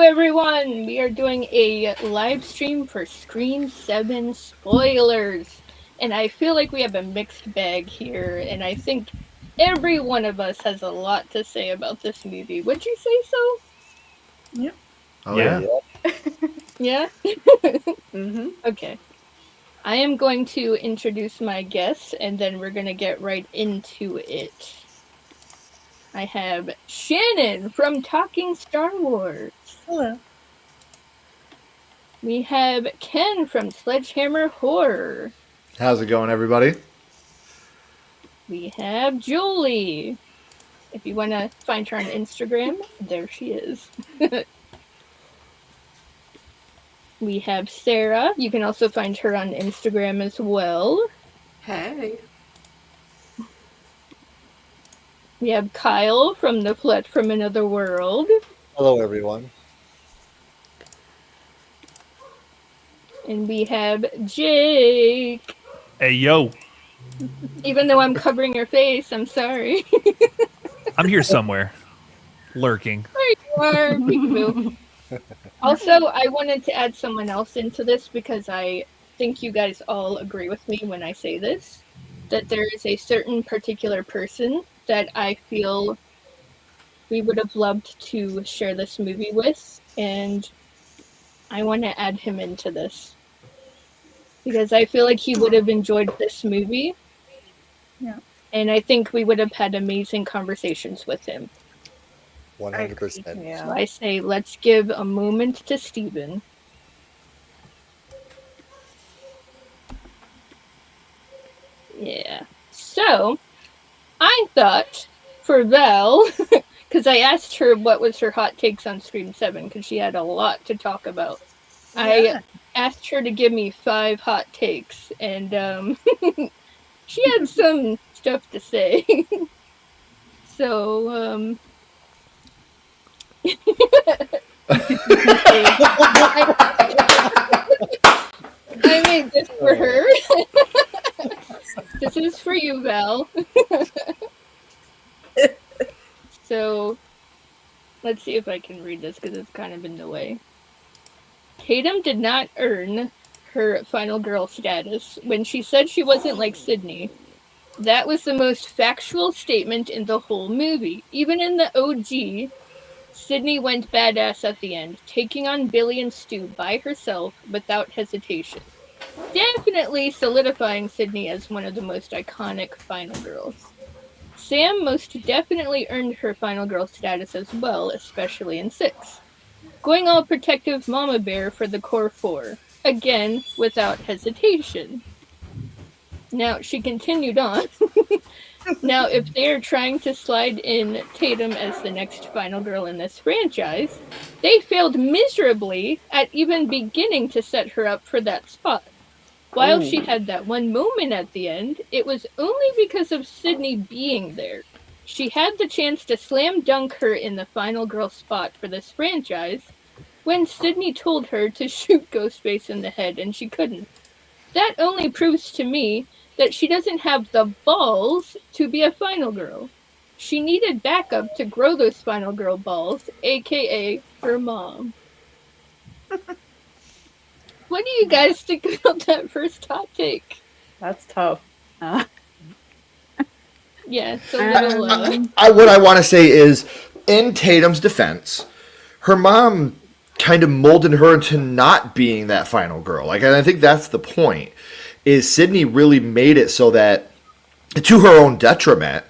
everyone! We are doing a live stream for Scream 7 spoilers. And I feel like we have a mixed bag here, and I think every one of us has a lot to say about this movie. Would you say so? Yep. Oh, yeah. Yeah? Mm-hmm. Okay. I am going to introduce my guests, and then we're going to get right into it. I have Shannon from Talking Star Wars. Hello. We have Ken from Sledgehammer Horror. How's it going, everybody? We have Julie. If you want to find her on Instagram, there she is. We have Sarah. You can also find her on Instagram as well. Hey. We have Kyle from The Flet from Another World. Hello, everyone. And we have Jake. Hey, yo. Even though I'm covering your face, I'm sorry. I'm here somewhere. Lurking. There you are. Peekaboo. Also, I wanted to add someone else into this because I think you guys all agree with me when I say this. That there is a certain particular person that I feel we would have loved to share this movie with. And I want to add him into this. Because I feel like he would have enjoyed this movie. Yeah. And I think we would have had amazing conversations with him. 100%. Yeah. So I say, let's give a moment to Steven. Yeah. So, I thought, for Val, because I asked her what was her hot takes on Scream 7, because she had a lot to talk about. Yeah. I asked her to give me 5 hot takes, and she had some stuff to say. So, I made this for her. This is for you, Val. So, let's see if I can read this because it's kind of in the way. Tatum did not earn her final girl status when she said she wasn't like Sydney. That was the most factual statement in the whole movie. Even in the OG, Sydney went badass at the end, taking on Billy and Stu by herself without hesitation. Definitely solidifying Sydney as one of the most iconic final girls. Sam most definitely earned her final girl status as well, especially in 6. Going all protective mama bear for the core 4. Again, without hesitation. Now, she continued on. Now, if they are trying to slide in Tatum as the next final girl in this franchise, they failed miserably at even beginning to set her up for that spot. While she had that one moment at the end, it was only because of Sydney being there. She had the chance to slam dunk her in the final girl spot for this franchise when Sydney told her to shoot Ghostface in the head and she couldn't. That only proves to me that she doesn't have the balls to be a final girl. She needed backup to grow those final girl balls, aka her mom. What do you guys think about that first hot take? That's tough. Yeah, it's a little... What I want to say is, in Tatum's defense, her mom kind of molded her into not being that final girl. Like, and I think that's the point, is Sydney really made it so that, to her own detriment,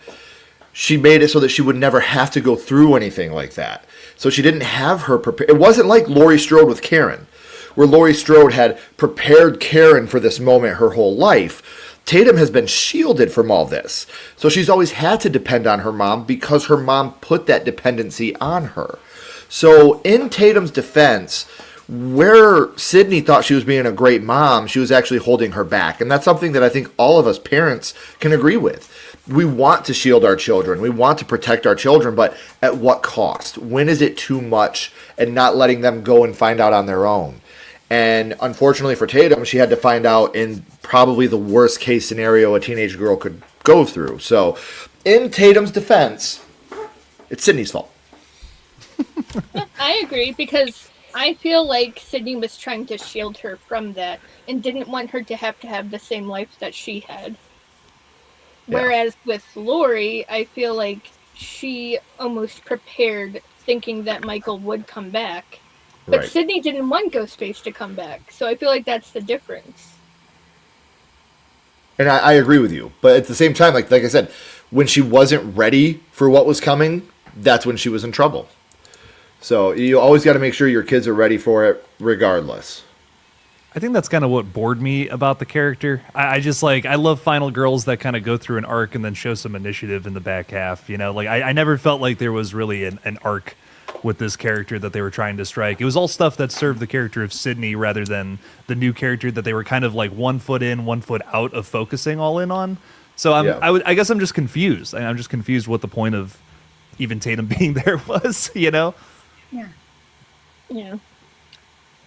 she made it so that she would never have to go through anything like that. So she didn't have her prepared. It wasn't like Laurie Strode with Karen, where Laurie Strode had prepared Karen for this moment her whole life. Tatum has been shielded from all this. So she's always had to depend on her mom because her mom put that dependency on her. So in Tatum's defense, where Sydney thought she was being a great mom, she was actually holding her back. And that's something that I think all of us parents can agree with. We want to shield our children. We want to protect our children, but at what cost? When is it too much and not letting them go and find out on their own? And unfortunately for Tatum, she had to find out in probably the worst case scenario a teenage girl could go through. So in Tatum's defense, it's Sydney's fault. I agree, because I feel like Sydney was trying to shield her from that and didn't want her to have the same life that she had. Whereas with Lori, I feel like she almost prepared thinking that Michael would come back. But Right. Sydney didn't want Ghostface to come back. So I feel like that's the difference. And I agree with you. But at the same time, like I said, when she wasn't ready for what was coming, that's when she was in trouble. So you always got to make sure your kids are ready for it regardless. I think that's kind of what bored me about the character. I just I love final girls that kind of go through an arc and then show some initiative in the back half. You know, I never felt like there was really an arc with this character that they were trying to strike. It was all stuff that served the character of Sydney rather than the new character that they were kind of like 1 foot in, 1 foot out of focusing all in on. So I guess I'm just confused. I'm just confused what the point of even Tatum being there was, you know? Yeah. Yeah.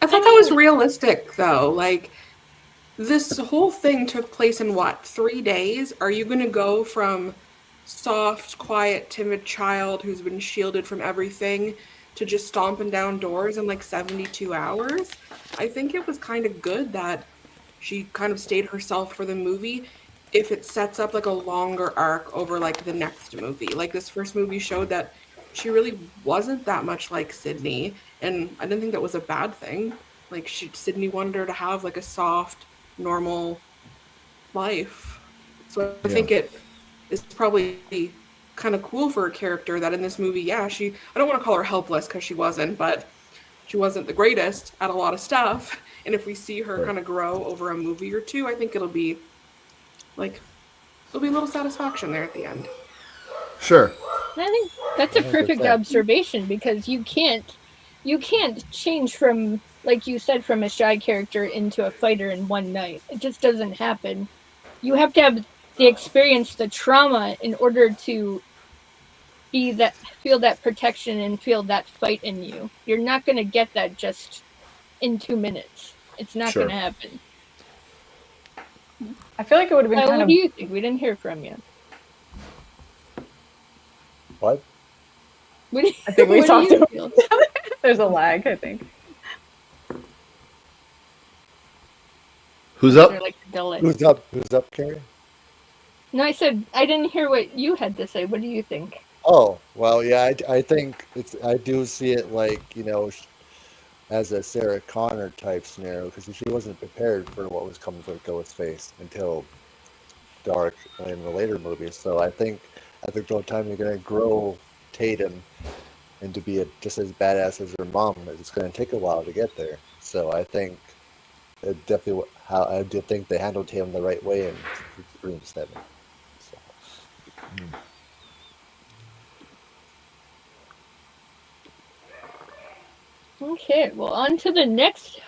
I thought that was realistic, though. Like, this whole thing took place in what, 3 days? Are you going to go from soft, quiet, timid child who's been shielded from everything to just stomping down doors in like 72 hours? I think it was kind of good that she kind of stayed herself for the movie if it sets up like a longer arc over like the next movie. Like, this first movie showed that she really wasn't that much like Sydney, and I didn't think that was a bad thing. Like, Sydney wanted her to have like a soft, normal life. So I think it is probably kind of cool for a character that in this movie, I don't want to call her helpless because she wasn't, but she wasn't the greatest at a lot of stuff. And if we see her kind of grow over a movie or two, I think it'll be a little satisfaction there at the end. Sure. I think that's a perfect 100%. observation, because you can't change from, like you said, from a shy character into a fighter in one night. It just doesn't happen. You have to have the experience, the trauma, in order to feel that protection and feel that fight in you. You're not going to get that just in 2 minutes. It's not going to happen. I feel like it would have been What do you think? We didn't hear from you. What? I think we talked about about There's a lag, I think. Who's up? Like a delay. Who's up, Carey? No, I said I didn't hear what you had to say. What do you think? Oh, well, yeah, I think I do see it like, as a Sarah Connor type scenario, because she wasn't prepared for what was coming for Ghostface until dark in the later movies. So I think at the time you're going to grow Tatum into be just as badass as her mom. It's going to take a while to get there. So I think I do think they handled Tatum the right way in Scream 7. So. Okay, well, on to the next.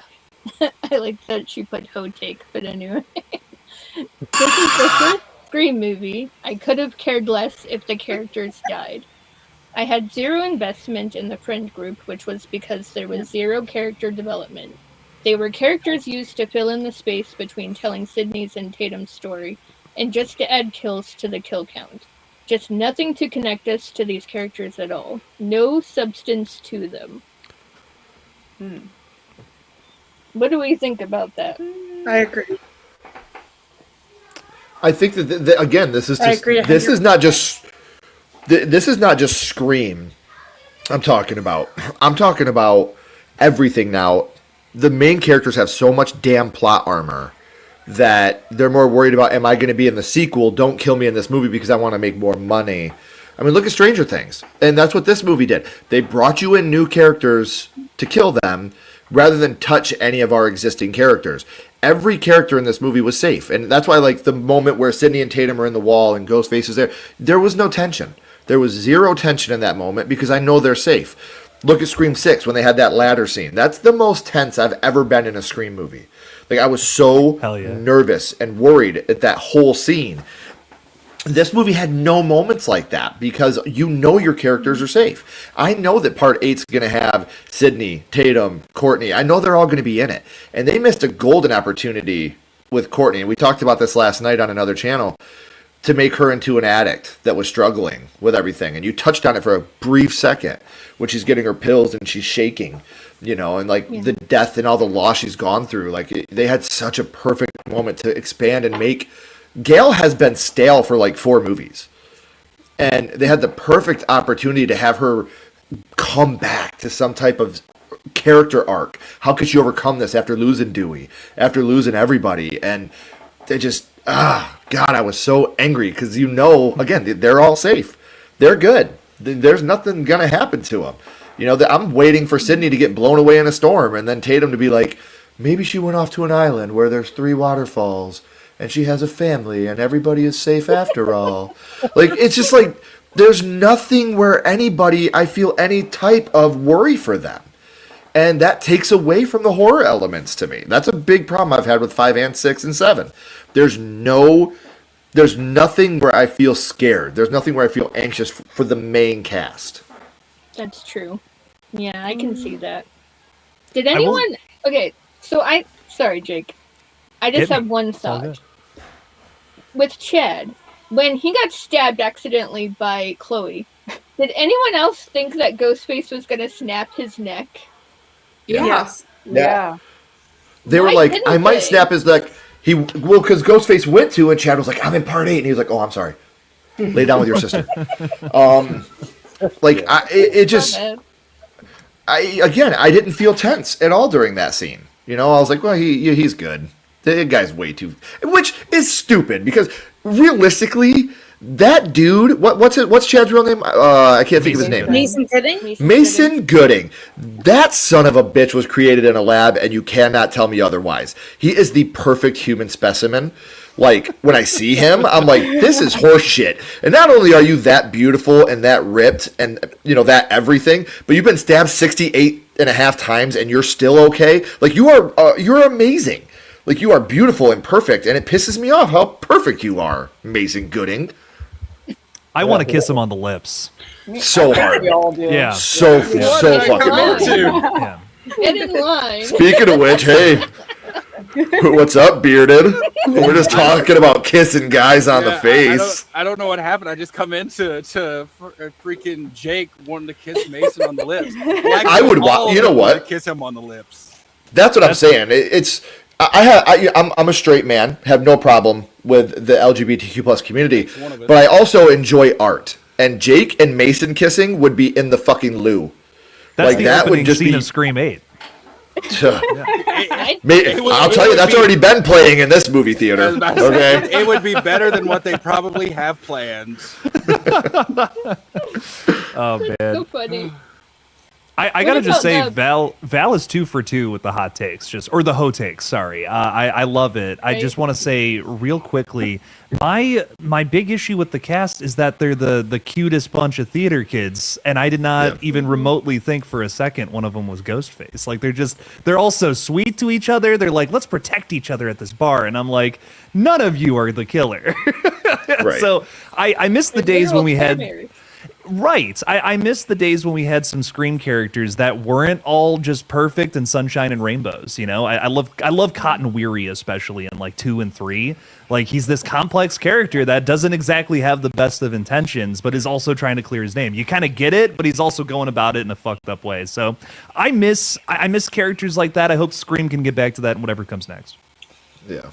I like that she put hoe take, but anyway. This is the first Scream movie. I could have cared less if the characters died. I had zero investment in the friend group, which was because there was zero character development. They were characters used to fill in the space between telling Sydney's and Tatum's story, and just to add kills to the kill count. Just nothing to connect us to these characters at all. No substance to them. What do we think about that? I agree. I think that again, this is just this is not just Scream. I'm talking about everything now. The main characters have so much damn plot armor that they're more worried about, am I going to be in the sequel? Don't kill me in this movie because I want to make more money. I mean, look at Stranger Things. And that's what this movie did. They brought you in new characters to kill them rather than touch any of our existing characters. Every character in this movie was safe. And that's why, like, the moment where Sydney and Tatum are in the wall and Ghostface is there was no tension. There was zero tension in that moment because I know they're safe. Look at Scream 6 when they had that ladder scene. That's the most tense I've ever been in a Scream movie. Like, I was so nervous and worried at that whole scene. This movie had no moments like that because you know your characters are safe. I know that part 8's going to have Sydney, Tatum, Courtney. I know they're all going to be in it. And they missed a golden opportunity with Courtney. And we talked about this last night on another channel. to make her into an addict that was struggling with everything. And you touched on it for a brief second when she's getting her pills and she's shaking, and like the death and all the loss she's gone through. Like they had such a perfect moment to expand and make. Gail has been stale for like 4 movies. And they had the perfect opportunity to have her come back to some type of character arc. How could she overcome this after losing Dewey, after losing everybody? And they just, God, I was so angry because again, they're all safe. They're good. There's nothing going to happen to them. I'm waiting for Sydney to get blown away in a storm and then Tatum to be like, maybe she went off to an island where there's 3 waterfalls and she has a family and everybody is safe after all. Like, it's just like, there's nothing where I feel any type of worry for them. And that takes away from the horror elements to me. That's a big problem I've had with 5 and 6 and 7. There's nothing where I feel scared. There's nothing where I feel anxious for the main cast. That's true. Yeah, I can see that. Did anyone... Okay, so Sorry, Jake. I just have one thought. With Chad, when he got stabbed accidentally by Chloe, did anyone else think that Ghostface was going to snap his neck? Yes. Yeah. They were like, I might snap his neck. Because Ghostface went to, and Chad was like, I'm in part 8. And he was like, oh, I'm sorry. Lay down with your sister. I didn't feel tense at all during that scene. I was like, well, he's good. The guy's way too... Which is stupid, because realistically, that dude... What's Chad's real name? I can't think of his name. Mason Gooding? Mason Gooding. That son of a bitch was created in a lab, and you cannot tell me otherwise. He is the perfect human specimen. Like, when I see him, I'm like, this is horse shit. And not only are you that beautiful and that ripped and, that everything, but you've been stabbed 68.5 times and you're still okay. Like, you're amazing. Like, you are beautiful and perfect, and it pisses me off how perfect you are, Mason Gooding. I want to kiss him on the lips. So hard. We all do. Yeah. So fucking hard. Yeah. Get in line. Speaking of which, hey, what's up, bearded? We're just talking about kissing guys on the face. I don't know what happened. I just come into freaking Jake wanting to kiss Mason on the lips. I would want. You know what? Kiss him on the lips. That's what I'm saying. I'm a straight man. Have no problem with the LGBTQ plus community, but I also enjoy art. And Jake and Mason kissing would be in the fucking loo. That's like, the that opening would just scene of Scream 8. I'll tell you, that's already been playing in this movie theater. Okay, it would be better than what they probably have planned. Oh man, so funny. I gotta just say, Val is 2 for 2 with the hot takes, or the ho takes. Sorry, I love it. Right. I just want to say real quickly, my big issue with the cast is that they're the cutest bunch of theater kids, and I did not even remotely think for a second one of them was Ghostface. Like they're all so sweet to each other. They're like, let's protect each other at this bar, and I'm like, none of you are the killer. Right. So I miss the days when we had. Right. I miss the days when we had some Scream characters that weren't all just perfect and sunshine and rainbows. I love Cotton Weary, especially in like 2 and 3. Like, he's this complex character that doesn't exactly have the best of intentions, but is also trying to clear his name. You kind of get it, but he's also going about it in a fucked up way. So I miss characters like that. I hope Scream can get back to that in whatever comes next. Yeah.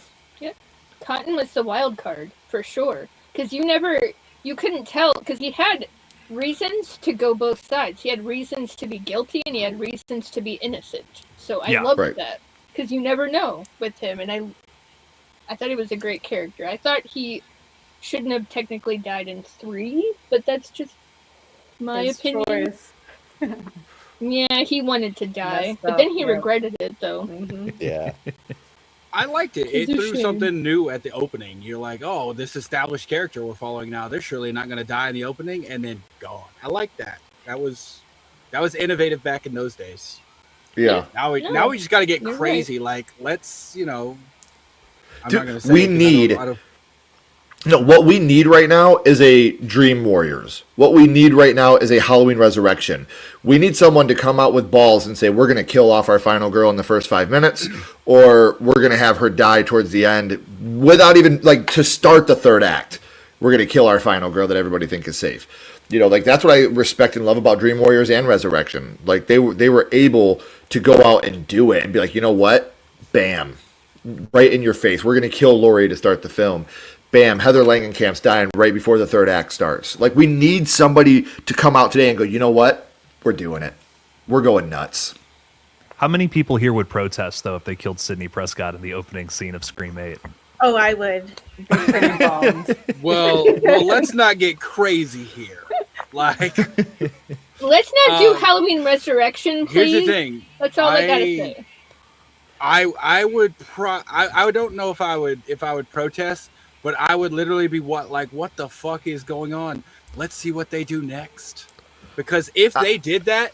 Cotton was the wild card for sure, because you couldn't tell, because he had reasons to go both sides. He had reasons to be guilty and he had reasons to be innocent. So I loved that, because you never know with him, and I thought he was a great character. I thought he shouldn't have technically died in 3, but that's just my opinion. Yeah, he wanted to die, but then he regretted it though. Mm-hmm. Yeah. I liked it. It threw something new at the opening. You're like, oh, this established character we're following now, they're surely not going to die in the opening, and then gone. I like that. That was innovative back in those days. Yeah. Now we just got to get crazy. Right. Like, let's, I'm Dude, not going to say what we need right now is a Dream Warriors. What we need right now is a Halloween Resurrection. We need someone to come out with balls and say, we're going to kill off our final girl in the first 5 minutes, or we're going to have her die towards the end without even, to start the third act. we're going to kill our final girl that everybody think is safe. You know, like that's what I respect and love about Dream Warriors and Resurrection. Like they were able to go out and do it and be like, you know what? Bam. Right in your face. We're going to kill Laurie to start the film. Bam, Heather Langenkamp's dying right before the third act starts. Like, we need somebody to come out today and go, you know what? We're doing it. We're going nuts. How many people here would protest, though, if they killed Sidney Prescott in the opening scene of Scream 8? Oh, I would. Pretty bummed. Well, let's not get crazy here. Like, let's not do Halloween Resurrection, please. Here's the thing. That's all I gotta say. I would I don't know if I would protest, but I would literally be what the fuck is going on? Let's see what they do next. Because if they did that,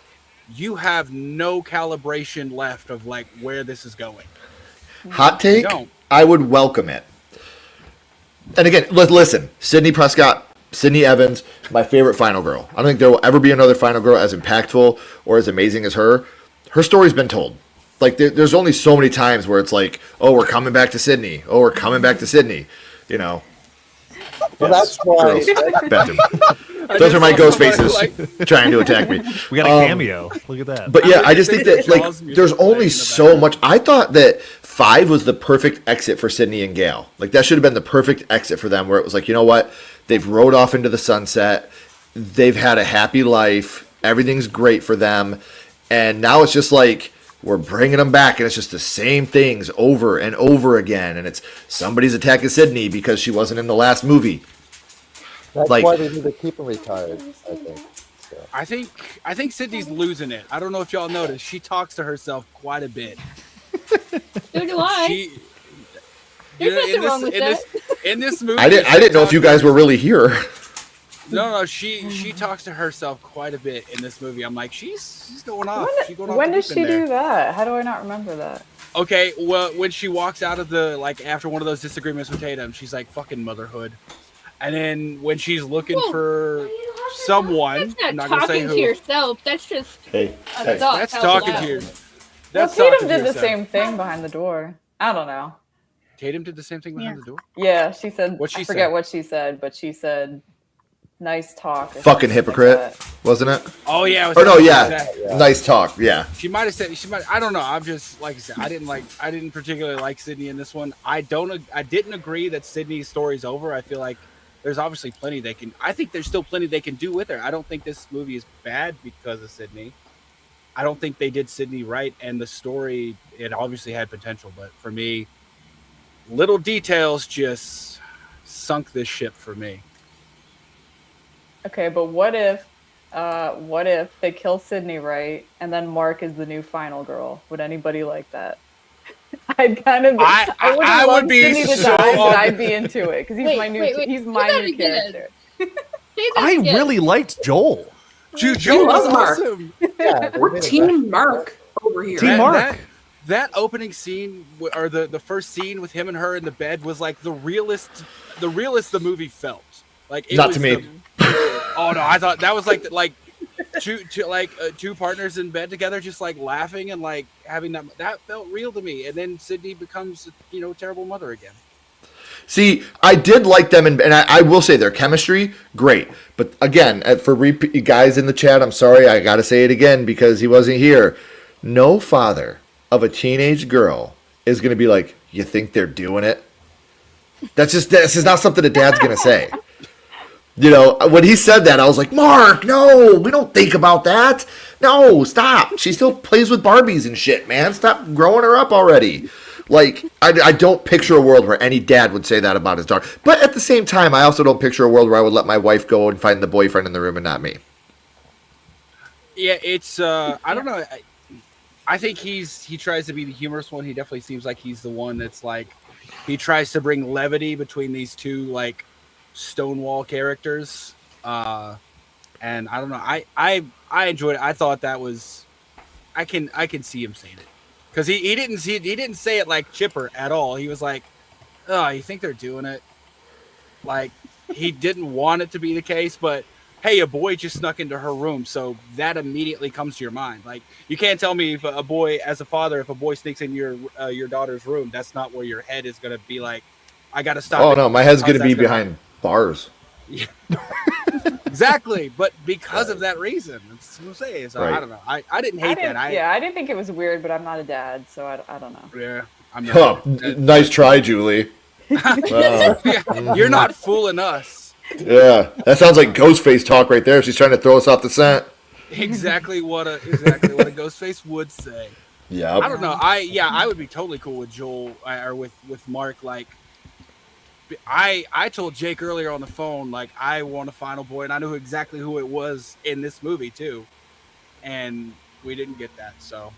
you have no calibration left of like where this is going. Hot take, I would welcome it. And again, listen, Sidney Prescott, Sydney Evans, my favorite final girl. I don't think there will ever be another final girl as impactful or as amazing as her. Her story's been told. Like, there's only so many times where it's like, oh, we're coming back to Sydney. Oh, we're coming back to Sydney. You know. Well, that's why. Those are my ghost faces trying to attack me. We got a cameo. Look at that. But yeah, I just think that like there's only so much. I thought that 5 was the perfect exit for Sydney and Gail. Like that should have been the perfect exit for them, where it was like, you know what, they've rode off into the sunset, they've had a happy life, everything's great for them, and now it's just like we're bringing them back, and it's just the same things over and over again, and it's somebody's attacking Sydney because she wasn't in the last movie. That's like, why they need to keep him retired, I think. So. I think Sydney's losing it. I don't know if y'all noticed. She talks to herself quite a bit. So do I. There's nothing wrong with that. In this movie, I didn't know if you guys were really here. No, she talks to herself quite a bit in this movie. I'm like, she's going off. When does she do that? How do I not remember that? Okay, well, when she walks out of the, like, after one of those disagreements with Tatum, she's like, fucking motherhood. And then when she's looking for someone, that's I'm not talking gonna say who. to yourself. That's just a thought. That's talking to you. Well, Tatum did the same thing behind the door. I don't know. Tatum did the same thing behind the door? Yeah, she said, I forget what she said, but she said, nice talk. Fucking hypocrite, wasn't it? Oh, yeah. Or no, yeah. Nice talk, yeah. She might have said, I don't know. I'm just, like I said, I didn't particularly like Sydney in this one. I didn't agree that Sydney's story's over. I feel like there's obviously plenty I think there's still plenty they can do with her. I don't think this movie is bad because of Sydney. I don't think they did Sydney right, and the story, it obviously had potential, but for me, little details just sunk this ship for me. Okay, but what if they kill Sydney right, and then Mark is the new final girl? Would anybody like that? I'd kind of. I would be Sydney to die, but I'd be into it because he's my new character. I really liked Joel. Joel was awesome. Yeah, we're Team Mark over here. Team Mark. That opening scene, or the first scene with him and her in the bed, was like the realest the movie felt. Like it not was to me. Oh no, I thought that was like two partners in bed together, just like laughing and like having that felt real to me. And then Sydney becomes a terrible mother again. See, I did like them, and I will say their chemistry, great. But again, for guys in the chat, I'm sorry, I got to say it again because he wasn't here. No father of a teenage girl is going to be like, you think they're doing it? This is not something a dad's going to say. When he said that, I was like, Mark, no, we don't think about that. No, stop. She still plays with Barbies and shit, man. Stop growing her up already. Like, I don't picture a world where any dad would say that about his daughter. But at the same time, I also don't picture a world where I would let my wife go and find the boyfriend in the room and not me. Yeah, it's, I don't know. I think he tries to be the humorous one. He definitely seems like he's the one that's like, he tries to bring levity between these two, like, Stonewall characters. And I don't know. I enjoyed it. I thought that was, I can see him saying it. Because he didn't say it like Chipper at all. He was like, oh, you think they're doing it? Like, he didn't want it to be the case, but hey, a boy just snuck into her room, so that immediately comes to your mind. Like, you can't tell me if a boy, as a father, if a boy sneaks in your daughter's room, that's not where your head is going to be like, I got to stop. Oh, no, my head's going to be behind bars. Exactly, but because of that reason, that's what I'm saying. So Right. I don't know. I didn't hate that. I didn't think it was weird, but I'm not a dad, so I don't know. Yeah, I'm Huh, not. nice try, Julie. Wow. You're not fooling us. Yeah, that sounds like Ghostface talk right there. She's trying to throw us off the scent. Exactly what a Ghostface would say. Yeah. I don't know. I would be totally cool with Joel or with Mark. Like, I told Jake earlier on the phone, like, I want a final boy, and I knew exactly who it was in this movie too, and we didn't get that. So,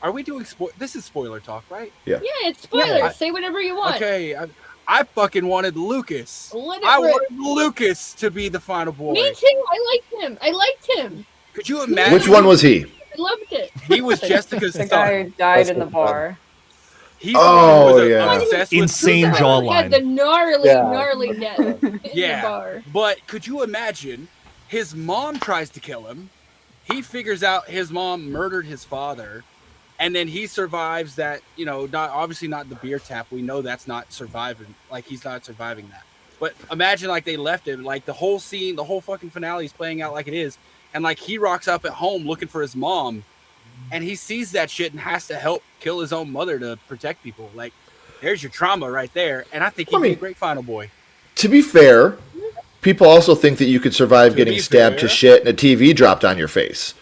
are we doing this is spoiler talk, right? Yeah. Yeah, it's spoilers. Say whatever you want. Okay, I fucking wanted Lucas. Let it I rip. wanted Lucas to be the final boy. Me too. I liked him. Could you imagine? Which one was he? I loved it. He was Jessica's The son. guy who died in the bar. He's the one who was yeah. obsessed with Insane Susan. jawline. Had the gnarly, Yeah. gnarly death in Yeah. the bar. But could you imagine? His mom tries to kill him. He figures out his mom murdered his father, and then he survives that. You know, obviously not the beer tap. We know that's not surviving. Like, he's not surviving that. But imagine, like, they left him. Like, the whole scene, the whole fucking finale is playing out like it is, and like he rocks up at home looking for his mom, and he sees that shit and has to help kill his own mother to protect people. Like, there's your trauma right there. And I think he'd be a great final boy. To be fair, people also think that you could survive getting stabbed to shit and a TV dropped on your face.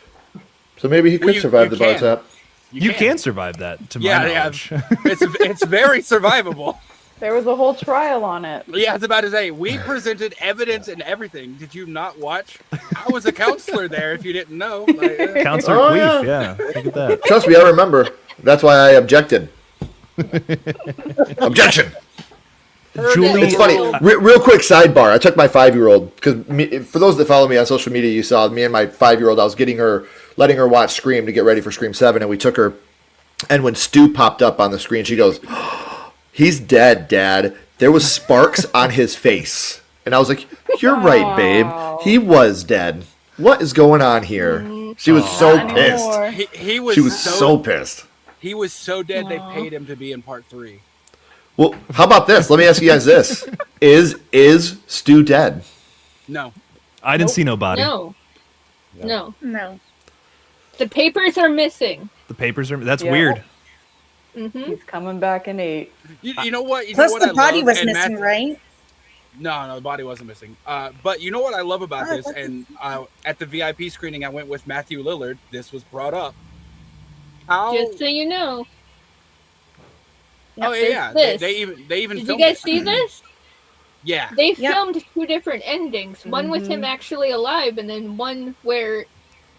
So maybe he could survive the bar tap. You can survive that, to my knowledge. It's very survivable. There was a whole trial on it. Yeah, I was about to say, we presented evidence and everything. Did you not watch? I was a counselor there, if you didn't know. Like, Counselor Oh, Queef, yeah. yeah. Look at that. Trust me, I remember. That's why I objected. Objection. Julie, It's funny. Real quick sidebar. I took my 5-year-old because for those that follow me on social media, you saw me and my 5-year-old. I was letting her watch Scream to get ready for Scream 7, and we took her. And when Stu popped up on the screen, she goes, "He's dead, Dad. There was sparks on his face." And I was like, "You're right, babe. He was dead. What is going on here?" She was so pissed. he was She was so pissed. He was so dead they paid him to be in part 3. Well, how about this? Let me ask you guys this: Is Stu dead? No. I didn't see no body. No. The papers are missing. The papers are. That's Yeah. weird. Mm-hmm. He's coming back in 8. You know what? You Plus, know what the I body love? was And missing, right? No, the body wasn't missing. But you know what I love about this? And at the VIP screening, I went with Matthew Lillard. This was brought up. How? Just so you know. Oh yeah, This. they even Did you filmed guys it. see this? Yeah. They filmed 2 different endings. One with Mm-hmm. him actually alive, and then one where,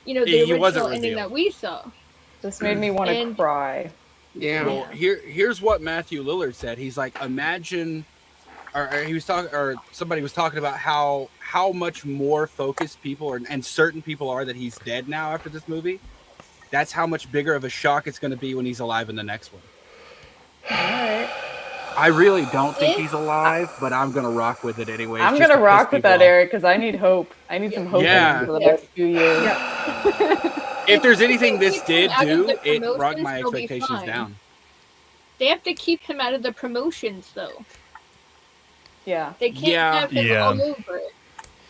the He wasn't original ending revealed. that we saw. This made me want to And- cry. Yeah. Well, here's what Matthew Lillard said. He's like, imagine, or he was talking, or somebody was talking about how much more focused people and certain people are that he's dead now after this movie. That's how much bigger of a shock it's going to be when he's alive in the next one. Alright. I really don't think he's alive, but I'm gonna rock with it anyway. I'm going to rock with that, Eric, because I need hope. I need some hope Yeah. for the next few years. If there's anything this did Out of do, the it brought promotions, my they'll be expectations fine. down. They have to keep him out of the promotions, though. Yeah. They can't Yeah. have him Yeah. all over it.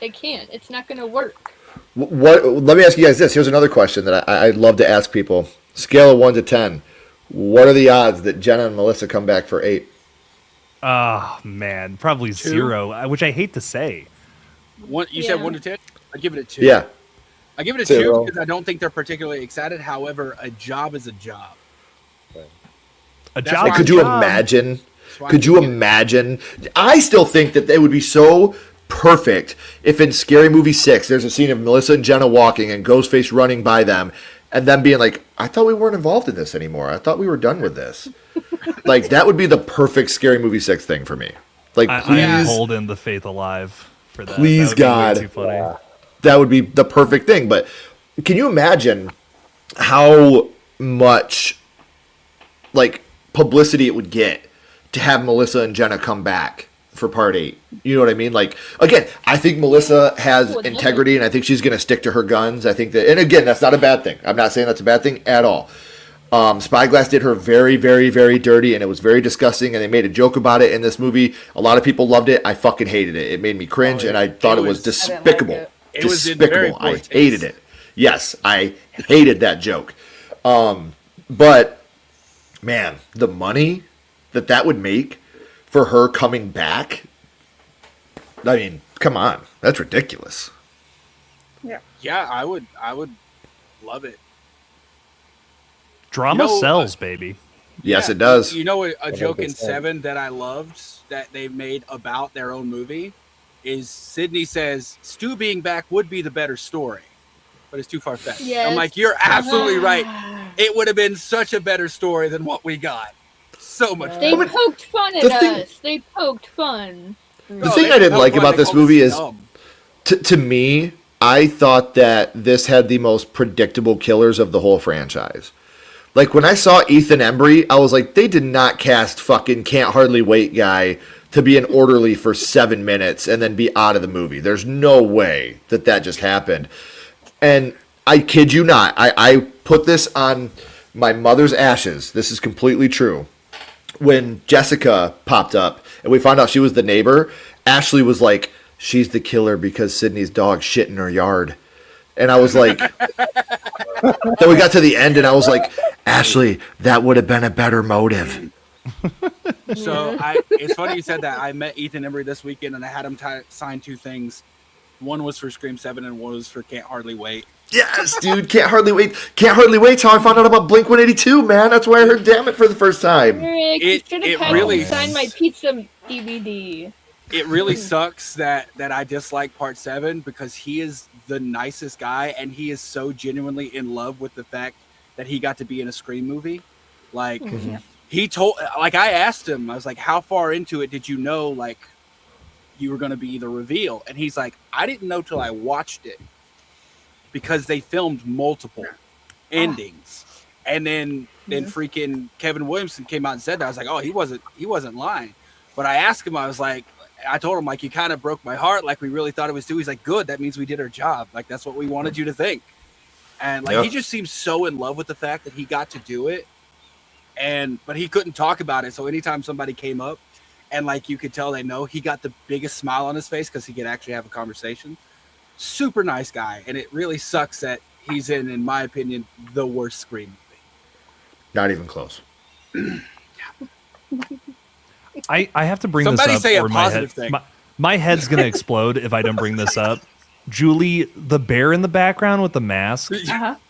They can't. It's not going to work. What? Let me ask you guys this. Here's another question that I'd love to ask people. Scale of 1 to 10. What are the odds that Jenna and Melissa come back for 8? Oh man, probably 0, which I hate to say. You said Yeah. 1 to 10. I give it a 2. Yeah. I give it a 0. 2 because I don't think they're particularly excited. However, a job is a job. A That's job. why- Could you job. imagine? That's why Could I'm you giving it- imagine? I still think that it would be so perfect if in Scary Movie 6 there's a scene of Melissa and Jenna walking and Ghostface running by them and them being like, "I thought we weren't involved in this anymore. I thought we were done with this." Like, that would be the perfect Scary Movie 6 thing for me. Like, I am please, holding the faith alive for that. Please, That would be way God. too funny. that would be the perfect thing. But can you imagine how much, like, publicity it would get to have Melissa and Jenna come back for part 8? You know what I mean? Like, again, I think Melissa has integrity, and I think she's going to stick to her guns. I think that, and again, that's not a bad thing. I'm not saying that's a bad thing at all. Spyglass did her very, very, very dirty, and it was very disgusting. And they made a joke about it in this movie. A lot of people loved it. I fucking hated it. It made me cringe, and I thought it was despicable. It was in very despicable. poor I taste. hated it. Yes, I hated that joke. But man, the money that would make for her coming back. I mean, come on, that's ridiculous. Yeah, I would love it. Drama sells, baby. Yes, it does. You know, a joke in 100%. 7 that I loved that they made about their own movie is Sydney says Stu being back would be the better story, but it's too far fetched. Yes. I'm like, you're absolutely right. It would have been such a better story than what we got. So much. They better. poked fun at us. They poked fun. The thing I didn't like about this movie is, to me, I thought that this had the most predictable killers of the whole franchise. Like, when I saw Ethan Embry, I was like, they did not cast fucking Can't Hardly Wait guy to be an orderly for 7 minutes and then be out of the movie. There's no way that just happened. And I kid you not, I put this on my mother's ashes. This is completely true. When Jessica popped up and we found out she was the neighbor, Ashley was like, she's the killer because Sydney's dog shit in her yard. And I was like, then we got to the end and I was like, Ashley, that would have been a better motive. So it's funny you said that. I met Ethan Embry this weekend and I had him sign 2 things. One was for Scream 7 and one was for Can't Hardly Wait. Yes, dude, Can't Hardly Wait. Can't Hardly Wait's how I found out about Blink-182, man. That's why I heard Damn It for the first time. Rick, you should have had really- me sign my pizza DVD. It really sucks that I dislike part 7 because he is the nicest guy and he is so genuinely in love with the fact that he got to be in a Scream movie. Like he told, like I asked him, I was like, how far into it did you know like you were going to be the reveal? And he's like, I didn't know till I watched it because they filmed multiple endings. And then freaking Kevin Williamson came out and said that. I was like, oh, he wasn't lying. But I asked him, I told him, like, you kind of broke my heart. Like, we really thought it was due. He's like, good. That means we did our job. Like, that's what we wanted you to think. And, like, he just seems so in love with the fact that he got to do it. But he couldn't talk about it. So anytime somebody came up and, like, you could tell they know, he got the biggest smile on his face because he could actually have a conversation. Super nice guy. And it really sucks that he's in my opinion, the worst Scream movie. Not even close. I have to bring Somebody this up. say a or positive thing. My head's gonna explode if I don't bring this up. Julie, the bear in the background with the mask,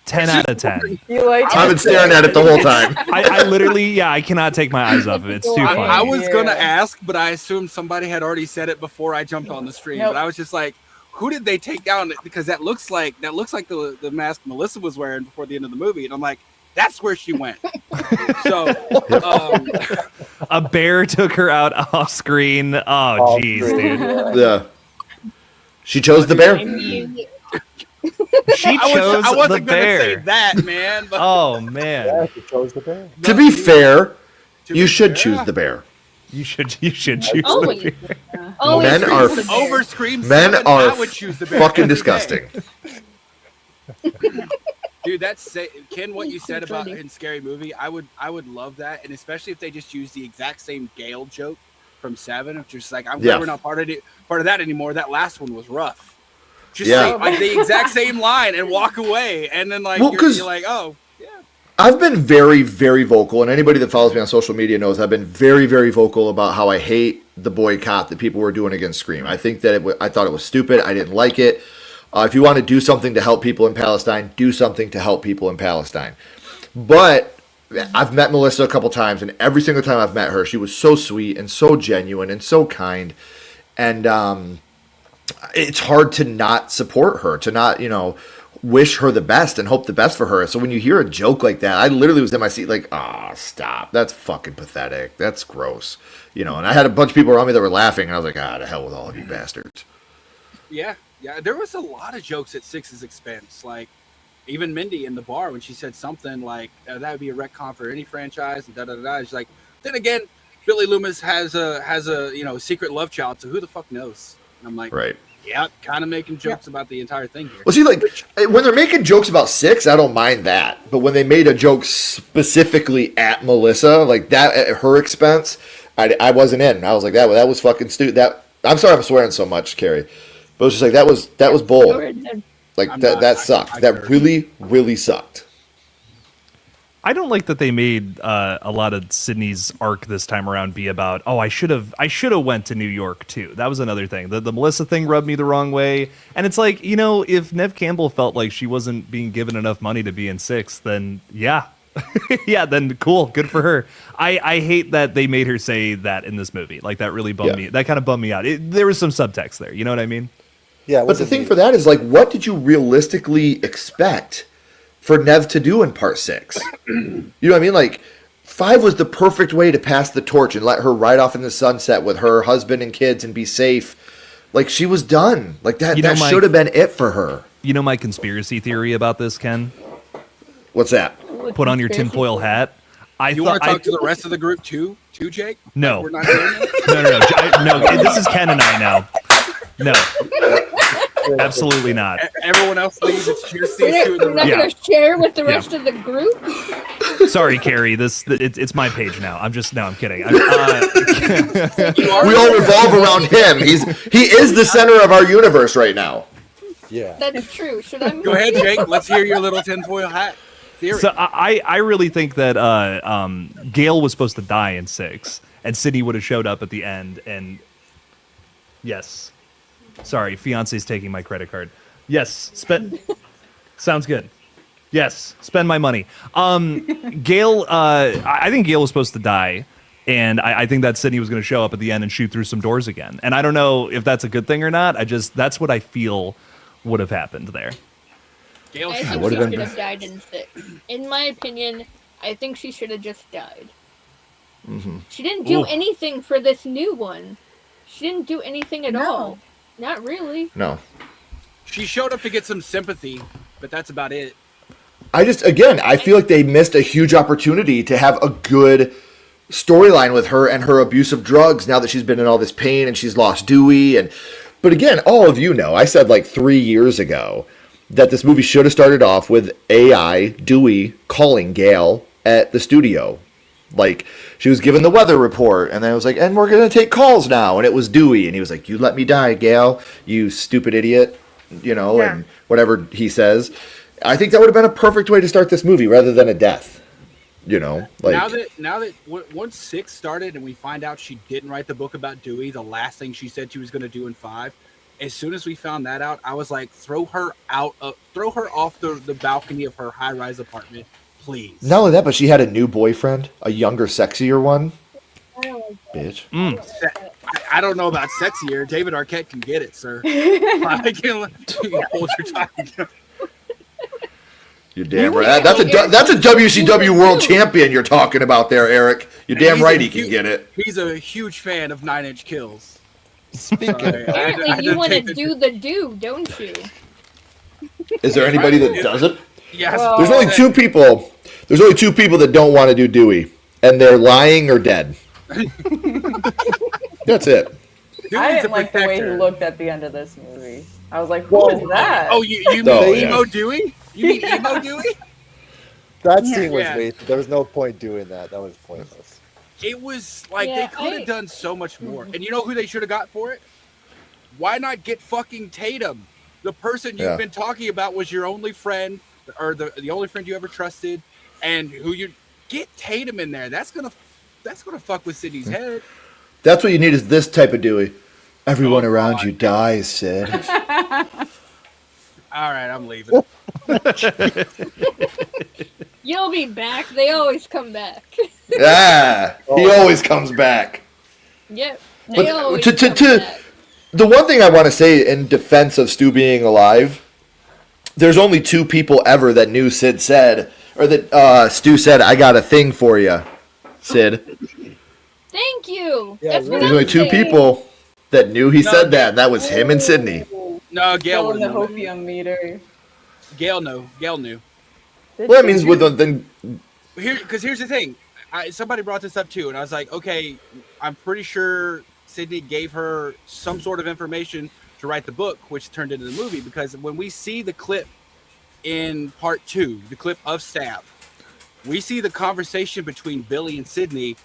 10 out of 10. You like I've been staring at it the whole time. I literally, I cannot take my eyes off of it. It's too funny. I was gonna ask, but I assumed somebody had already said it before I jumped on the stream. Nope. But I was just like, who did they take down? Because that looks like the mask Melissa was wearing before the end of the movie, and I'm like, that's where she went. So a bear took her out off screen. Oh, jeez, dude. Yeah. She chose the bear. She chose I wasn't the gonna bear. say that, man. But Oh man. Yeah, she chose the bear. To be fair, to you be should fair, choose the bear. You should choose the Always. bear. Always Men choose are the bear. over Scream Men 7, are I would choose the bear fucking every day. disgusting. Dude, Ken, what you said about in Scary Movie, I would love that, and especially if they just use the exact same Gale joke from 7, which is like, I'm glad we're not part of that anymore. That last one was rough. Just say like the exact same line and walk away, and then like you're like, oh yeah. I've been very, very vocal, and anybody that follows me on social media knows I've been very, very vocal about how I hate the boycott that people were doing against Scream. I think that I thought it was stupid. I didn't like it. If you want to do something to help people in Palestine, do something to help people in Palestine. But I've met Melissa a couple times, and every single time I've met her, she was so sweet and so genuine and so kind. And it's hard to not support her, to not, wish her the best and hope the best for her. So when you hear a joke like that, I literally was in my seat like, stop. That's fucking pathetic. That's gross. And I had a bunch of people around me that were laughing, and I was like, to hell with all of you bastards. Yeah, there was a lot of jokes at 6's expense. Like, even Mindy in the bar, when she said something like, that would be a retcon for any franchise, and da-da-da-da. She's like, then again, Billy Loomis has a secret love child, so who the fuck knows? And I'm like, right. Yeah, kind of making jokes about the entire thing here. Well, see, like when they're making jokes about 6, I don't mind that. But when they made a joke specifically at Melissa, like that at her expense, I wasn't in. I was like, that was fucking stupid. I'm sorry, I'm swearing so much, Carey, but it was just like that was bull. Like that sucked. That really sucked. I don't like that they made a lot of Sydney's arc this time around be about, oh, I should have went to New York too. That was another thing. The Melissa thing rubbed me the wrong way. And it's like, you know, if Neve Campbell felt like she wasn't being given enough money to be in 6, then yeah. Yeah, then cool, good for her. I hate that they made her say that in this movie. Like that really bummed me. That kind of bummed me out. There was some subtext there. You know what I mean? Yeah. But the thing for that is like, what did you realistically expect for Neve to do in part 6? You know what I mean? Like 5 was the perfect way to pass the torch and let her ride off in the sunset with her husband and kids and be safe. Like she was done. Like that should have been it for her. You know my conspiracy theory about this, Ken? What's that? Put on your tinfoil hat. You want to talk to the rest of the group too, Jake? No. Like we're not doing that? No. This is Ken and I now. No. Absolutely not. Everyone else leaves. It's cheer We're not going to share with the rest of the group. Sorry, Carey. It's my page now. I'm kidding. We all revolve around him. He is the center of our universe right now. Yeah, that's true. Should I go ahead, Jake? Let's hear your little tinfoil hat theory. So I really think that Gail was supposed to die in 6, and Sydney would have showed up at the end. And yes. Sorry, fiance's taking my credit card. Yes, sounds good. Yes, spend my money. Gail, I think Gail was supposed to die, and I think that Sydney was going to show up at the end and shoot through some doors again. And I don't know if that's a good thing or not. That's what I feel would have happened there. I think she should have died in 6. In my opinion, I think she should have just died. Mm-hmm. She didn't do anything for this new one. She didn't do anything at all. Not really. No. She showed up to get some sympathy, but that's about it. I feel like they missed a huge opportunity to have a good storyline with her and her abuse of drugs now that she's been in all this pain and she's lost Dewey. But again, all of you know, I said like 3 years ago that this movie should have started off with AI, Dewey, calling Gail at the studio. Like, she was given the weather report, and then it was like, and we're going to take calls now. And it was Dewey, and he was like, you let me die, Gail, you stupid idiot, and whatever he says. I think that would have been a perfect way to start this movie rather than a death, Like now that once 6 started and we find out she didn't write the book about Dewey, the last thing she said she was going to do in 5, as soon as we found that out, I was like, throw her off the balcony of her high-rise apartment. Please. Not only that, but she had a new boyfriend, a younger, sexier one. Bitch. I don't know about sexier. David Arquette can get it, sir. I can hold your tongue. You're damn right. That's a WCW World Champion you're talking about there, Eric. You're damn right he can get it. He's a huge fan of 9 Inch Kills. Apparently you want to do, don't you? Is there anybody that doesn't? Yes. There's only 2 people. There's only 2 people that don't want to do Dewey, and they're lying or dead. That's it. I didn't like the way he looked at the end of this movie. I was like, "Who is that?" Oh, you mean emo Dewey? You mean emo Dewey? That scene was wasted. There was no point doing that. That was pointless. It was like they could have done so much more. And you know who they should have got for it? Why not get fucking Tatum? The person you've been talking about was your only friend, or the only friend you ever trusted, and who you get Tatum in there. That's gonna fuck with Sydney's head. That's what you need is this type of Dewey. Everyone around you dies, Sid. All right, I'm leaving. You'll be back. They always come back. Yeah, he always comes back. Yep. But the one thing I want to say in defense of Stu being alive, there's only 2 people ever that knew Sid said, or that Stu said, "I got a thing for you, Sid." Thank you. Yeah, That's there's only 2 people that knew he said that, and that was him and Sydney. No, Gail the hopium meter. Gail knew. Well, that means with then. Here's the thing. Somebody brought this up too, and I was like, okay, I'm pretty sure Sydney gave her some sort of information to write the book, which turned into the movie. Because when we see the clip in part 2, the clip of Stab, we see the conversation between Billy and Sydney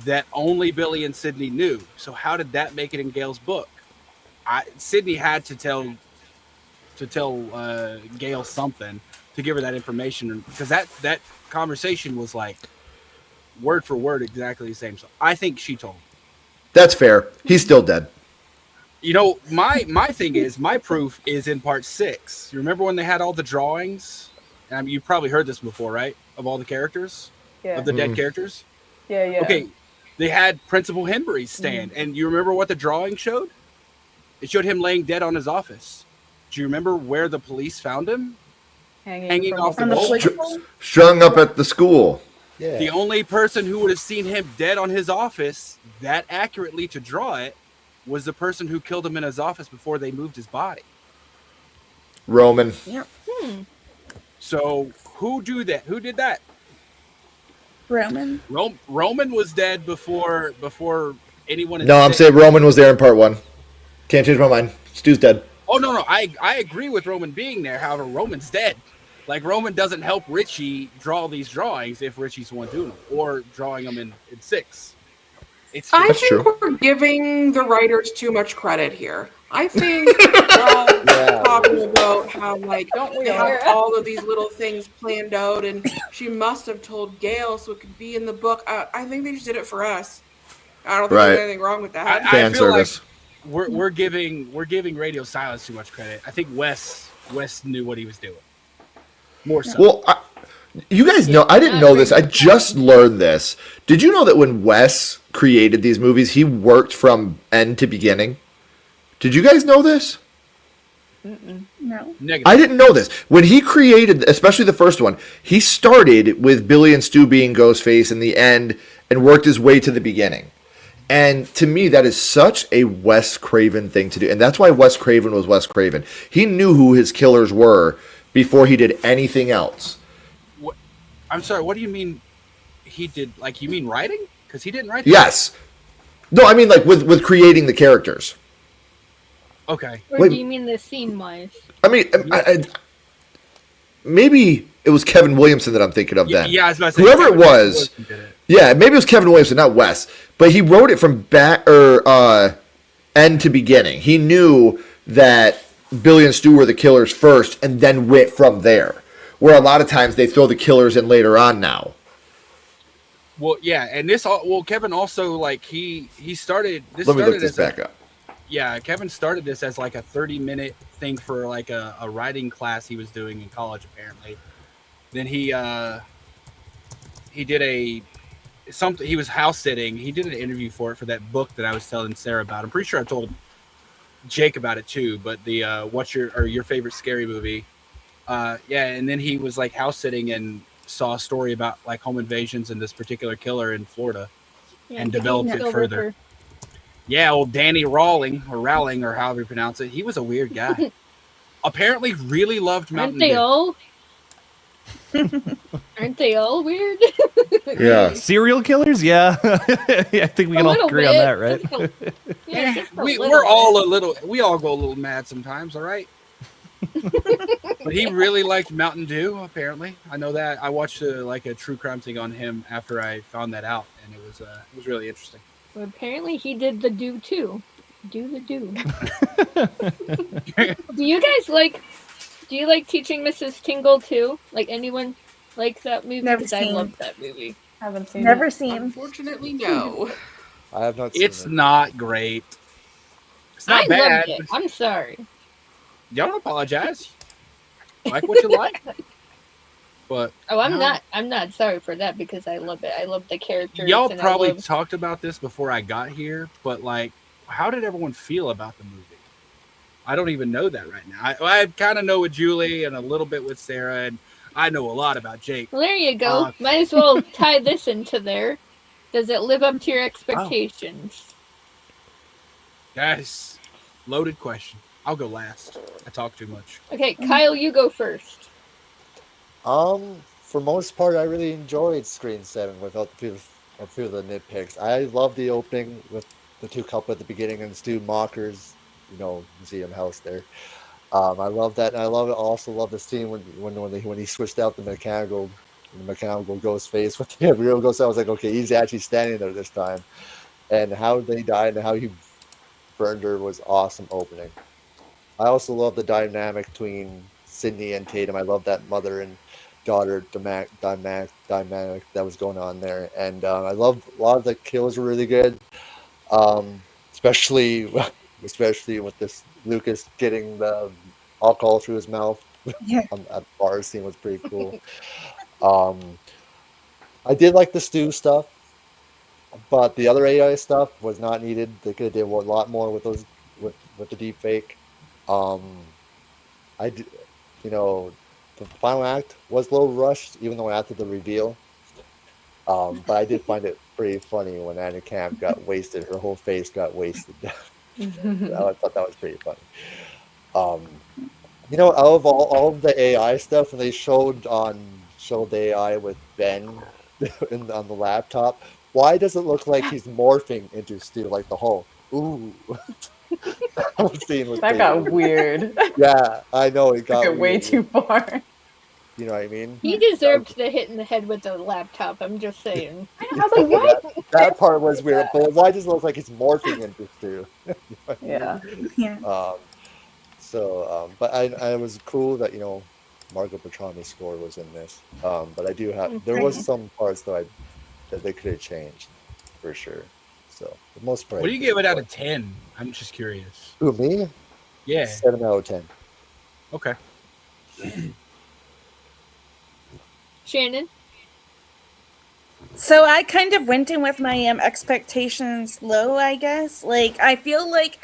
that only Billy and Sydney knew. So how did that make it in Gail's book? Sydney had to tell Gail something to give her that information, because that conversation was like word for word exactly the same. So I think she told him. That's fair. He's still dead. You know, my thing is, my proof is in part 6. You remember when they had all the drawings? You probably heard this before, right? Of all the characters, of the dead characters. Yeah. Okay, they had Principal Henbury's stand, and you remember what the drawing showed? It showed him laying dead on his office. Do you remember where the police found him? Hanging off the pole? Strung up at the school. Yeah. The only person who would have seen him dead on his office that accurately to draw it was the person who killed him in his office before they moved his body. Roman. Yeah. So who did that? Roman. Roman was dead before anyone. No, I'm saying Roman was there in part 1. Can't change my mind. Stu's dead. Oh no, I agree with Roman being there. However, Roman's dead. Like, Roman doesn't help Richie draw these drawings if Richie's the one doing them, or drawing them in 6. I That's think true. we're giving the writers too much credit here. I think we're all talking about how, like, Don't we they all? have all of these little things planned out, and she must have told Gail so it could be in the book. I think they just did it for us. I don't think there's anything wrong with that. I Fan feel service. like we're giving Radio Silence too much credit. I think Wes knew what he was doing. More so. Well, you guys know, I didn't know this. I just learned this. Did you know that when Wes created these movies, he worked from end to beginning? Did you guys know this? No. Negative. I didn't know this. When he created, especially the first one, he started with Billy and Stu being Ghostface in the end and worked his way to the beginning. And to me, that is such a Wes Craven thing to do. And that's why Wes Craven was Wes Craven. He knew who his killers were before he did anything else. I'm sorry, what do you mean he did? Like, you mean writing? Because he didn't write that. Yes. No, I mean, like, with creating the characters. Okay. Or Wait. do you mean the scene-wise? I mean, maybe it was Kevin Williamson that I'm thinking of then. Yeah, I was about to say, Whoever it Kevin was. Wilson did it. Yeah, maybe it was Kevin Williamson, not Wes. But he wrote it from end to beginning. He knew that Billy and Stu were the killers first and then went from there. Where a lot of times they throw the killers in later on now. Well, yeah, and Kevin also, like, he started this. Let me started look this as back up. Yeah, Kevin started this as like a 30-minute thing for like a writing class he was doing in college, apparently. Then he did something. He was house sitting. He did an interview for that book that I was telling Sarah about. I'm pretty sure I told Jake about it too. But the what's your favorite scary movie? Yeah, and then he was like house sitting and saw a story about like home invasions and this particular killer in Florida, and developed it further. Yeah, old Danny Rowling or however you pronounce it. He was a weird guy. Apparently, really loved Mountain Dew. Aren't they all weird? Yeah. Serial killers? Yeah. Yeah, I think we can all agree on that, right? Yeah, we're all we all go a little mad sometimes, all right? But he really liked Mountain Dew, apparently. I know that. I watched a true crime thing on him after I found that out, and it was really interesting. Well, apparently he did the do too. Do the do. Do you like Teaching Mrs. Tingle too? Like, anyone like that movie? Never Because I seen. love that movie. Haven't seen Never it. seen. Unfortunately, no. I have not seen It's it. not great. It's not I bad. loved it. I'm sorry. Don't apologize. Like what you like. But Oh, I'm not sorry for that because I love it. I love the characters. y'all and probably I love... talked about this before I got here, but like, how did everyone feel about the movie? I don't even know that right now. I kind of know with Julie and a little bit with Sarah, and I know a lot about Jake. Well, there you go. Might as well tie this into there. Does it live up to your expectations? That's loaded question. I'll go last. I talk too much. Okay, Kyle, you go first. For most part, I really enjoyed Screen 7 without a few of the nitpicks. I love the opening with the two couple at the beginning and Stu Mockers museum house there. I love that, and I also love the scene when he switched out the mechanical ghost face with the real ghost. I was like, okay, he's actually standing there this time, and how they died and how he burned her was awesome opening. I also love the dynamic between Sydney and Tatum. I love that mother and daughter dynamic that was going on there, and I love a lot of the kills were really good, especially especially with this Lucas getting the alcohol through his mouth. Yeah. At the bar scene was pretty cool. I did like the stew stuff, but the other AI stuff was not needed. They could have did a lot more with those with the deep fake. Um, I d- the final act was a little rushed, even though after the reveal. But I did find it pretty funny when Anna Camp got wasted. Her whole face got wasted. I thought that was pretty funny. Out of all of the AI stuff, when they showed the AI with Ben on the laptop, why does it look like he's morphing into Stu like the Hulk? Ooh, that got weird. Yeah, I know it got way weird. too far. You know what I mean? He deserved the hit in the head with the laptop. I'm just saying. I was like, what? That part was weird, but why does it look like he's morphing into Stu? Yeah. But I was cool that Margot Bertrami's score was in this. But I do have there was some parts that they could have changed for sure. So the most part. What do you give it out of 10? I'm just curious. Who, me? Yeah. 7 out of 10. Okay. Shannon? So I kind of went in with my expectations low, I guess. Like, I feel like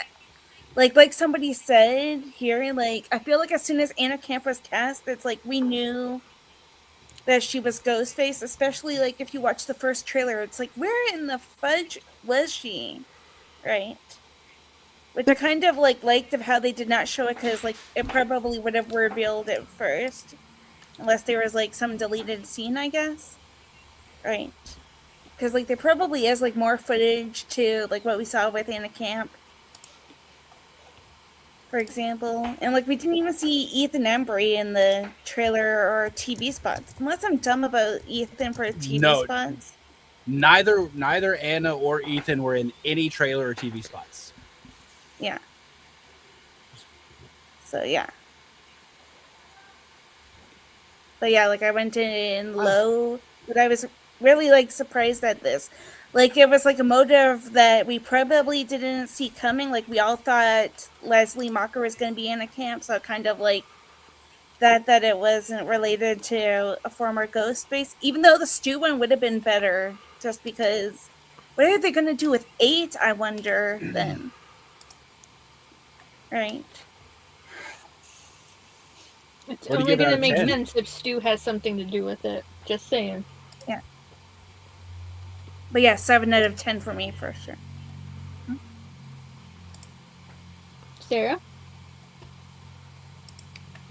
somebody said here, like, I feel like as soon as Anna Camp was cast, it's like we knew that she was Ghostface, especially, like, if you watch the first trailer, it's like, where in the fudge was she? Right? Which I kind of, liked of how they did not show it, because, like, it probably would have revealed it first. Unless there was, like, some deleted scene, I guess. Right. Because, like, there probably is, like, more footage to, like, what we saw with Anna Camp, for example. And, like, we didn't even see Ethan Embry in the trailer or TV spots. Unless I'm dumb about Ethan for TV spots. Neither Anna or Ethan were in any trailer or TV spots. Yeah. So, yeah. But yeah, like I went in low, but I was really like surprised at this. Like it was like a motive that we probably didn't see coming. Like we all thought Leslie Mocker was going to be in a camp, so kind of like that it wasn't related to a former Ghostface. Even though the Stu one would have been better, just because. What are they going to do with 8? I wonder then. Right. It's only going to make sense if Stu has something to do with it. Just saying. Yeah. But yeah, 7 out of 10 for me, for sure. Sarah?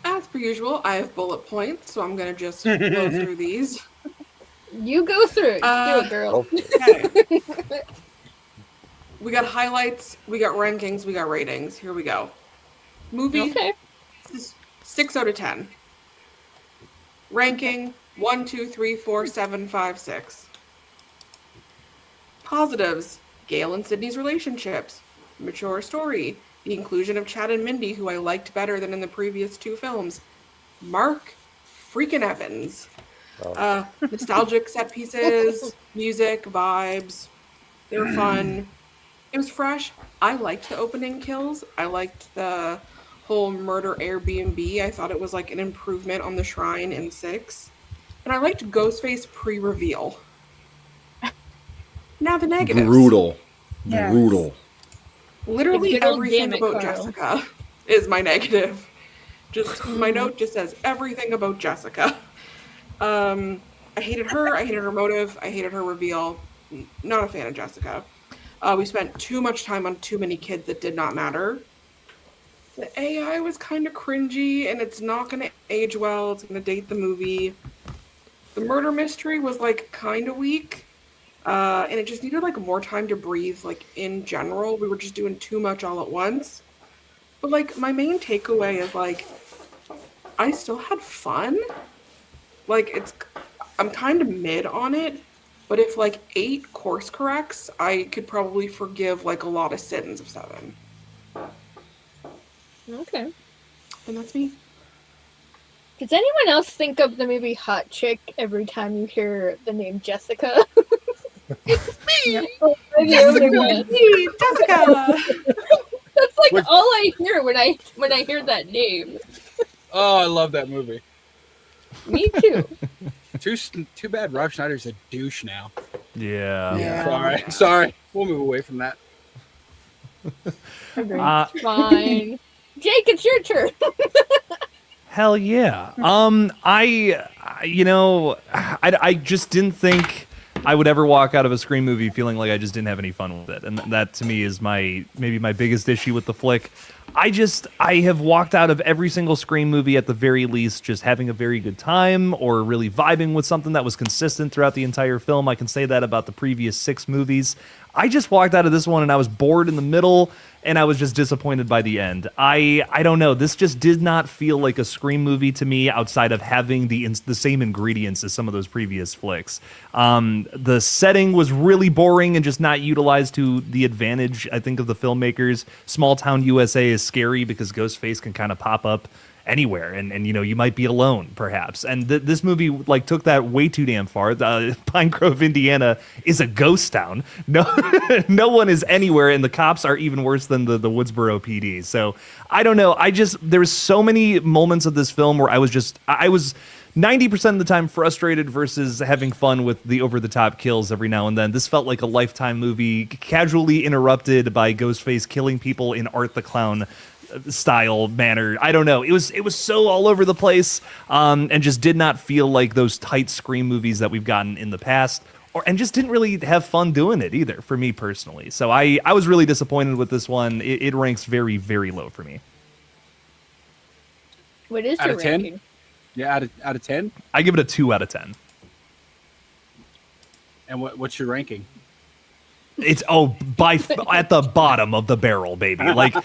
As per usual, I have bullet points, so I'm going to just go through these. You go through it. Do it, girl. Okay. We got highlights, we got rankings, we got ratings. Here we go. Movie. Okay. 6 out of 10. Ranking 1, 2, 3, 4, 7, 5, 6. Positives: Gail and Sydney's relationships, mature story, the inclusion of Chad and Mindy, who I liked better than in the previous 2 films, Mark freaking Evans, nostalgic set pieces, music, vibes. They were fun. It was fresh. I liked the opening kills. I liked the whole murder Airbnb. I thought it was like an improvement on the Shrine in 6. And I liked Ghostface pre-reveal. Now the negatives. Brutal. Yes. Brutal. Literally everything damn it, about Carl. Jessica is my negative. Just my note just says everything about Jessica. I hated her. I hated her motive. I hated her reveal. Not a fan of Jessica. We spent too much time on too many kids that did not matter. The AI was kind of cringy, and it's not going to age well. It's going to date the movie. The murder mystery was like kind of weak, and it just needed like more time to breathe. Like in general, we were just doing too much all at once. But like my main takeaway is like I still had fun. Like I'm kind of mid on it, but if like 8 course corrects, I could probably forgive like a lot of sins of 7. Okay. And that's me. Does anyone else think of the movie Hot Chick every time you hear the name Jessica? It's me! Jessica! Jessica! That's like all I hear when I hear that name. Oh, I love that movie. Me too. Too bad Rob Schneider's a douche now. Yeah. Sorry. We'll move away from that. Fine. Jake, it's your turn. Hell yeah. I just didn't think I would ever walk out of a Scream movie feeling like I just didn't have any fun with it. And that to me is maybe my biggest issue with the flick. I have walked out of every single Scream movie at the very least just having a very good time or really vibing with something that was consistent throughout the entire film. I can say that about the previous 6 movies. I just walked out of this one and I was bored in the middle and I was just disappointed by the end. I don't know. This just did not feel like a Scream movie to me outside of having the same ingredients as some of those previous flicks. The setting was really boring and just not utilized to the advantage, I think, of the filmmakers. Small town USA is scary because Ghostface can kind of pop up anywhere and you might be alone perhaps, and this movie like took that way too damn far. Pine Grove, Indiana is a ghost town. No one is anywhere, and the cops are even worse than the Woodsboro PD. So I don't know, there's so many moments of this film where I was 90% of the time frustrated versus having fun with the over-the-top kills every now and then. This felt like a Lifetime movie, casually interrupted by Ghostface killing people in Art the Clown style manner. I don't know. It was so all over the place, and just did not feel like those tight Scream movies that we've gotten in the past, and just didn't really have fun doing it either for me personally. So I was really disappointed with this one. It ranks very, very low for me. What is your ranking? Yeah, out of 10? I give it a 2 out of 10. And what's your ranking? It's at the bottom of the barrel, baby. Like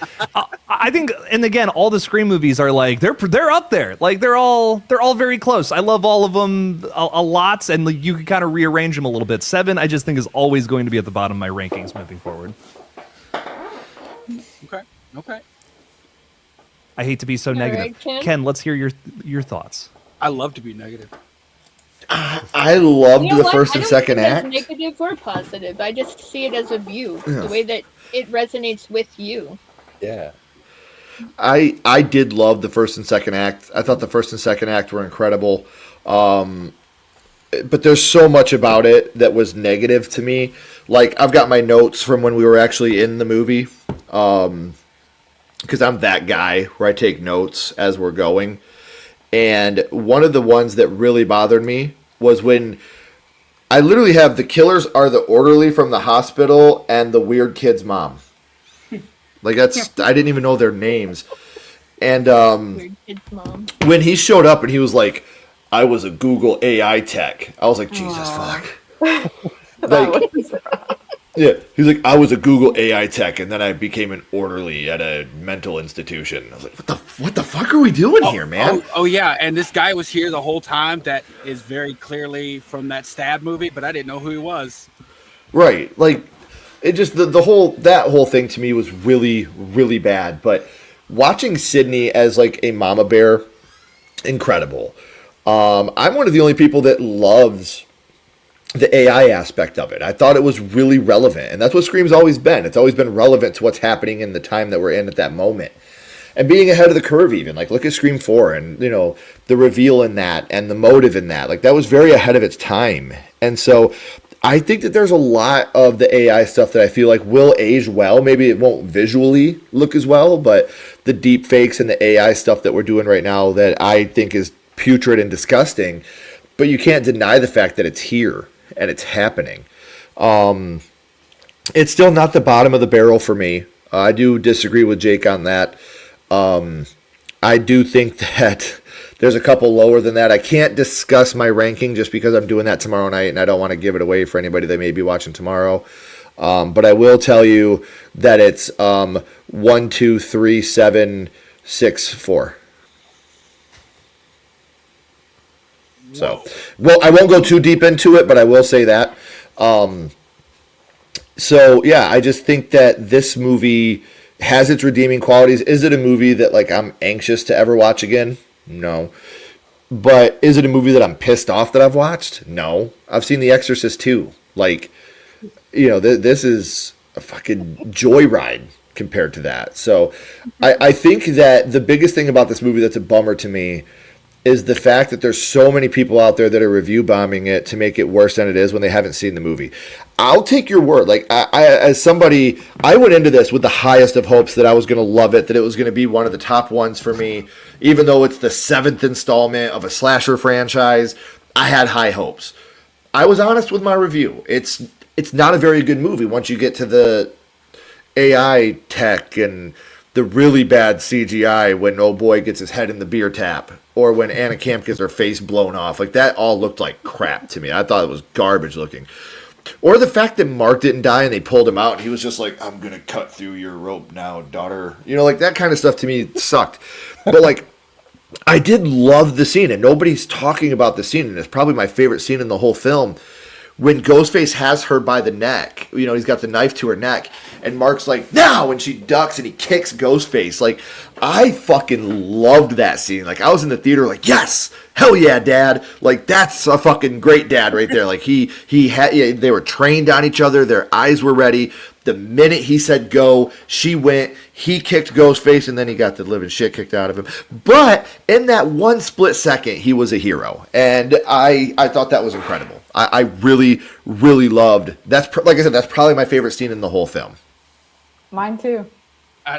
I think, and again, all the Scream movies are like they're up there. Like they're all very close. I love all of them a lot, and like, you can kind of rearrange them a little bit. 7, I just think, is always going to be at the bottom of my rankings moving forward. Okay. I hate to be so negative. Right, Ken, let's hear your thoughts. I love to be negative. I loved the first and second act. Negative or positive. I just see it as a view, the way that it resonates with you. Yeah. I did love the first and second act. I thought the first and second act were incredible. But there's so much about it that was negative to me. Like, I've got my notes from when we were actually in the movie. Because I'm that guy where I take notes as we're going. And one of the ones that really bothered me was when I literally have the killers are the orderly from the hospital and the weird kid's mom. Like, that's, I didn't even know their names. And Weird kid's mom. When he showed up and he was like, I was a Google AI tech, I was like, Jesus fuck. Like, yeah, he's like, I was a Google AI tech, and then I became an orderly at a mental institution. I was like, what the fuck are we doing here, man? Oh, yeah, and this guy was here the whole time. That is very clearly from that Stab movie, but I didn't know who he was. Right, like, it just that whole thing to me was really, really bad. But watching Sydney as like a mama bear, incredible. I'm one of the only people that loves the AI aspect of it. I thought it was really relevant, and that's what Scream's always been. It's always been relevant to what's happening in the time that we're in at that moment. And being ahead of the curve even. Like, look at Scream 4 and, you know, the reveal in that and the motive in that. Like, that was very ahead of its time. And so I think that there's a lot of the AI stuff that I feel like will age well. Maybe it won't visually look as well, but the deep fakes and the AI stuff that we're doing right now that I think is putrid and disgusting. But you can't deny the fact that it's here and it's happening. It's still not the bottom of the barrel for me. I do disagree with Jake on that. I do think that There's a couple lower than that. I can't discuss my ranking just because I'm doing that tomorrow night, and I don't want to give it away for anybody that may be watching tomorrow. But I will tell you that it's 1, 2, 3, 7, 6, 4. So, well, I won't go too deep into it, but I will say that. So, yeah, I just think that this movie has its redeeming qualities. Is it a movie that, like, I'm anxious to ever watch again? No. But is it a movie that I'm pissed off that I've watched? No. I've seen The Exorcist too. Like, you know, this is a fucking joyride compared to that. So I think that the biggest thing about this movie that's a bummer to me is the fact that there's so many people out there that are review bombing it to make it worse than it is when they haven't seen the movie. I'll take your word. Like, I as somebody, I went into this with the highest of hopes that I was going to love it, that it was going to be one of the top ones for me, even though it's the 7th installment of a slasher franchise. I had high hopes. I was honest with my review. It's not a very good movie once you get to the AI tech and the really bad CGI when oh boy gets his head in the beer tap, or when Anna Camp gets her face blown off. Like, that all looked like crap to me. I thought it was garbage looking. Or the fact that Mark didn't die and they pulled him out and he was just like, I'm going to cut through your rope now, daughter. You know, like, that kind of stuff to me sucked. But, like, I did love the scene, and nobody's talking about the scene, and it's probably my favorite scene in the whole film. When Ghostface has her by the neck, you know, he's got the knife to her neck, and Mark's like, now, and she ducks and he kicks Ghostface. Like, I fucking loved that scene. Like, I was in the theater like, yes, hell yeah, Dad. Like, that's a fucking great dad right there. Like, he had, they were trained on each other. Their eyes were ready. The minute he said go, she went. He kicked Ghostface, and then he got the living shit kicked out of him. But in that one split second, he was a hero, and I thought that was incredible. I really, really loved. Like I said, that's probably my favorite scene in the whole film. Mine too.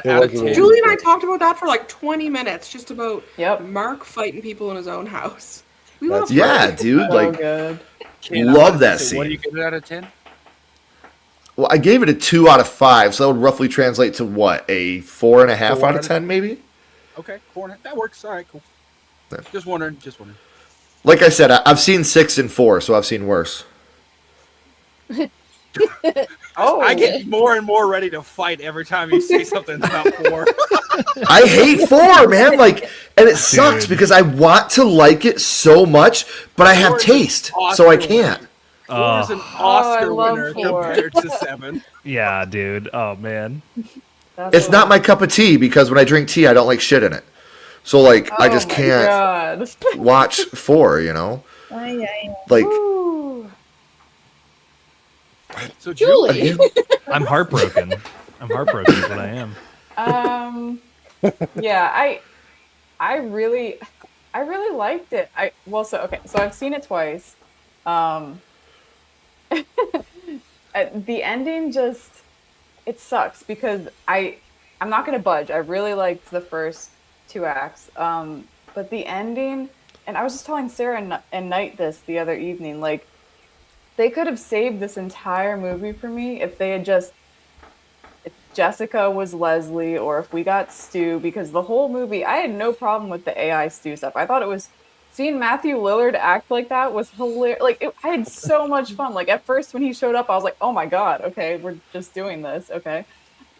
Julie and I talked about that for like 20 minutes, just about Yep. Mark fighting people in his own house. Yeah, dude. So Like, good. love that scene. What do you give it out of 10? Well, I gave it a 2 out of 5, so that would roughly translate to what, a 4.5 out of 10, maybe? Okay, 4.5. That works. All right, cool. Yeah. Just wondering. Like I said, I've seen 6 and 4, so I've seen worse. Oh, I get more and more ready to fight every time you say something about 4. I hate 4, man. Like, and it sucks because I want to like it so much, but I have taste, so I can't. 4 is an Oscar love winner 4. compared to 7. Yeah, dude. Oh man. It's not my cup of tea because when I drink tea, I don't like shit in it. So, like, I just can't watch 4, you know? Like, So Julie. I'm heartbroken. I'm heartbroken is what I am. Yeah, I really liked it. So I've seen it twice. The ending just, it sucks because I'm not gonna budge. I really liked the first 2 acts, but the ending, and I was just telling Sarah and Knight this the other evening, like, they could have saved this entire movie for me if they had just, if Jessica was Leslie, or if we got Stu, because the whole movie, I had no problem with the AI Stu stuff. I thought it was, seeing Matthew Lillard act like that was hilarious. Like, I had so much fun. Like, at first when he showed up, I was like, oh my God, okay, we're just doing this, okay.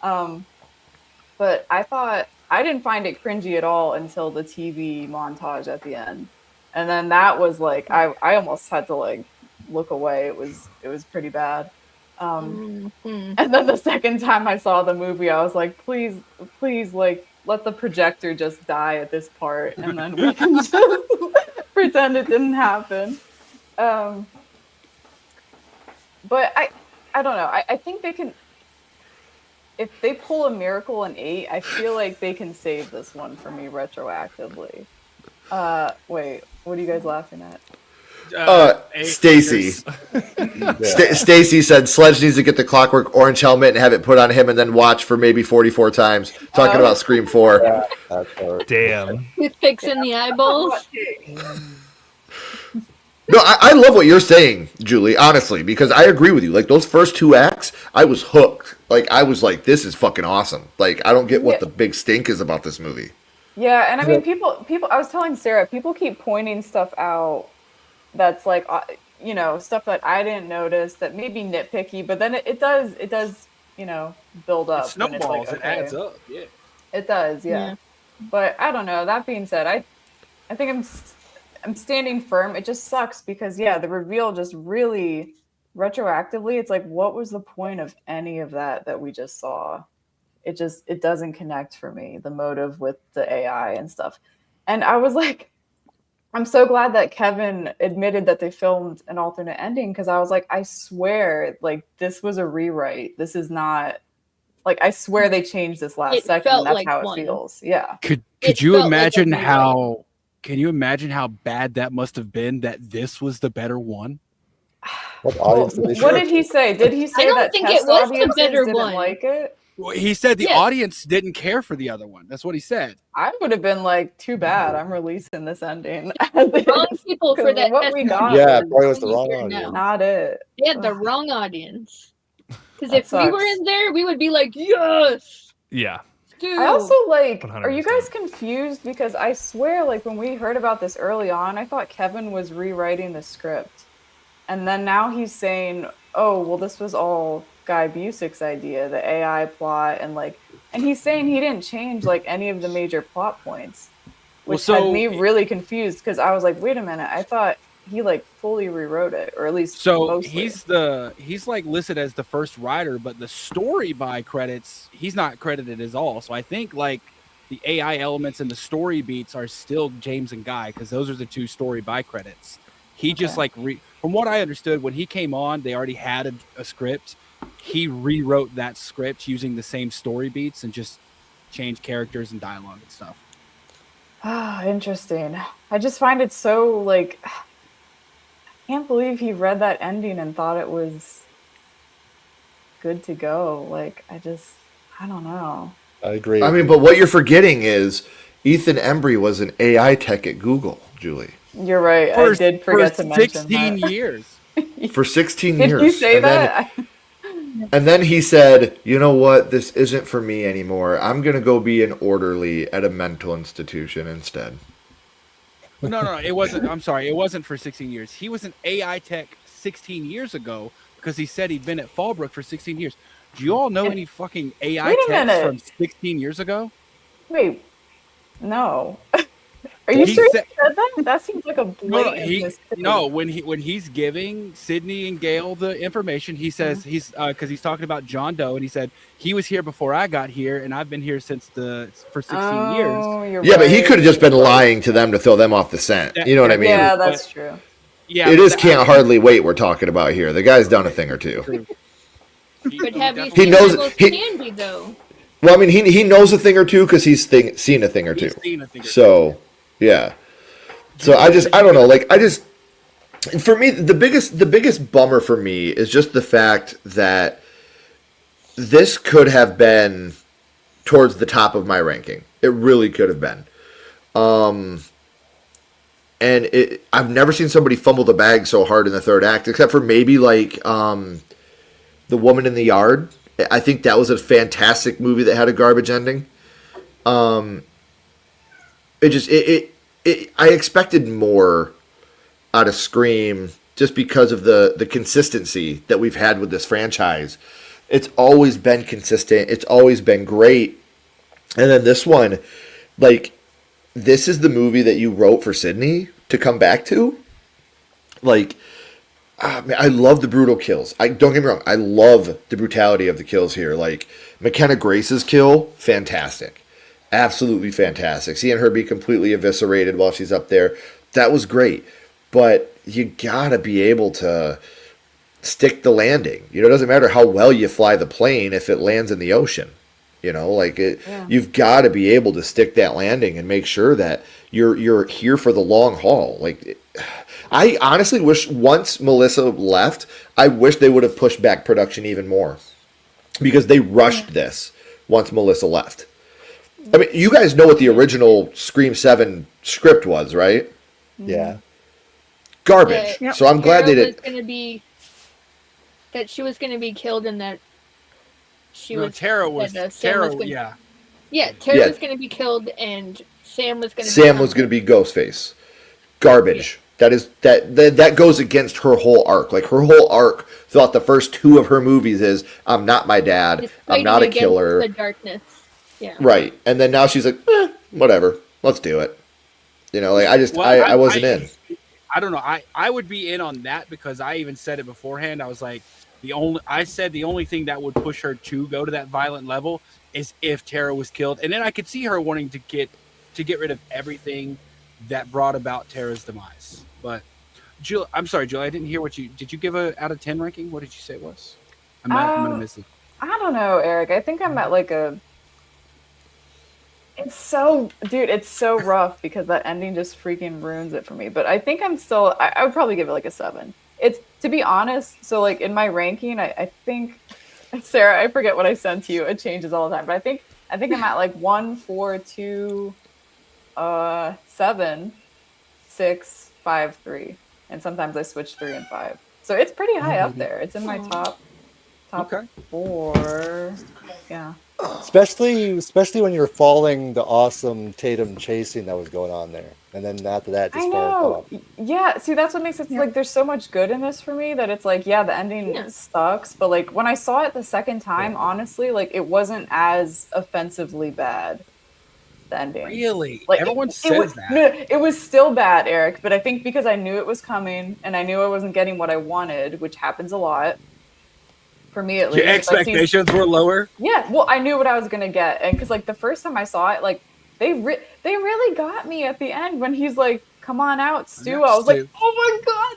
But I didn't find it cringy at all until the TV montage at the end. And then that was like, I almost had to like look away. It was pretty bad. And then the second time I saw the movie, I was like, please, like, let the projector just die at this part, and then we can just pretend it didn't happen. But I don't know. I think they can, if they pull a Miracle in 8, I feel like they can save this one for me retroactively. Wait, what are you guys laughing at? Stacy. Stacy said Sledge needs to get the Clockwork Orange helmet and have it put on him and then watch for maybe 44 times. Talking about Scream 4. Yeah, that's hard. Damn. Toothpicks in the eyeballs. No, I love what you're saying, Julie, honestly, because I agree with you. Like, those first 2 acts, I was hooked. Like, I was like, this is fucking awesome. Like, I don't get what the big stink is about this movie. Yeah, and I mean, people. I was telling Sarah, people keep pointing stuff out that's like, stuff that I didn't notice that may be nitpicky, but then it does, build It up when it's like, snowballs. It okay, adds up. Yeah. it does, yeah. But I don't know. That being said, I think I'm standing firm. It just sucks because the reveal just really retroactively. It's like, what was the point of any of that we just saw? It doesn't connect for me, the motive with the AI and stuff. And I was like, I'm so glad that Kevin admitted that they filmed an alternate ending, because I was like, I swear, like, this was a rewrite. This is not, like, I swear they changed this last second, and that's how it feels. Yeah. Could you imagine how? Can you imagine how bad that must have been? That this was the better one. What did he say? Did he say that test audiences didn't like it? Well, he said the audience didn't care for the other one. That's what he said. I would have been like, too bad, I'm releasing this ending. Wrong people for that. What we got probably was the wrong audience. Not it. They had the wrong audience. Because if we were in there, we would be like, yes. Yeah. Dude. I also like, 100%. are you guys confused? Because I swear, like, when we heard about this early on, I thought Kevin was rewriting the script. And then now he's saying, oh, well, this was all Guy Busick's idea, the AI plot, and he's saying he didn't change like any of the major plot points, which had me really confused, because I was like, wait a minute, I thought he like fully rewrote it, or at least mostly. he's like listed as the first writer, but the story by credits he's not credited as all. So I think like the AI elements and the story beats are still James and Guy, because those are the two story by credits. He just like from what I understood, when he came on, they already had a script. He rewrote that script using the same story beats and just changed characters and dialogue and stuff. Ah, interesting. I just find it so like, I can't believe he read that ending and thought it was good to go. Like, I don't know. I agree. I mean, but what you're forgetting is Ethan Embry was an AI tech at Google, Julie. You're right. I did forget to mention 16 years. For 16 years. Did you say that? And then he said, you know what? This isn't for me anymore. I'm going to go be an orderly at a mental institution instead. No, it wasn't. I'm sorry. It wasn't for 16 years. He was an AI tech 16 years ago, because he said he'd been at Fallbrook for 16 years. Do you all know any fucking AI techs from 16 years ago? Wait, no. Are you sure he said that? That seems like a blatant No, when he's giving Sydney and Gail the information, he says he's because he's talking about John Doe, and he said he was here before I got here, and I've been here for 16 years. Yeah, but he could have just been lying to them to throw them off the scent. You know what I mean? Yeah, that's true. Yeah, it is Can't Hardly Wait we're talking about here. The guy's done a thing or two. But have you He seen knows Candy though? Well, I mean, he knows a thing or two because he's seen a thing or two. So. Yeah. So I don't know. Like, for me, the biggest bummer for me is just the fact that this could have been towards the top of my ranking. It really could have been. And I've never seen somebody fumble the bag so hard in the third act, except for maybe like The Woman in the Yard. I think that was a fantastic movie that had a garbage ending. I expected more out of Scream just because of the consistency that we've had with this franchise. It's always been consistent. It's always been great. And then this one, like, this is the movie that you wrote for Sydney to come back to. Like, I love the brutal kills. Don't get me wrong. I love the brutality of the kills here. Like, McKenna Grace's kill, fantastic. Absolutely fantastic. Seeing her be completely eviscerated while she's up there, that was great. But you gotta be able to stick the landing. You know, it doesn't matter how well you fly the plane if it lands in the ocean. You know, like you've got to be able to stick that landing and make sure that you're here for the long haul. Like, I honestly wish once Melissa left, I wish they would have pushed back production even more, because they rushed this once Melissa left. I mean, you guys know what the original Scream 7 script was, right? Yeah. Garbage. Yeah. So I'm glad they did. That she was going to be killed, and that Tara was. Yeah, Tara was going to be killed, and Sam was gonna be Ghostface. Garbage. That goes against her whole arc. Like her whole arc throughout the first 2 of her movies is I'm not my dad. I'm not a killer. The darkness. Yeah. Right. And then now she's like, whatever. Let's do it. You know, like I wasn't in. I don't know. I would be in on that because I even said it beforehand. I was like, the only thing that would push her to go to that violent level is if Tara was killed, and then I could see her wanting to get rid of everything that brought about Tara's demise. But I'm sorry, Julie, I didn't hear did you give a out of 10 ranking? What did you say it was? I'm gonna miss it. I don't know, Eric. I think I'm at like it's so rough because that ending just freaking ruins it for me. But I think I would probably give it like a 7. It's, to be honest, so like in my ranking, I think, Sarah, I forget what I sent to you. It changes all the time. But I think I'm at like 1, 4, 2, 7, 6, 5, 3. And sometimes I switch 3 and 5. So it's pretty high up there. It's in my top Okay. 4. Yeah. Especially when you're following the awesome Tatum chasing that was going on there, and then after that, just I know. Yeah, see, that's what makes it like there's so much good in this for me that it's like, yeah, the ending sucks, but like when I saw it the second time, honestly, like it wasn't as offensively bad. The ending. Really? Like everyone says that. No, it was still bad, Eric, but I think because I knew it was coming and I knew I wasn't getting what I wanted, which happens a lot. For me, at least. Your expectations were lower? Yeah, well, I knew what I was going to get. And because, like, the first time I saw it, like, they really got me at the end when he's like, come on out, Stu. I was like, oh my God,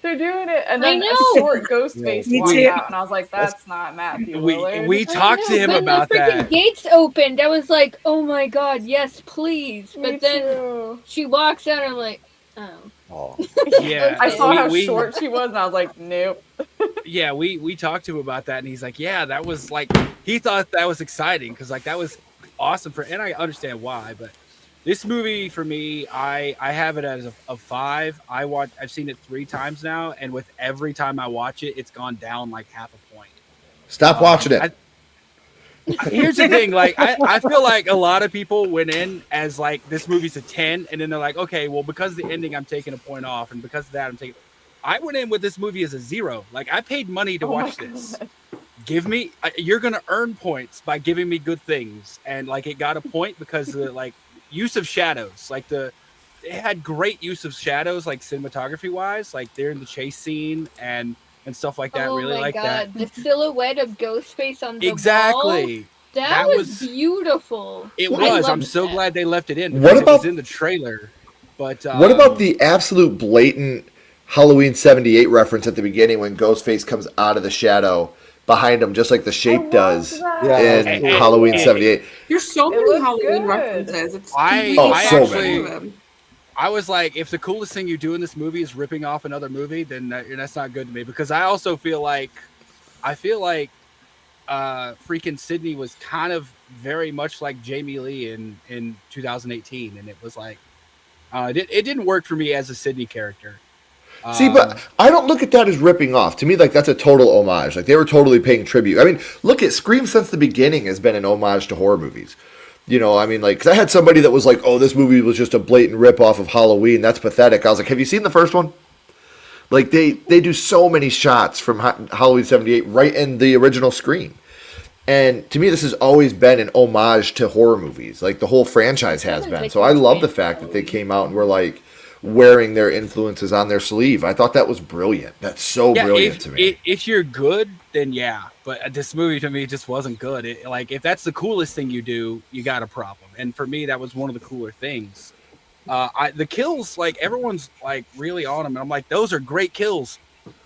they're doing it. And then a short Ghostface walked out, and I was like, that's not Matthew Willard. We talked to him about that. The gates opened. I was like, oh my God, yes, please. But then she walks out, and I'm like, oh. Yeah. I saw how short she was, and I was like, nope. Yeah, we talked to him about that, and he's like, yeah, that was like, he thought that was exciting because like that was awesome and I understand why, but this movie for me, I have it as a 5. I've seen it 3 times now, and with every time I watch it, it's gone down like half a point. Stop watching it. Here's the thing, like I feel like a lot of people went in as like this movie's a 10, and then they're like, okay, well because of the ending, I'm taking a point off, and because of that, I'm taking. I went in with this movie as a 0. Like I paid money to watch this. You're gonna earn points by giving me good things, and like it got a point because of like use of shadows. Like it had great use of shadows, like cinematography wise, like they're in the chase scene and stuff like that. Really like that. The silhouette of Ghostface on the exactly. wall, that was beautiful. It was. I'm so glad they left it in. What about it was in the trailer? But what about the absolute blatant Halloween 78 reference at the beginning when Ghostface comes out of the shadow behind him, just like the shape does in Halloween 78. There's so many Halloween references. I was like, if the coolest thing you do in this movie is ripping off another movie, then that's not good to me, because I also feel like freaking Sydney was kind of very much like Jamie Lee in 2018, and it was like it didn't work for me as a Sydney character. See, but I don't look at that as ripping off. To me, like that's a total homage. Like they were totally paying tribute. I mean, look at Scream since the beginning has been an homage to horror movies. You know, I mean, like, because I had somebody that was like, "Oh, this movie was just a blatant ripoff of Halloween. That's pathetic." I was like, "Have you seen the first one?" Like they do so many shots from Halloween 78 right in the original Scream. And to me, this has always been an homage to horror movies. Like the whole franchise has been. So I love the fact that they came out and were like wearing their influences on their sleeve. I thought that was brilliant. That's so brilliant to me. If you're good, then yeah. But this movie to me just wasn't good. Like if that's the coolest thing you do, you got a problem. And for me, that was one of the cooler things. The kills, like everyone's like really on them, and I'm like, those are great kills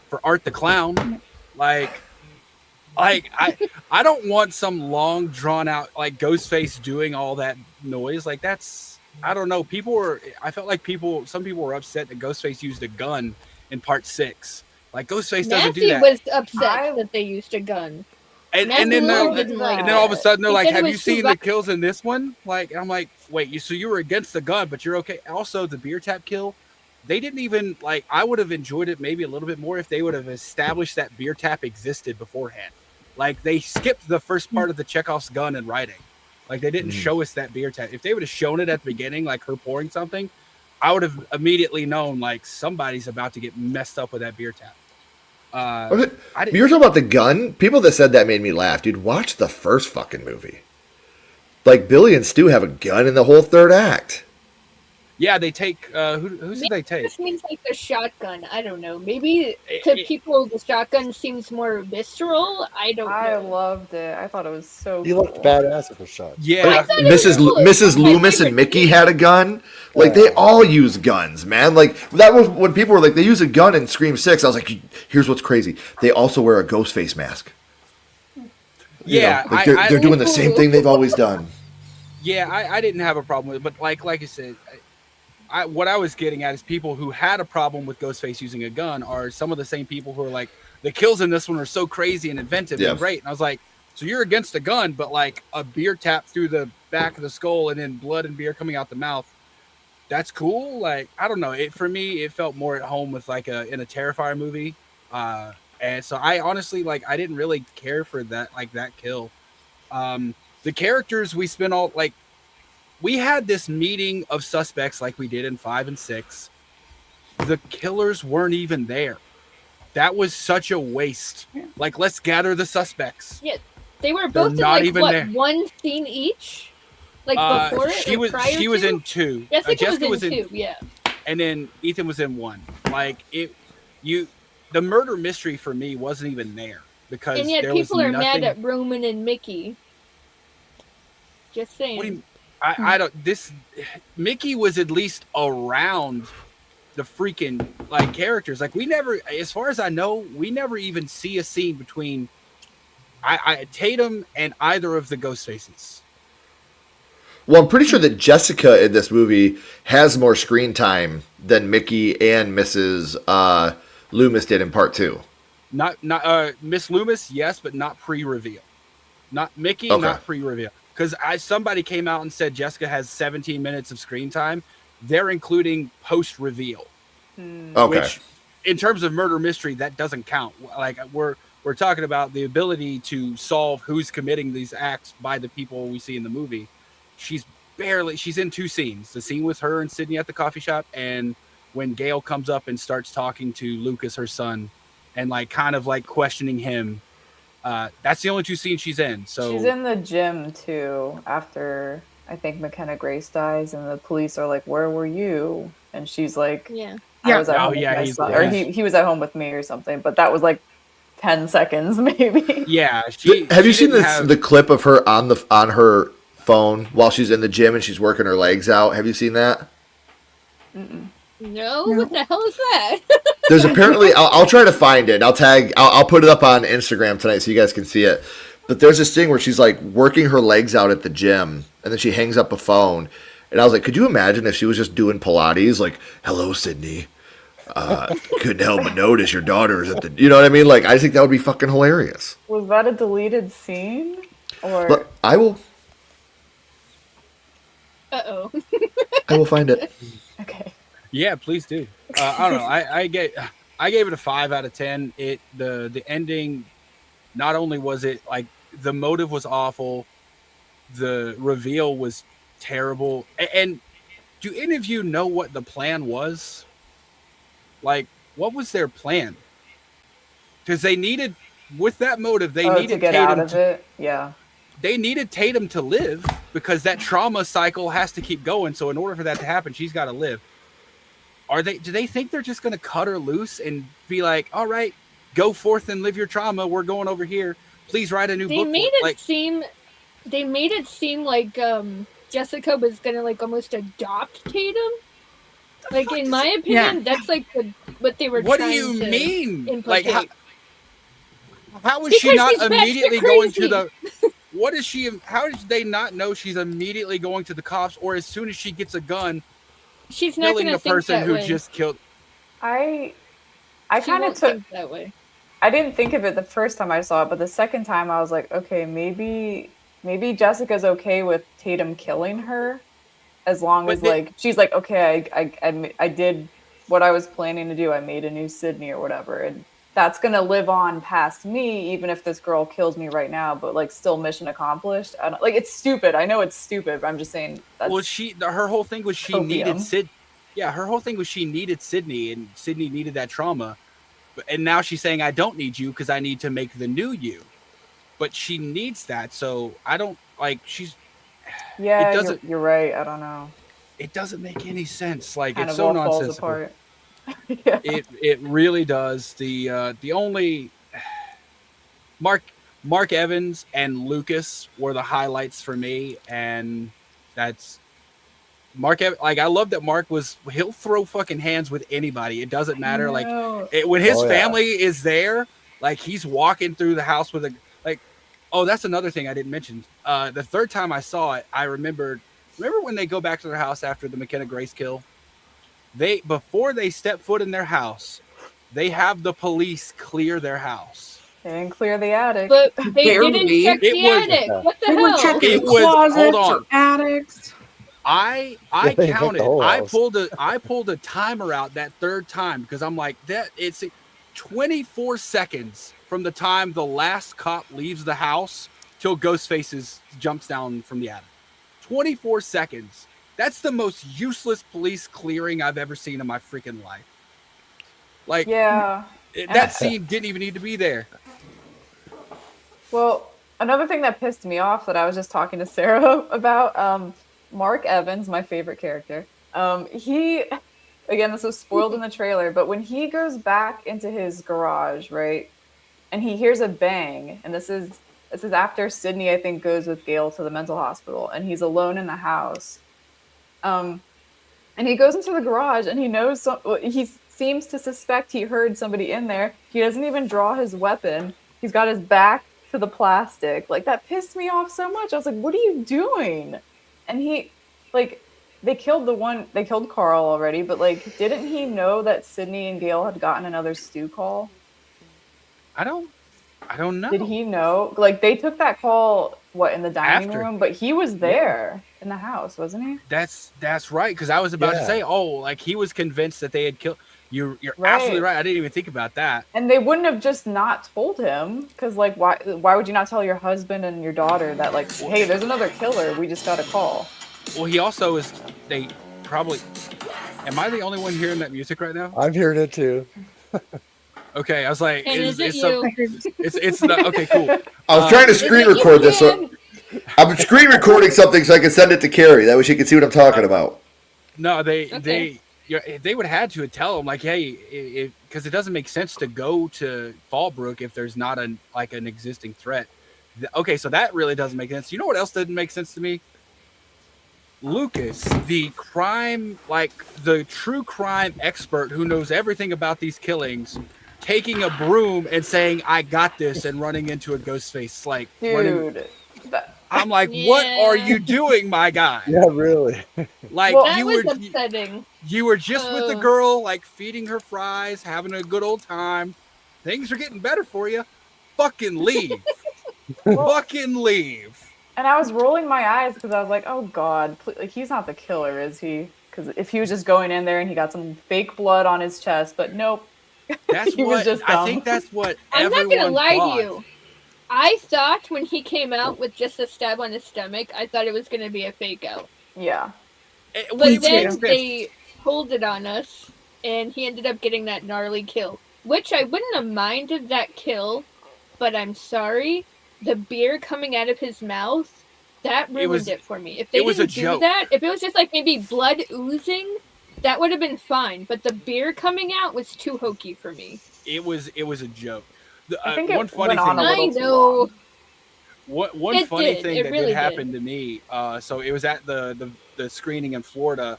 for Art the Clown. Like I don't want some long drawn out like Ghostface doing all that noise. Like that's. I don't know. I felt like some people were upset that Ghostface used a gun in part 6. Like Ghostface doesn't do that. Nancy was upset that they used a gun. And then all of a sudden they're like, "Have you seen the kills in this one?" Like, I'm like, "Wait, so you were against the gun, but you're okay." Also, the beer tap kill, they didn't even like. I would have enjoyed it maybe a little bit more if they would have established that beer tap existed beforehand. Like they skipped the first part of the Chekhov's gun and writing. Like, they didn't show us that beer tap. If they would have shown it at the beginning, like her pouring something, I would have immediately known, like, somebody's about to get messed up with that beer tap. You were talking about the gun? People that said that made me laugh. Dude, watch the first fucking movie. Like, Billy and Stu have a gun in the whole third act. Yeah, they take who did they take? This means like the shotgun. I don't know. Maybe to people the shotgun seems more visceral. I don't know. I loved it. I thought it was so He cool. looked badass with a shot. Yeah, Mrs. Loomis and Mickey had a gun. Like, they all use guns, man. Like, that was when people were like, they use a gun in Scream 6. I was like, here's what's crazy. They also wear a ghost face mask. Yeah, like they're doing the same thing they've always done. Yeah, I didn't have a problem with it, but like I said, what I was getting at is people who had a problem with Ghostface using a gun are some of the same people who are like, the kills in this one are so crazy and inventive and great. And I was like, so you're against a gun, but like a beer tap through the back of the skull and then blood and beer coming out the mouth, that's cool. Like, I don't know. For me, it felt more at home with like in a Terrifier movie. And so I honestly, like, I didn't really care for that, like that kill. The characters we spent all, like, we had this meeting of suspects like we did in 5 and 6. The killers weren't even there. That was such a waste. Like, let's gather the suspects. Yeah, they were both in like one scene each. Like before she was in 2. Yes, Jessica was in 2. Yeah. And then Ethan was in 1. Like the murder mystery for me wasn't even there because and yet there people was are nothing... mad at Roman and Mickey. Just saying. What do you, I don't. This Mickey was at least around the freaking like characters. Like we never, as far as I know, we never even see a scene between Tatum and either of the ghost faces. Well, I'm pretty sure that Jessica in this movie has more screen time than Mickey and Mrs. Loomis did in part 2. Not Miss Loomis, yes, but not pre-reveal. Not Mickey, not pre-reveal. Because somebody came out and said Jessica has 17 minutes of screen time. They're including post-reveal. Okay. Which, in terms of murder mystery, that doesn't count. Like we're talking about the ability to solve who's committing these acts by the people we see in the movie. She's in 2 scenes. The scene with her and Sydney at the coffee shop, and when Gail comes up and starts talking to Lucas, her son, and like kind of like questioning him. That's the only 2 scenes she's in. So she's in the gym too after I think McKenna Grace dies, and the police are like, "Where were you?" And she's like, I was at home with my son. Or he was at home with me or something. But that was like 10 seconds maybe. Yeah. Have you seen the clip of her on her phone while she's in the gym and she's working her legs out? Have you seen that? No, what the hell is that? There's apparently I'll try to find it. I'll put it up on Instagram tonight so you guys can see it. But there's this thing where she's like working her legs out at the gym and then she hangs up a phone. And I was like, could you imagine if she was just doing Pilates? Like, hello, Sydney. Couldn't help but notice your daughter is at the... You know what I mean? Like, I think that would be fucking hilarious. Was that a deleted scene? Or Look, I will... Uh-oh. I will find it. Okay. Yeah, please do. I don't know. I gave it a 5 out of 10. The ending, not only was it like the motive was awful, the reveal was terrible. And do any of you know what the plan was? Like, what was their plan? Because they needed, with that motive, they needed to get Tatum out of it. Yeah. They needed Tatum to live because that trauma cycle has to keep going. So in order for that to happen, she's got to live. Do they think they're just going to cut her loose and be like, all right, go forth and live your trauma. We're going over here. Please write a new book. They made it seem like Jessica was going to like almost adopt Tatum. Like in my opinion, that's like what they were. What do you mean? Like how is she not immediately going to the? What is she? How did they not know she's immediately going to the cops, or as soon as she gets a gun? She's not going to think person that who way. Just killed. I kind of took that way. I didn't think of it the first time I saw it, but the second time I was like, okay, maybe Jessica's okay with Tatum killing her, as long as like she's like, okay, I did what I was planning to do. I made a new Sydney or whatever, and that's gonna live on past me, even if this girl kills me right now. But like, still mission accomplished. I don't, like, it's stupid. I know it's stupid, but I'm just saying that's. Well, her whole thing was she needed copium. Sid. Yeah, her whole thing was she needed Sydney, and Sydney needed that trauma. And now she's saying, I don't need you because I need to make the new you. But she needs that, so I don't like. She's. Yeah, it doesn't. you're right. I don't know. It doesn't make any sense. Like, Kind it's of so all falls nonsensical. apart. Yeah. It really does. The only Mark Evans and Lucas were the highlights for me, and that's Mark. Like, I love that he'll throw fucking hands with anybody. It doesn't matter. Like, when his family is there, like, he's walking through the house with oh, that's another thing I didn't mention. The third time I saw it, I remember when they go back to their house after the McKenna Grace kill. Before they step foot in their house, they have the police clear their house. They didn't clear the attic. But they Barely. didn't check the attic. What the They were hell? checking It was- closets hold on. or attics. I Yeah, they counted. the whole I house. pulled a timer out that third time because I'm like, that it's 24 seconds from the time the last cop leaves the house till Ghostface jumps down from the attic. 24 seconds. That's the most useless police clearing I've ever seen in my freaking life. Like, Yeah. that scene didn't even need to be there. Well, another thing that pissed me off that I was just talking to Sarah about, Mark Evans, my favorite character. He, again, this was spoiled in the trailer, but when he goes back into his garage, right, and he hears a bang, and this is after Sydney, I think, goes with Gail to the mental hospital, and he's alone in the house. And he goes into the garage, and he knows he seems to suspect he heard somebody in there. He doesn't even draw his weapon. He's got his back to the plastic. Like, that pissed me off so much. I was like, what are you doing? And he, like, they killed Carl already, but, like, didn't he know that Sydney and Gail had gotten another stew call? I don't know. Did he know? Like, they took that call, in the dining After. room? But he was there in the house, wasn't he? That's right, because I was about to say, like, he was convinced that they had killed. You're absolutely right. I didn't even think about that. And they wouldn't have just not told him, because, like, why would you not tell your husband and your daughter that, like, hey, there's another killer, we just got a call? Well, he also is. They probably. Am I the only one hearing that music right now? I'm hearing it too. Okay, I was like, And is it it's not, okay, cool. I was trying to screen record this. So I'm screen recording something so I can send it to Carey. That way she can see what I'm talking about. No, they would have had to tell him, like, hey, because it doesn't make sense to go to Fallbrook if there's not an existing threat. Okay, so that really doesn't make sense. You know what else didn't make sense to me? Lucas, the true crime expert who knows everything about these killings, taking a broom and saying, I got this, and running into a Ghostface. Like, dude. I'm like, what are you doing, my guy? Yeah, really. Like, that was upsetting. You were just with the girl, like, feeding her fries, having a good old time. Things are getting better for you. Fucking leave. Fucking leave. And I was rolling my eyes because I was like, oh, God. Like, he's not the killer, is he? Because if he was just going in there and he got some fake blood on his chest, but nope. That's he was just dumb. I think that's what I'm not everyone going to lie thought. to you. I thought when he came out with just a stab on his stomach, I thought it was going to be a fake out. Yeah. But then they pulled it on us, and he ended up getting that gnarly kill. Which I wouldn't have minded that kill, but I'm sorry. The beer coming out of his mouth, that ruined it for me. If they didn't do that, if it was just like maybe blood oozing, that would have been fine. But the beer coming out was too hokey for me. It was a joke. I think one it funny went on thing. a little I know. One funny thing It that really did happen to me. So it was at the screening in Florida.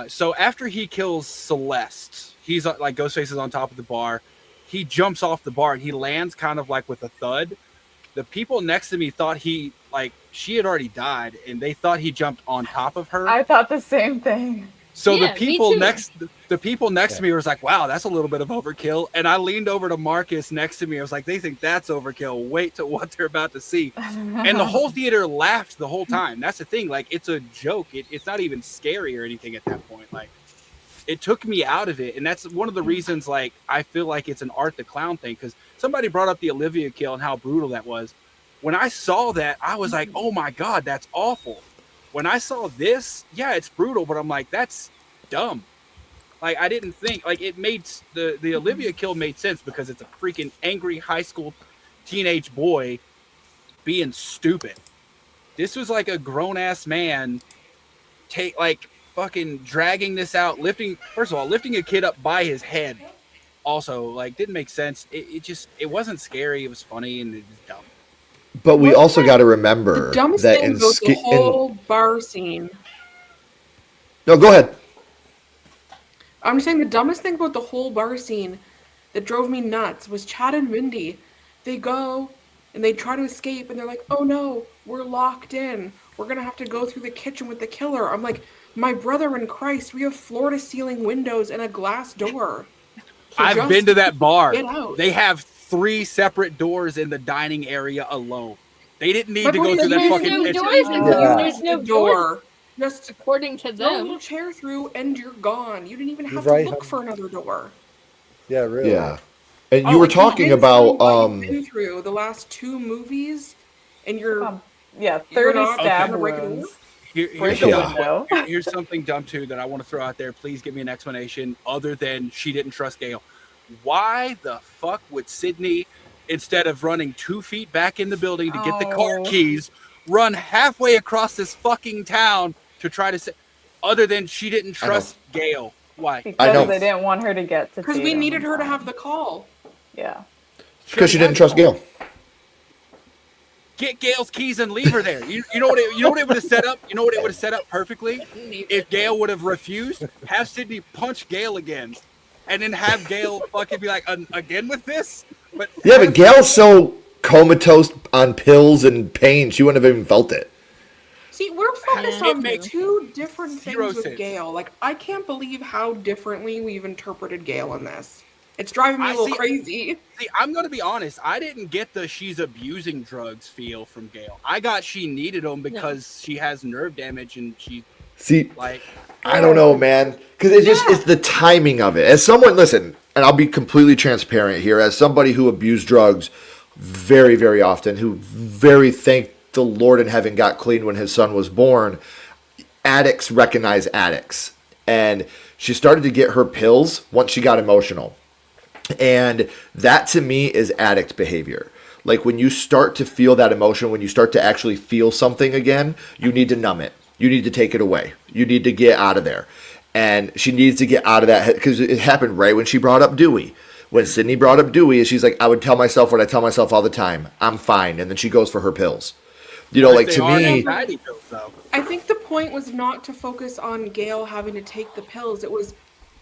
So after he kills Celeste, he's like Ghostface is on top of the bar. He jumps off the bar and he lands kind of like with a thud. The people next to me thought she had already died, and they thought he jumped on top of her. I thought the same thing. So Yeah, the people me next to me was like, wow, that's a little bit of overkill. And I leaned over to Marcus next to me. I was like, they think that's overkill. Wait till what they're about to see. And the whole theater laughed the whole time. That's the thing. Like, it's a joke. It's not even scary or anything at that point. Like, it took me out of it. And that's one of the reasons, like, I feel like it's an Art the Clown thing, because somebody brought up the Olivia kill and how brutal that was. When I saw that, I was like, oh my God, that's awful. When I saw this, yeah, it's brutal, but I'm like, that's dumb. Like, I didn't think, like, it made the Olivia kill made sense because it's a freaking angry high school teenage boy being stupid. This was like a grown ass man fucking dragging this out, lifting a kid up by his head. Also, like, didn't make sense. It wasn't scary. It was funny and it was dumb. But we also got to remember The dumbest that thing was the whole bar scene. No, go ahead. I'm saying the dumbest thing about the whole bar scene that drove me nuts was Chad and Mindy. They go and they try to escape and they're like, oh no, we're locked in. We're going to have to go through the kitchen with the killer. I'm like, my brother in Christ, we have floor-to-ceiling windows and a glass door. I've been to that bar. Get out. They have 3 separate doors in the dining area alone. They didn't need to go through that fucking kitchen. There's no door. Just according to throw a them. little chair through and you're gone. You didn't even have to look for another door. Yeah, really. Yeah. And you were talking about you've been through the last 2 movies and you're 30 stab wounds. Here's something dumb too that I want to throw out there. Please give me an explanation other than she didn't trust Gale. Why the fuck would Sydney, instead of running 2 feet back in the building to get the car keys, run halfway across this fucking town to try to say, other than she didn't trust Gale? Why? Because they didn't want her to get to because we needed her to have the call. Yeah. Because she didn't trust Gale. Get Gale's keys and leave her there. You know what it would have set up? You know what it would have set up perfectly? If Gale would have refused, have Sydney punch Gale again, and then have Gale fucking be like, again with this? But Gale's so comatose on pills and pain, she wouldn't have even felt it. See, we're focused on 2 different things with Gale. Like, I can't believe how differently we've interpreted Gale in this. It's driving me a little crazy. See, I'm going to be honest. I didn't get the she's abusing drugs feel from Gale. I got she needed them because she has nerve damage and she... See, I don't know, man. Because it's the timing of it. As someone, listen, and I'll be completely transparent here, as somebody who abused drugs very, very often, who very thanked the Lord in heaven got clean when his son was born, addicts recognize addicts. And she started to get her pills once she got emotional. And that to me is addict behavior. Like when you start to feel that emotion, when you start to actually feel something again, you need to numb it. You need to take it away. You need to get out of there. And she needs to get out of that because it happened right when she brought up Dewey. When Sydney brought up Dewey, she's like, I would tell myself what I tell myself all the time. I'm fine. And then she goes for her pills. You know, like to me... I think the point was not to focus on Gale having to take the pills. It was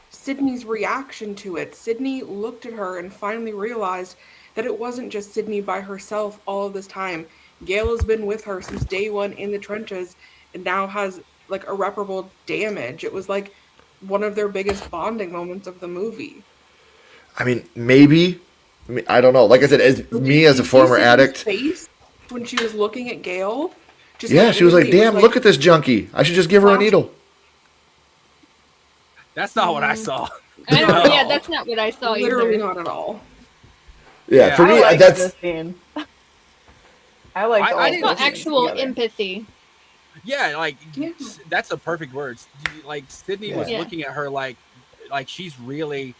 Sydney's reaction to it. Sydney looked at her and finally realized that it wasn't just Sydney by herself all of this time. Gale has been with her since day one in the trenches and now has like irreparable damage. It was like one of their biggest bonding moments of the movie. I mean, maybe. I don't know. Like I said, as a former addict... face when she was looking at Gale? She was like, damn, look at this junkie. I should just give her a needle. That's not what I saw. That's not what I saw Literally either. not at all. Yeah, for me, that's... I like I didn't actual empathy. Yeah, that's a perfect word. Like Sydney was looking at her like she's really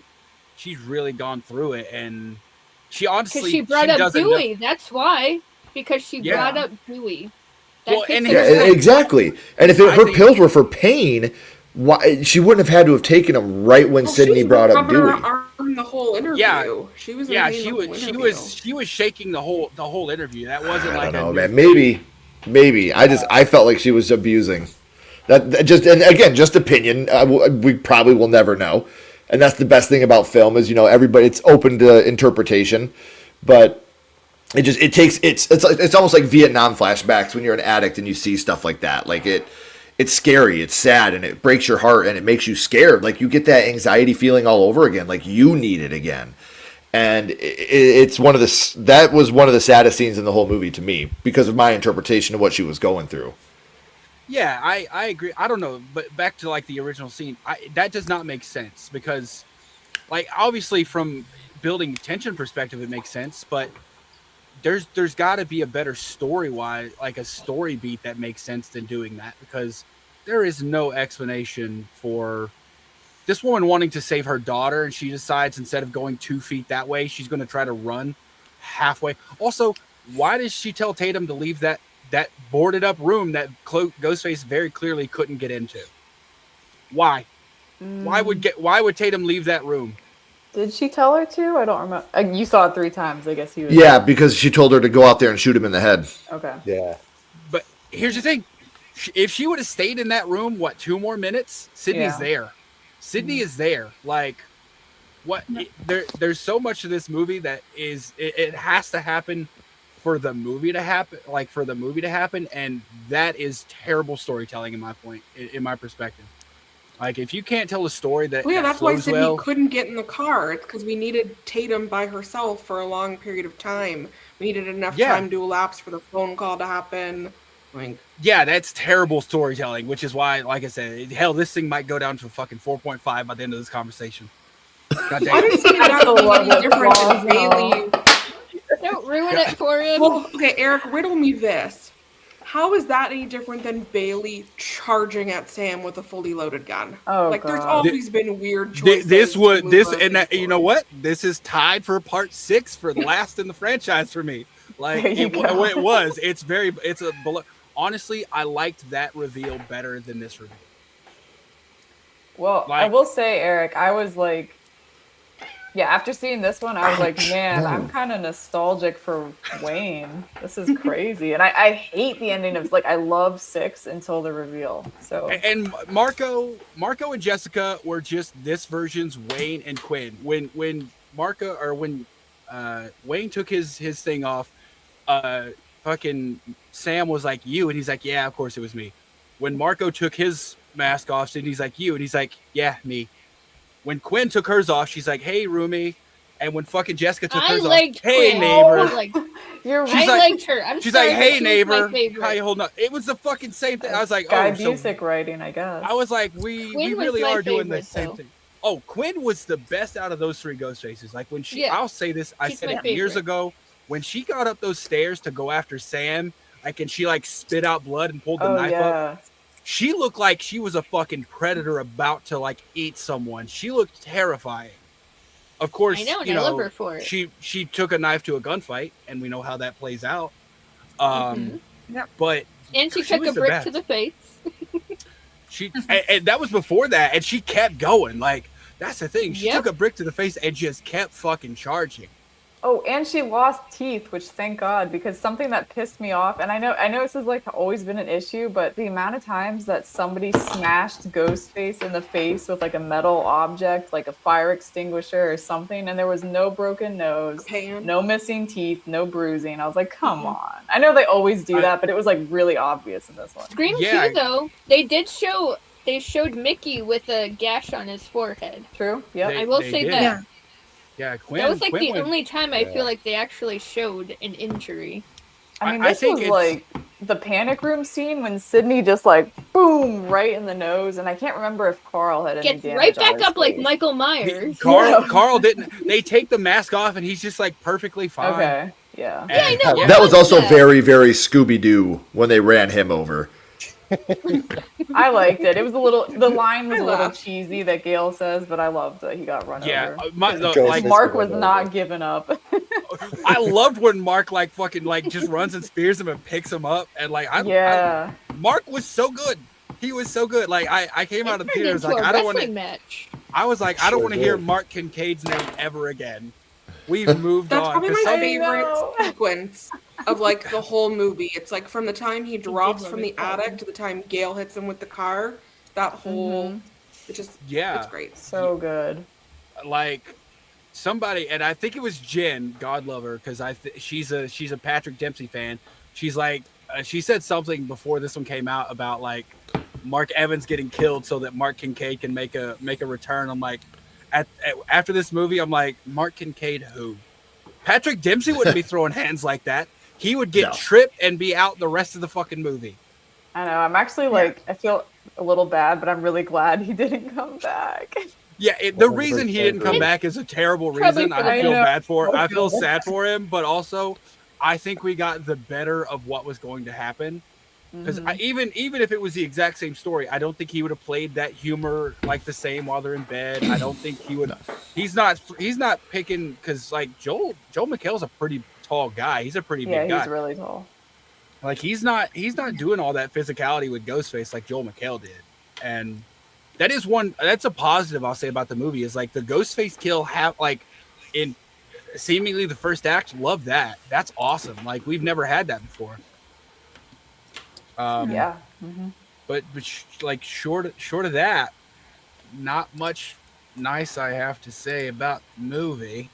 gone through it, and she honestly because she brought up Dewey. That's why. Because she brought up Dewey. Exactly. And if her pills were for pain, why she wouldn't have had to have taken them right when Sydney brought up Dewey. The whole interview. Yeah, she was. She was shaking the whole interview. That wasn't I don't know, man. Maybe. I felt like she was abusing. That just, and again, just opinion. We probably will never know. And that's the best thing about film is, everybody, it's open to interpretation, but it's almost like Vietnam flashbacks when you're an addict and you see stuff like that. Like it's scary, it's sad, and it breaks your heart and it makes you scared. Like you get that anxiety feeling all over again. Like you need it again. And that was one of the saddest scenes in the whole movie to me because of my interpretation of what she was going through. Yeah, I agree. I don't know, but back to like the original scene, that does not make sense because, like, obviously from building tension perspective, it makes sense, but there's got to be a better story wise, like a story beat that makes sense than doing that because there is no explanation for this woman wanting to save her daughter, and she decides instead of going 2 feet that way, she's going to try to run halfway. Also, why does she tell Tatum to leave that boarded up room that Ghostface very clearly couldn't get into? Why? Why would Tatum leave that room? Did she tell her to? I don't remember. You saw it 3 times. I guess he was. Yeah, because she told her to go out there and shoot him in the head. Okay. Yeah. But here's the thing: if she would have stayed in that room, 2 more minutes, Sydney's there. Sydney is there. Like, what? There's so much of this movie that is it has to happen for the movie to happen, and that is terrible storytelling in my perspective. Like, if you can't tell a story that that's why flows Sydney well, couldn't get in the car. It's because we needed Tatum by herself for a long period of time. We needed enough time to elapse for the phone call to happen. Like, yeah, that's terrible storytelling, which is why, like I said, hell, this thing might go down to a fucking 4.5 by the end of this conversation. God damn. I didn't see that any different than Bailey. Don't ruin it for him. Well, okay, Eric, riddle me this. How is that any different than Bailey charging at Sam with a fully loaded gun? Oh, like, God. there's always been weird choices. You know what? This is tied for part 6 for the last in the franchise for me. Like, it was. Honestly, I liked that reveal better than this reveal. Well, I will say, Eric, I was like, after seeing this one, I was like, man, I'm kind of nostalgic for Wayne. This is crazy. And I hate the ending of, like, I love 6 until the reveal. So And Marco and Jessica were just this version's Wayne and Quinn. When Wayne took his thing off, fucking Sam was like, you, and he's like, yeah, of course it was me. When Marco took his mask off, Sydney's like, you, and he's like, yeah, me. When Quinn took hers off, she's like, hey, roomie. And when fucking Jessica took hers off, hey, Quinn. neighbor. I liked her. She's like, hey, neighbor. How you holding up? It was the fucking same thing. I was like, Guy Busick writing, I guess. I was like, we really are doing the same thing. Oh, Quinn was the best out of those 3 ghost faces. Like, when I'll say this, I said it years ago, when she got up those stairs to go after Sam, like, and she like spit out blood and pulled the knife up. She looked like she was a fucking predator about to like eat someone. She looked terrifying. Of course, I know, and I love her for it. She took a knife to a gunfight, and we know how that plays out. But and she took a brick to the face. And that was before that, and she kept going. Like, that's the thing. She took a brick to the face and just kept fucking charging. Oh, and she lost teeth, which thank God, because something that pissed me off, and I know this has like always been an issue, but the amount of times that somebody smashed Ghostface in the face with like a metal object, like a fire extinguisher or something, and there was no broken nose, no missing teeth, no bruising. I was like, come on. I know they always do that, but it was like really obvious in this one. Scream 2, though, they showed Mickey with a gash on his forehead. True. Yeah, I will say that. Yeah. Yeah, Quinn. That was like the only time I feel like they actually showed an injury. I mean, this was like the panic room scene when Sydney just like boom right in the nose, and I can't remember if Carl had any damage. Right back up like Michael Myers. Carl didn't. They take the mask off, and he's just like perfectly fine. Okay, yeah. Yeah, I know. That was also very, very Scooby-Doo when they ran him over. I liked it. It was the line was a little cheesy that Gail says, but I loved that he got run over. Like Mark was not giving up. I loved when Mark like fucking like just runs and spears him and picks him up, and like Mark was so good. He was so good. Like I came out of the theater like I don't want to. I was like I don't want to hear Mark Kincaid's name ever again. We've moved on. That's probably my favorite sequence of like the whole movie. It's like from the time he drops from the attic to the time Gail hits him with the car. That whole, it's great. So good. Like somebody, and I think it was Jen, God love her, because she's a Patrick Dempsey fan. She's like, she said something before this one came out about like Mark Evans getting killed so that Mark Kincaid can make a return. I'm like. After this movie, I'm like, Mark Kincaid who? Patrick Dempsey wouldn't be throwing hands like that. He would get tripped and be out the rest of the fucking movie. I know. I'm actually like, I feel a little bad, but I'm really glad he didn't come back. Yeah, the reason he didn't come back is a terrible reason. I feel bad for. I feel sad for him, but also, I think we got the better of what was going to happen. Because even if it was the exact same story, I don't think he would have played that humor like the same while they're in bed. I don't think he would. He's not picking because like Joel McHale's a pretty tall guy. He's a pretty big guy. Yeah, he's really tall. Like he's not doing all that physicality with Ghostface like Joel McHale did, and that's a positive I'll say about the movie is like the Ghostface kill in seemingly the first act. Love that. That's awesome. Like we've never had that before. Yeah. But like short of that, not much nice I have to say about the movie.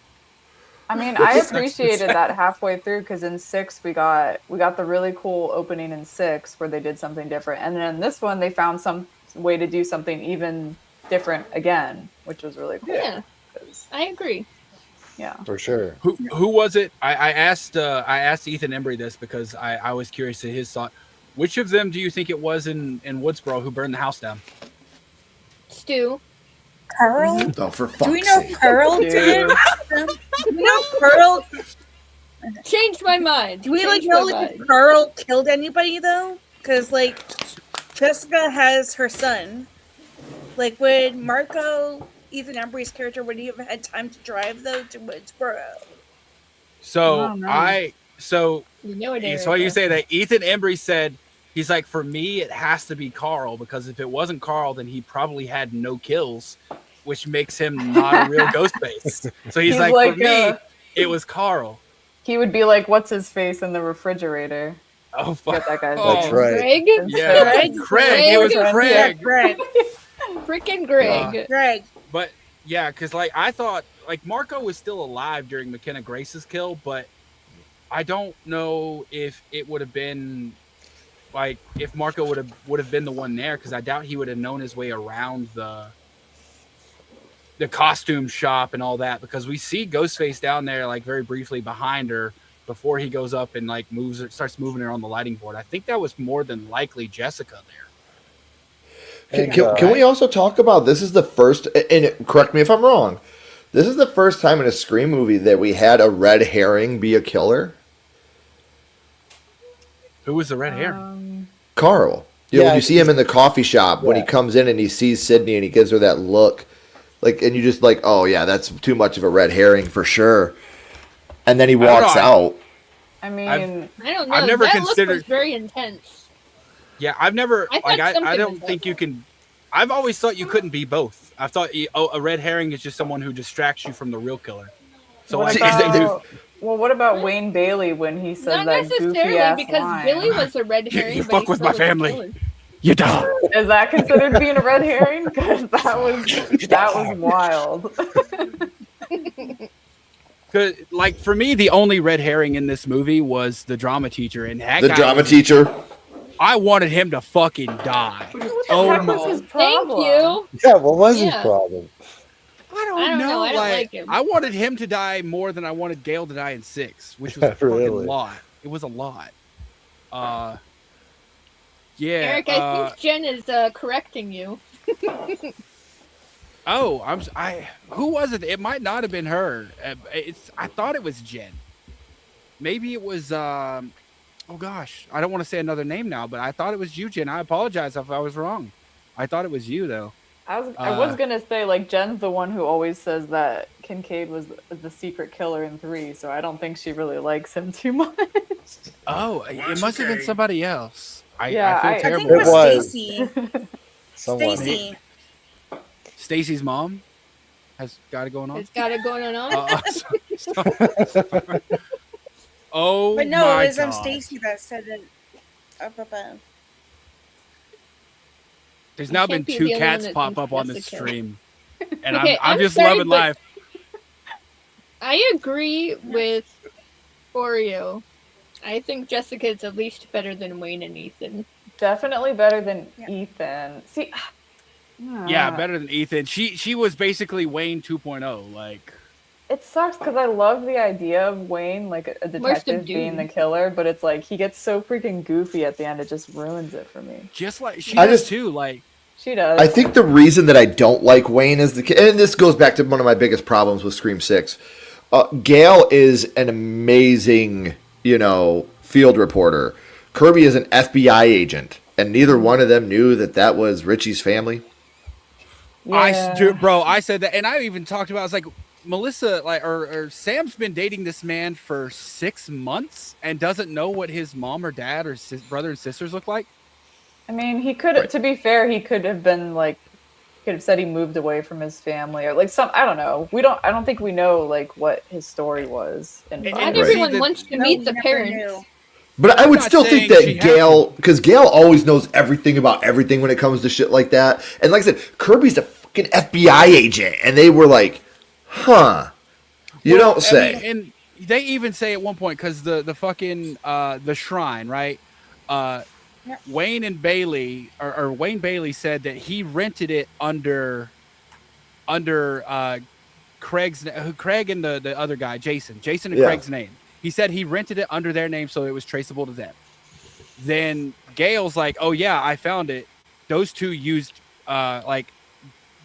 I mean, I appreciated that halfway through because in 6 we got the really cool opening in 6 where they did something different, and then in this one they found some way to do something even different again, which was really cool. Yeah, I agree. Yeah, for sure. Who was it? I asked Ethan Embry this because I was curious to his thought. Which of them do you think it was in Woodsboro who burned the house down? Stu. Pearl? Oh, for fuck's Do we know sake. Pearl did it? Do we know Pearl? Changed my mind. Do we know if Pearl killed anybody though? Because like Jessica has her son. Like would Marco, Ethan Embry's character, would he have had time to drive though to Woodsboro? So so you say that Ethan Embry said he's like, for me it has to be Carl because if it wasn't Carl then he probably had no kills, which makes him not a real Ghostface. So he's like for me it was Carl. He would be like, what's his face in the refrigerator? Oh fuck, that guy's That's right. Greg? Yeah, Craig. It was Craig. Greg. Freaking Greg. Greg. But yeah, because like I thought like Marco was still alive during McKenna Grace's kill, but I don't know if it would have been like if Marco would have been the one there because I doubt he would have known his way around the costume shop and all that because we see Ghostface down there like very briefly behind her before he goes up and like starts moving her on the lighting board. I think that was more than likely Jessica there. Can we also talk about this is the first, and correct me if I'm wrong, this is the first time in a Scream movie that we had a red herring be a killer? Who was the red herring? Carl. When you see him in the coffee shop when he comes in and he sees Sydney and he gives her that look, like, and you just like, oh yeah, that's too much of a red herring for sure. And then he walks out. I mean, I don't know. I've never that considered. Look was very intense. Yeah, I've never. I don't was think you can. I've always thought you couldn't be both. I thought a red herring is just someone who distracts you from the real killer. So what about Wayne Bailey when he says Not that goofy necessarily ass because line? Billy was a red herring. You but fuck he with still my was a family. killer. You die. Is that considered being a red herring? Because that was wild. Cause like for me, the only red herring in this movie was the drama teacher, and The drama teacher. I wanted him to fucking die. Oh my! His Thank you. Yeah, what was his problem? I don't know. I don't like like him. I wanted him to die more than I wanted Gail to die in 6, which was a Really? fucking lot. It was a lot. Yeah. Eric, I think Jen is correcting you. Oh, who was it? It might not have been her. I thought it was Jen. Maybe it was. Oh gosh, I don't want to say another name now, but I thought it was you, Jen. I apologize if I was wrong. I thought it was you though. I was gonna say like Jen's the one who always says that Kincaid was the secret killer in 3, so I don't think she really likes him too much. Oh, it must have been somebody else. I feel I terrible. think it was Stacy. Someone. Stacy. Stacy's mom has got it going on. It's got it going on. Oh, But no, my it was God. Stacy that said it up above. There's now been can't be 2 the only cats one that pop thinks up on the Jessica. stream, and Okay, I'm I'm just sorry, loving but- life. I agree with Oreo. I think Jessica is at least better than Wayne and Ethan. Definitely better than Ethan. See, Yeah, better than Ethan. She was basically Wayne 2.0. Like, It sucks because I love the idea of Wayne, like a detective being the killer, but it's like he gets so freaking goofy at the end, it just ruins it for me. Just like she does too, like she does. I think the reason that I don't like Wayne is and this goes back to one of my biggest problems with Scream 6. Gail is an amazing, field reporter. Kirby is an FBI agent, and neither one of them knew that was Richie's family. Yeah. I said that, and I even talked about. I was like, Melissa, or Sam's been dating this man for 6 months and doesn't know what his mom or dad or brother and sisters look like. I mean, he could. To be fair, he could have been like, could have said he moved away from his family or like some. I don't know. I don't think we know like what his story was. And everyone wants to meet the parents. But I would still think that Gail, because Gail always knows everything about everything when it comes to shit like that. And like I said, Kirby's a fucking FBI agent, and they were like, "Huh." You don't say. I mean, and they even say at one point because the fucking the shrine, right? Wayne and Bailey, or Wayne Bailey said that he rented it under Craig and the other guy, Jason and Craig's name. He said he rented it under their name so it was traceable to them. Then Gail's like, "Oh yeah, I found it." Those two used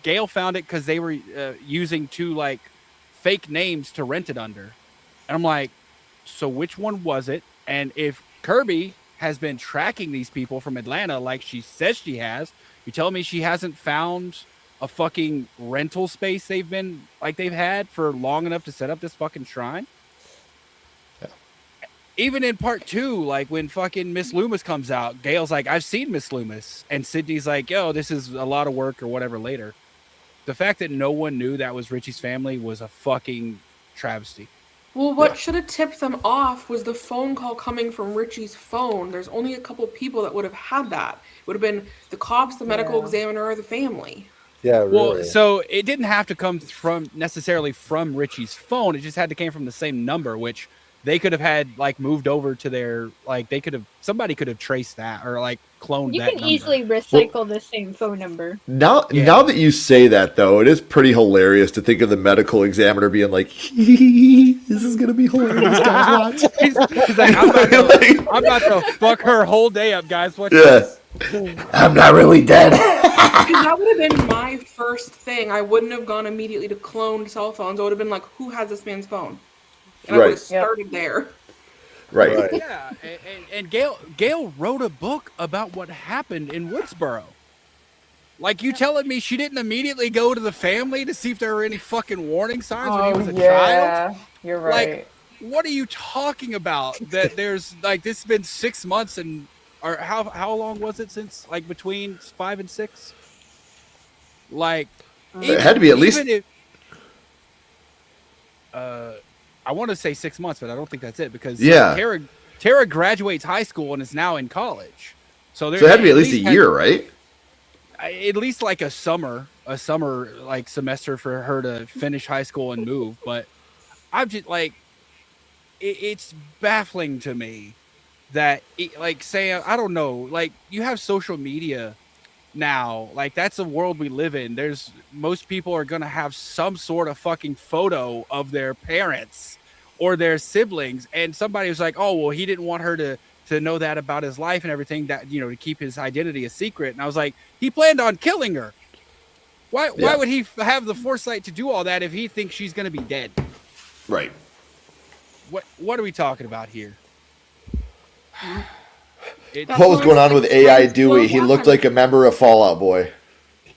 Gail found it because they were using two like fake names to rent it under. And I'm like, so which one was it? And if Kirby has been tracking these people from Atlanta like she says she has, you're telling me she hasn't found a fucking rental space they've had for long enough to set up this fucking shrine? Yeah. Even in part 2, like when fucking Miss Loomis comes out, Gail's like, "I've seen Miss Loomis," and Sydney's like, "Yo, this is a lot of work," or whatever later. The fact that no one knew that was Richie's family was a fucking travesty. Well, what should have tipped them off was the phone call coming from Richie's phone. There's only a couple people that would have had that. It would have been the cops, the medical examiner, or the family. Yeah, really. Well, so it didn't have to come necessarily from Richie's phone. It just had to came from the same number, which they could have had like moved over to their somebody could have traced that or like cloned that. You can easily recycle the same phone number. Now that you say that, though, it is pretty hilarious to think of the medical examiner being like, "This is gonna be hilarious, guys. Watch." He's like, I'm about to fuck her whole day up, guys. Watch this. I'm not really dead. That would have been my first thing. I wouldn't have gone immediately to cloned cell phones. I would have been like, "Who has this man's phone?" And I would have started there. Right. Yeah, and Gail wrote a book about what happened in Woodsboro. Like, you telling me she didn't immediately go to the family to see if there were any fucking warning signs when he was a child? You're right. Like, what are you talking about? That there's like this has been 6 months or how long was it since like between 5 and 6? Like, it had to be at least. I want to say 6 months, but I don't think that's it because Tara graduates high school and is now in college. So it had to be at least a year, right? At least like a summer like semester for her to finish high school and move. But I'm just like, it's baffling to me that like Sam, I don't know, like you have social media now, like that's a world we live in. Most people are gonna have some sort of fucking photo of their parents or their siblings, and somebody was like, "Oh, well, he didn't want her to know that about his life and everything, that to keep his identity a secret." And I was like, he planned on killing her. Why would he have the foresight to do all that if he thinks she's gonna be dead? Right. What are we talking about here? What was going on with AI Dewey? He looked like a member of Fall Out Boy.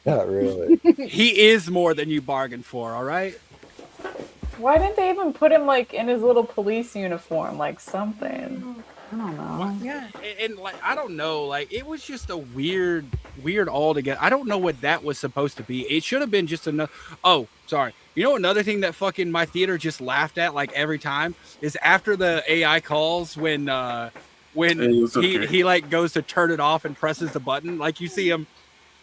Not really. He is more than you bargained for, all right? Why didn't they even put him like in his little police uniform, like something? I don't know. Yeah. And like I don't know, like it was just a weird altogether. I don't know what that was supposed to be. It should have been just another. Oh, sorry. You know another thing that fucking my theater just laughed at like every time is after the AI calls when he like goes to turn it off and presses the button, like you see him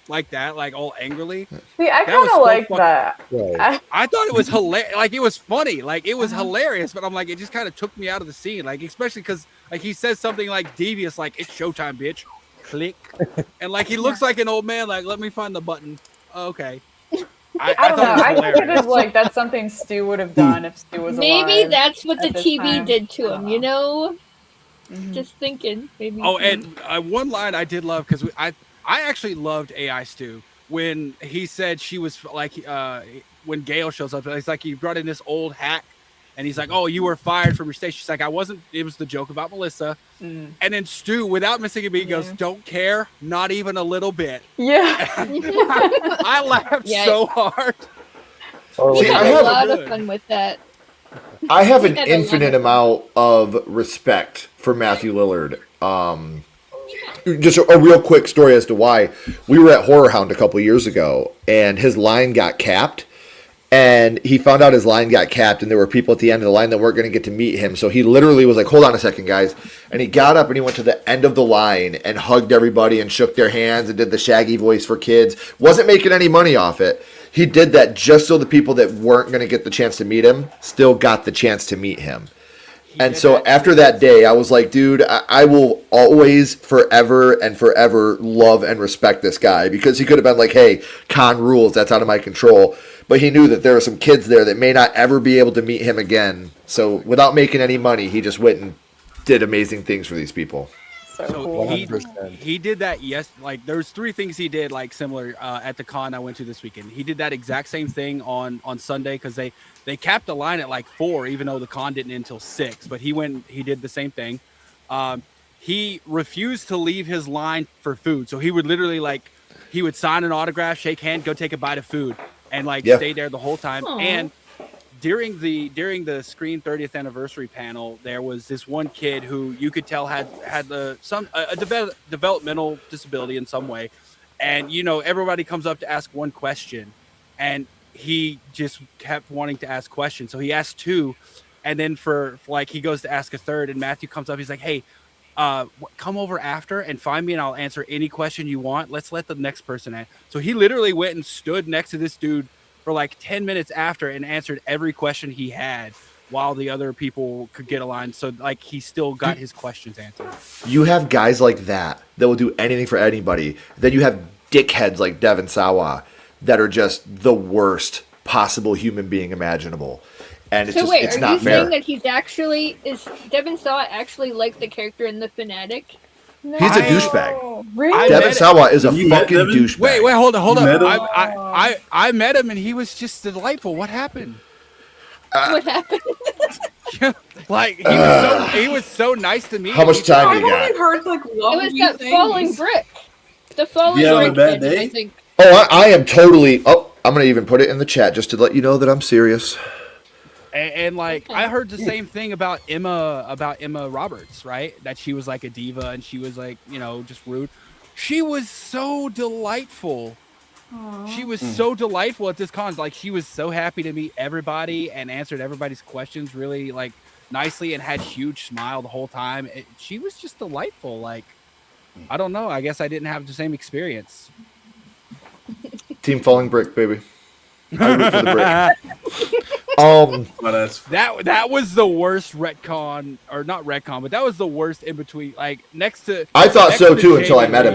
like that, like all angrily. See, I kind of like that. Right. I thought it was hilarious. Like it was funny. Like it was hilarious, but I'm like, it just kind of took me out of the scene. Like especially because like he says something like devious, like "It's showtime, bitch." Click, and like he looks like an old man. Like, let me find the button. Okay. I don't know. thought I it was think it hilarious. is like that's something Stu would have done if Stu was alive. Maybe that's what the at this TV time. did to him, you know? Mhm. Just thinking. Maybe. Oh, and one line I did love because I actually loved AI Stu when he said she was like when Gail shows up. It's like he brought in this old hack, and he's like, "Oh, you were fired from your station." She's like, "I wasn't." It was the joke about Melissa. Mm. And then Stu, without missing a beat, goes, "Don't care, not even a little bit." Yeah. I laughed so hard. Or We See, like, had I a have- lot of fun with that. I have an We had a lot infinite of fun. amount of respect for Matthew Lillard. Just a real quick story as to why. We were at Horror Hound a couple years ago, and his line got capped. And he found out his line got capped, and there were people at the end of the line that weren't going to get to meet him. So he literally was like, "Hold on a second, guys." And he got up and he went to the end of the line and hugged everybody and shook their hands and did the Shaggy voice for kids. Wasn't making any money off it. He did that just so the people that weren't going to get the chance to meet him still got the chance to meet him. And so after that day, I was like, dude, I will always, forever and forever love and respect this guy, because he could have been like, hey, con rules, that's out of my control. But he knew that there were some kids there that may not ever be able to meet him again. So without making any money, he just went and did amazing things for these people. So So cool. he did that. Yes, like there's 3 things he did like similar at the con I went to this weekend. He did that exact same thing on Sunday because they capped the line at like 4, even though the con didn't end until 6. But he did the same thing. He refused to leave his line for food, so he would literally he would sign an autograph, shake hand, go take a bite of food, and stay there the whole time. Aww. And during the Screen 30th anniversary panel, there was this one kid who you could tell had a developmental disability in some way, and everybody comes up to ask one question, and he just kept wanting to ask questions, so he asked 2, and then for he goes to ask a 3rd, and Matthew comes up, he's like, "Hey, come over after and find me, and I'll answer any question you want. Let's let the next person answer." So he literally went and stood next to this dude for 10 minutes after and answered every question he had while the other people could get a line. So he still got his questions answered. You have guys like that will do anything for anybody. Then you have dickheads like Devin Sawa that are just the worst possible human being imaginable. And it's So wait, it's are not you fair. saying that is Devin Sawa actually like the character in The Fanatic? He's a douchebag. Oh, really? Devin Sawa is a You met fucking Devin? douchebag. Wait, hold on. You met him? I met him and he was just delightful. What happened? What happened? He was so nice to me. How much time I've you got? only heard like It lovely was that things. falling brick. The falling You having a brick bad did, day? I think. Oh, I am totally. Oh, I'm gonna even put it in the chat just to let you know that I'm serious. And I heard the same thing about Emma Roberts, right? That she was like a diva and she was just rude. She was so delightful. She was so delightful at this con. She was so happy to meet everybody and answered everybody's questions really nicely and had huge smile the whole time. She was just delightful. I don't know. I guess I didn't have the same experience. Team Falling Brick, baby. I root for the brick. That was the worst retcon, or not retcon, but that was the worst in between. Next to I thought next so to too until I Jamie met Lee.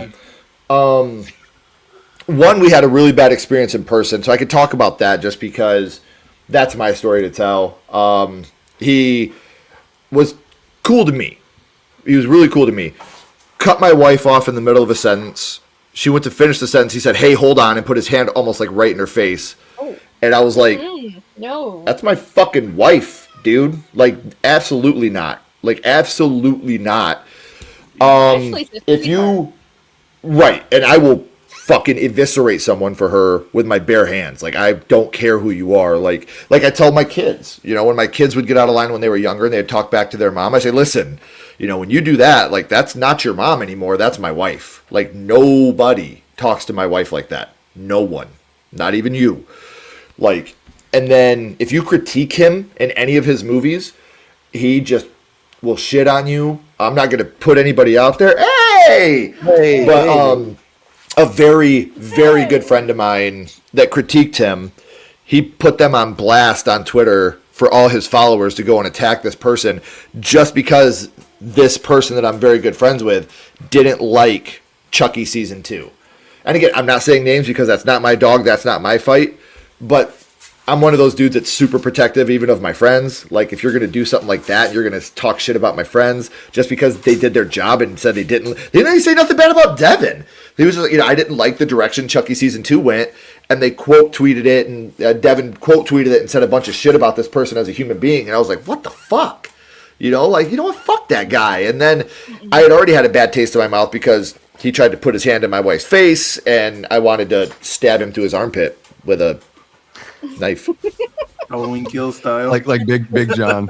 him. One, we had a really bad experience in person, so I could talk about that just because that's my story to tell. He was cool to me. He was really cool to me. Cut my wife off in the middle of a sentence. She went to finish the sentence. He said, "Hey, hold on," and put his hand almost right in her face. And I was like, No. "That's my fucking wife, dude. Absolutely not. Absolutely not." Ashley's a If you right, and I will fucking eviscerate someone for her with my bare hands. I don't care who you are. Like I tell my kids, when my kids would get out of line when they were younger and they'd talk back to their mom, I say, "Listen, when you do that, that's not your mom anymore. That's my wife. Nobody talks to my wife like that. No one, not even you." And then if you critique him in any of his movies, he just will shit on you. I'm not going to put anybody out there. But a very, very good friend of mine that critiqued him, he put them on blast on Twitter for all his followers to go and attack this person just because this person that I'm very good friends with didn't like Chucky season 2. And again, I'm not saying names because that's not my dog, that's not my fight. but I'm one of those dudes that's super protective, even of my friends. Like, if you're going to do something like that, you're going to talk shit about my friends just because they did their job and said they didn't. They didn't even say nothing bad about Devin. He was just, I didn't like the direction Chucky season 2 went, and they quote tweeted it, and Devin quote tweeted it and said a bunch of shit about this person as a human being, and I was like, what the fuck? What? Fuck that guy. And then I had already had a bad taste in my mouth because he tried to put his hand in my wife's face, and I wanted to stab him through his armpit with a knife. Halloween Kill style. Like Big John.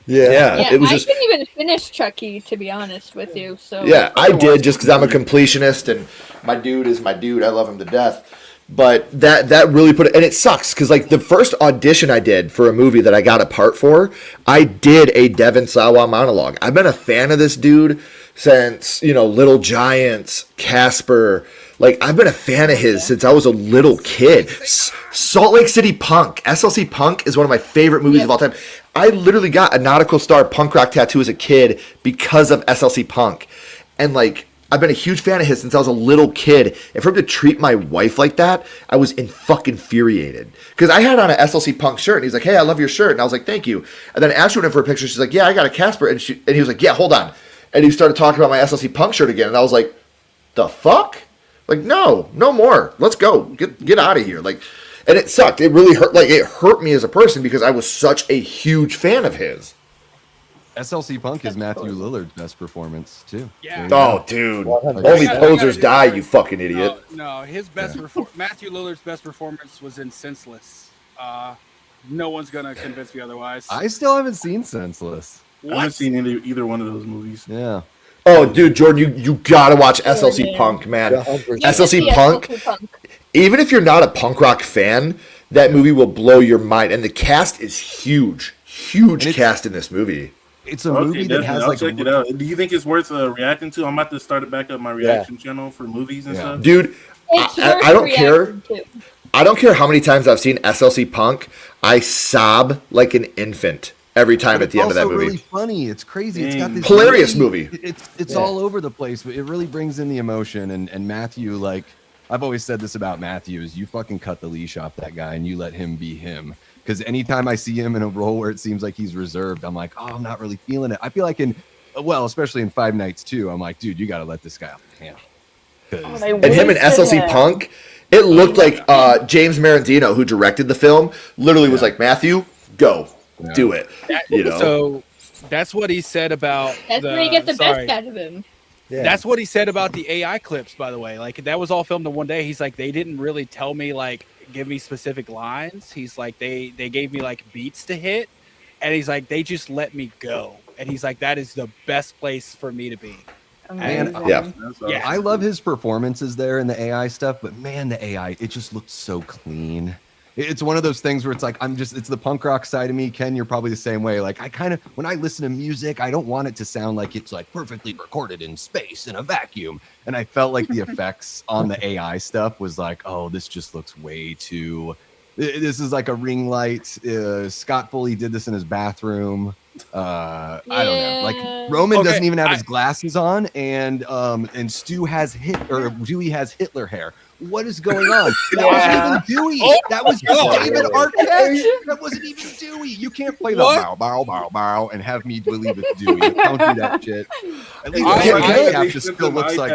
Yeah, it was I just. didn't even finish Chucky, to be honest with you. So Yeah, I did just because I'm a completionist, and my dude is my dude. I love him to death. But that really put it, and it sucks because like the first audition I did for a movie that I got a part for, I did a Devin Sawa monologue. I've been a fan of this dude since Little Giants, Casper. Like, I've been a fan of his since I was a little kid. Salt Lake City Punk, SLC Punk is one of my favorite movies of all time. I literally got a Nautical Star punk rock tattoo as a kid because of SLC Punk, and like. I've been a huge fan of his since I was a little kid. And for him to treat my wife like that, I was fucking infuriated. Because I had on an SLC Punk shirt, and he's like, hey, I love your shirt. And I was like, thank you. And then Ash went in for a picture. She's like, yeah, I got a Casper. And he was like, yeah, hold on. And he started talking about my SLC Punk shirt again. And I was like, the fuck? Like, no more. Let's go. Get out of here. Like, and it sucked. It really hurt. Like, it hurt me as a person because I was such a huge fan of his. SLC Punk is Matthew Lillard's best performance too. Yeah. Oh, dude. Only posers die, you fucking idiot. No, his best Matthew Lillard's best performance was in Senseless. No one's gonna convince me otherwise. I still haven't seen Senseless. What? I haven't seen either one of those movies. Yeah. Oh, dude, Jordan, you gotta watch SLC Punk, man. SLC Punk. Even if you're not a punk rock fan, that movie will blow your mind. And the cast is huge. Huge cast in this movie. It's a movie that has I'll like. check it out. Do you think it's worth reacting to? I'm about to start it back up my reaction channel for movies and stuff. Dude, I don't care. I don't care how many times I've seen SLC Punk. I sob like an infant every time at the end of that movie. It's really funny. It's crazy. It's got this hilarious movie. It's all over the place, but it really brings in the emotion. And Matthew, like I've always said this about Matthew, is you fucking cut the leash off that guy and you let him be him. Because anytime I see him in a role where it seems like he's reserved, I'm like, oh, I'm not really feeling it. I feel like especially in Five Nights too, I'm like, dude, you got to let this guy off the handle. And him in SLC Punk, it looked like James Marandino, who directed the film, literally was like, Matthew, go, do it. So that's what he said about. That's where you get the best out of him. Yeah. That's what he said about the AI clips, by the way. Like, that was all filmed in one day. He's like, they didn't really tell me, like, give me specific lines. He's like, they gave me, like, beats to hit. And he's like, they just let me go. And he's like, that is the best place for me to be. Man, I love his performances there in the AI stuff, but man, the AI, it just looks so clean. It's one of those things where it's like, it's the punk rock side of me. Ken, you're probably the same way. Like, when I listen to music, I don't want it to sound like it's like perfectly recorded in space in a vacuum. And I felt like the effects on the AI stuff was like, oh, this just looks way too, this is like a ring light. Scott Foley did this in his bathroom. I don't know. Like, Roman doesn't even have his glasses on, and Stu has Dewey has Hitler hair. What is going on? That wasn't even Dewey. That was David Arquette. That wasn't even Dewey. You can't play the bow, bow, bow, bow, and have me believe it's Dewey. Don't do that shit. At least the just still looks like.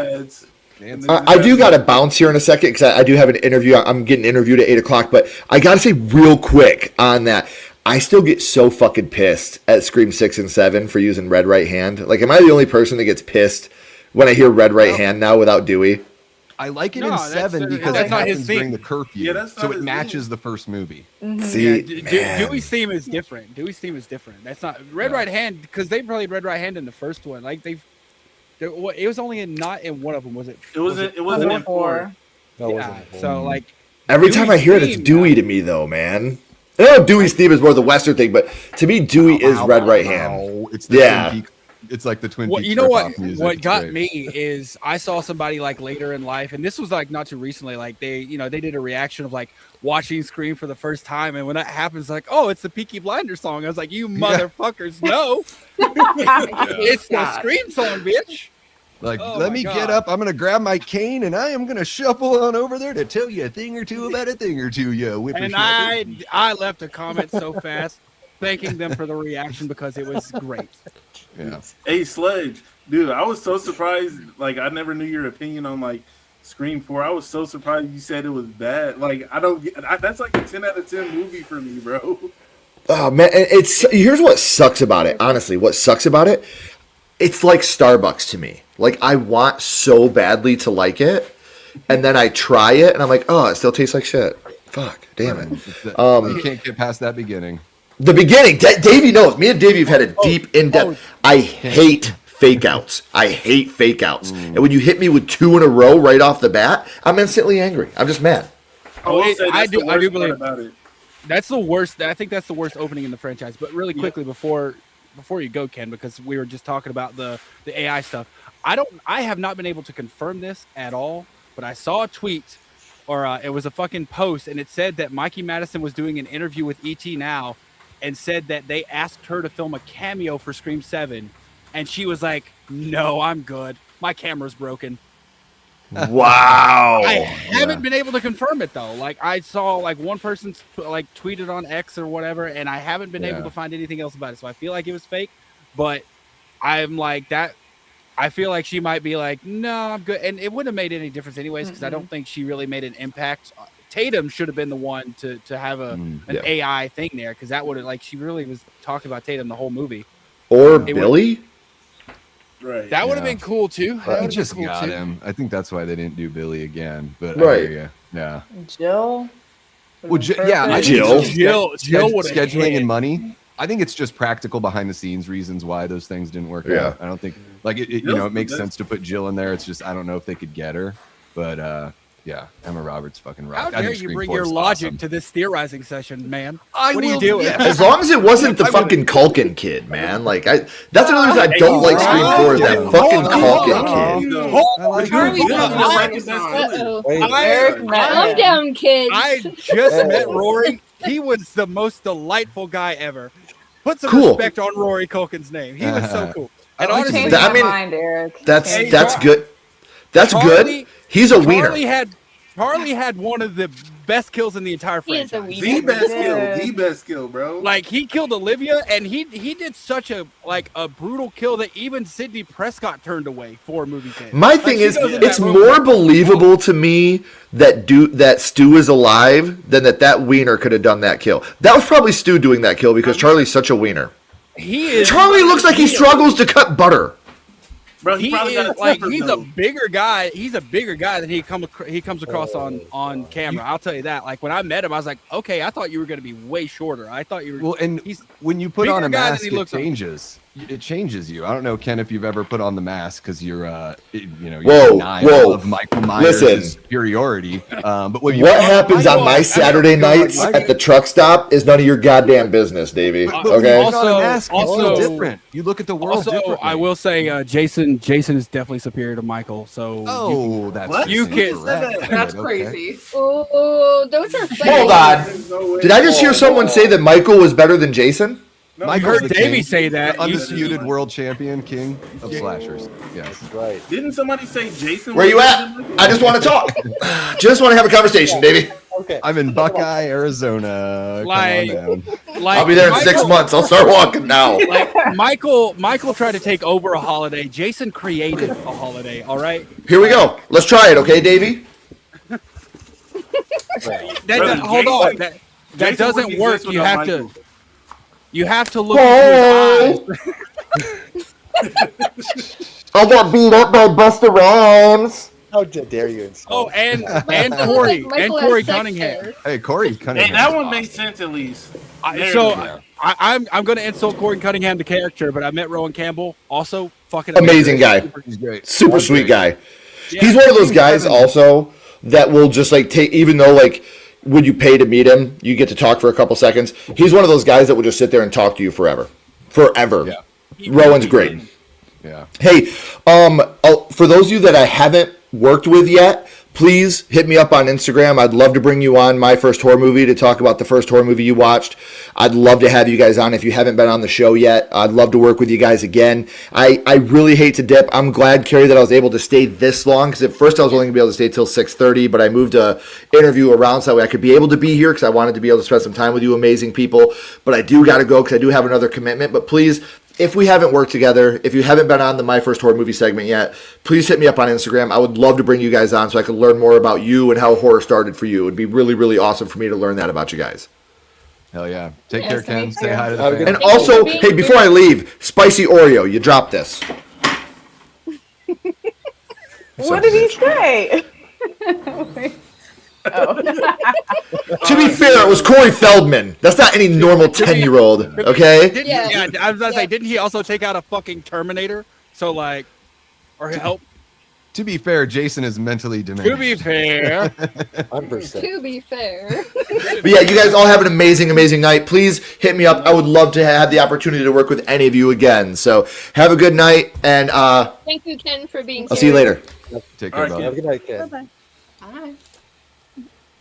I do got to bounce here in a second because I do have an interview. I'm getting interviewed at 8:00, but I got to say real quick on that. I still get so fucking pissed at Scream 6 and 7 for using Red Right Hand. Like, am I the only person that gets pissed when I hear Red Right Hand now without Dewey? I like it in 7 because it happens during the curfew, so it matches the first movie. Mm-hmm. See, Dewey's theme is different. That's not Red Right Hand, because they played Red Right Hand in the first one. Like, it was only not in one of them, was it? It wasn't in 4. No, it wasn't in 4. So like every time I hear it, it's Dewey to me though, man. I know Dewey's theme is more the Western thing, but to me, Dewey is Red Right Hand. It's the it's like the Twin Peaks. You know what? What got me is I saw somebody like later in life, and this was like not too recently. Like they did a reaction of like watching Scream for the first time, and when that happens, like, oh, it's the Peaky Blinders song. I was like, you motherfuckers, no, it's the Scream song, bitch. Like, Oh let my me God. get up. I'm going to grab my cane and I am going to shuffle on over there to tell you a thing or two about a thing or two, you And whippersnapper. I left a comment so fast, thanking them for the reaction because it was great. Yeah. Hey, Sledge, dude, I was so surprised. Like, I never knew your opinion on like Scream 4. I was so surprised you said it was bad. Like, that's like a 10 out of 10 movie for me, bro. Oh man, here's what sucks about it. Honestly, what sucks about it, it's like Starbucks to me. Like I want so badly to like it, and then I try it, and I'm like, oh, it still tastes like shit. Fuck, damn it. You can't get past that beginning. The beginning, Davey knows. Me and Davey have had a deep, in-depth. I hate fake outs. I hate fake outs. And when you hit me with 2 in a row right off the bat, I'm instantly angry. I'm just mad. I do believe about it. That's the worst. I think that's the worst opening in the franchise. But really quickly before you go, Ken, because we were just talking about the AI stuff. I have not been able to confirm this at all, but I saw a tweet or it was a fucking post, and it said that Mikey Madison was doing an interview with ET Now, and said that they asked her to film a cameo for Scream 7, and she was like, "No, I'm good. My camera's broken." Wow. I haven't been able to confirm it though. Like I saw like one person like tweeted on X or whatever, and I haven't been able to find anything else about it. So I feel like it was fake, but I'm like that. I feel like she might be like, no, I'm good. And it wouldn't have made any difference anyways, because I don't think she really made an impact. Tatum should have been the one to have an AI thing there, because that would have, like, she really was talking about Tatum the whole movie. Or Billy? Right. That would have been cool too. I just got him. I think that's why they didn't do Billy again. But Right. I hear you. Yeah. Jill. Well, yeah, I think Jill. it's just Jill would have scheduling and money. I think it's just practical behind the scenes reasons why those things didn't work out. I don't think like it makes sense to put Jill in there. It's just I don't know if they could get her, but yeah, Emma Roberts fucking rocked. How dare you bring your logic to this theorizing session, man? What are you doing? Yeah. As long as it wasn't the fucking Culkin kid, man. Like that's another reason I don't like Scream 4 is that fucking Culkin kid. Calm down, kids. I just met Rory. He was the most delightful guy ever. Put some Cool. respect on Rory Culkin's name. He was so cool. And honestly, That's good. That's good. He's a wiener. Charlie had one of the best kills in the entire franchise. The best kill, bro. Like he killed Olivia, and he did such a brutal kill that even Sidney Prescott turned away 4 movies in. My thing is, it's more believable to me that Stu is alive than that wiener could have done that kill. That was probably Stu doing that kill because Charlie's such a wiener. Charlie looks like he struggles to cut butter. Bro, He's a bigger guy. He's a bigger guy than he comes across on camera. I'll tell you that. Like when I met him, I was like, okay, I thought you were going to be way shorter. I thought you were. Well, and when you put on a mask, it changes. It changes you. I don't know, Ken, if you've ever put on the mask because you're denial of Michael Myers' superiority. But when you what happens on my Saturday nights at the truck stop is none of your goddamn business, Davey. Okay. Also different. You look at the world differently. I will say, Jason is definitely superior to Michael. So that's you can. That's crazy. Oh, those are funny. Hold on. Did I just hear someone say that Michael was better than Jason? No, I heard Davey say that. Undisputed world champion, king of slashers. Yes. Right. Didn't somebody say Jason? Where you at? I just want to talk. Just want to have a conversation, Davey. Okay. I'm in Buckeye, Arizona. Like, I'll be there in 6 months. I'll start walking now. Like Michael tried to take over a holiday. Jason created a holiday. All right. Here we go. Let's try it, okay, Davey? Hold on. That doesn't work. You have to look into his eyes. I got beat up by Busta Rhymes. How dare you insult? Oh, and Corey Cunningham. Hey, Corey Cunningham. Hey, that one makes sense at least. I'm going to insult Corey Cunningham, the character, but I met Rowan Campbell, also fucking amazing guy, super sweet guy. He's one of those guys also that will just like take, even though like when you pay to meet him, you get to talk for a couple seconds. He's one of those guys that will just sit there and talk to you forever. Yeah. Rowan's great. Yeah. Hey, for those of you that I haven't worked with yet, please hit me up on Instagram. I'd love to bring you on My First Horror Movie to talk about the first horror movie you watched. I'd love to have you guys on if you haven't been on the show yet. I'd love to work with you guys again. I really hate to dip. I'm glad, Carey, that I was able to stay this long, because at first I was only going to be able to stay till 6:30, but I moved a interview around so that way I could be able to be here, because I wanted to be able to spend some time with you amazing people. But I do got to go because I do have another commitment. But please, if we haven't worked together, if you haven't been on the My First Horror Movie segment yet, please hit me up on Instagram. I would love to bring you guys on so I could learn more about you and how horror started for you. It would be really, really awesome for me to learn that about you guys. Hell yeah. Take care, Ken. Say hi to the fans. And also, hey, before I leave, Spicy Oreo, you dropped this. What did he say? Oh. To be fair, it was Corey Feldman. That's not any normal 10-year-old, okay? Yeah, I was gonna say, didn't he also take out a fucking Terminator? So like, or help? To be fair, Jason is mentally diminished. To be fair. 100%. To be fair. But yeah, you guys all have an amazing, amazing night. Please hit me up. I would love to have the opportunity to work with any of you again. So have a good night, and thank you, Ken, for being here. I'll see you later. Take care, brother. Have a good night, Ken. Bye-bye. Bye.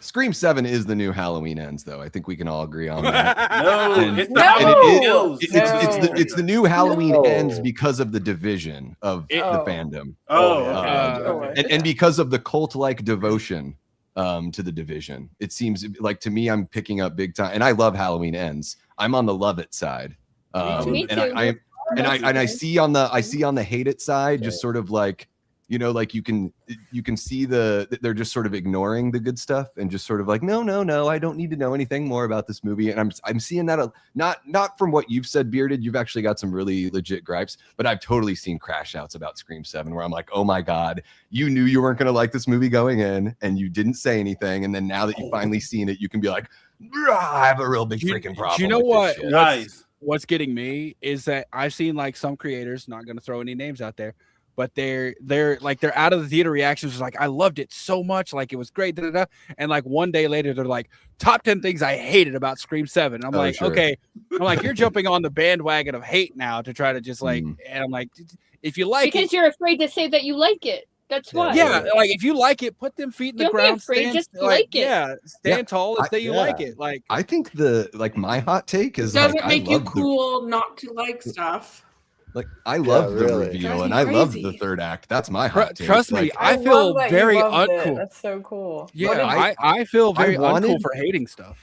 Scream 7 is the new Halloween Ends, though. I think we can all agree on that. No, And- it's and the Halloween Kills. it's the new Halloween No. Ends because of the division of the fandom. Oh, And because of the cult-like devotion to the division. It seems like, to me, I'm picking up big time, and I love Halloween Ends. I'm on the love it side. Me And too. I see on the hate it side, just sort of like, you know, like you can see they're just sort of ignoring the good stuff and just sort of like, no, I don't need to know anything more about this movie. And I'm seeing that not from what you've said, Bearded. You've actually got some really legit gripes, but I've totally seen crash outs about Scream 7 where I'm like, oh my God, you knew you weren't going to like this movie going in and you didn't say anything. And then now that you've finally seen it, you can be like, I have a real big freaking problem. Do you know with what? this shit. Nice. What's getting me is that I've seen like some creators, not going to throw any names out there, but they're out of the theater reactions like, I loved it so much, like it was great, and like one day later they're like, top 10 things I hated about Scream 7. I'm like, sure. okay, I'm like, you're jumping on the bandwagon of hate now to try to just like, and I'm like, if you like because it, you're afraid to say that you like it. That's why. yeah, like if you like it, put them feet in the Don't be ground. afraid, stand, just like it. Yeah, stand Yeah, tall and say you like it. Like I think my hot take is Doesn't like, make I you love cool not to like stuff. I love the really. reveal Drives and me I love crazy. the third act. That's my hot take. trust me, Like, I feel love that you very loved it. uncool. That's so cool. Yeah, I feel very uncool for hating stuff.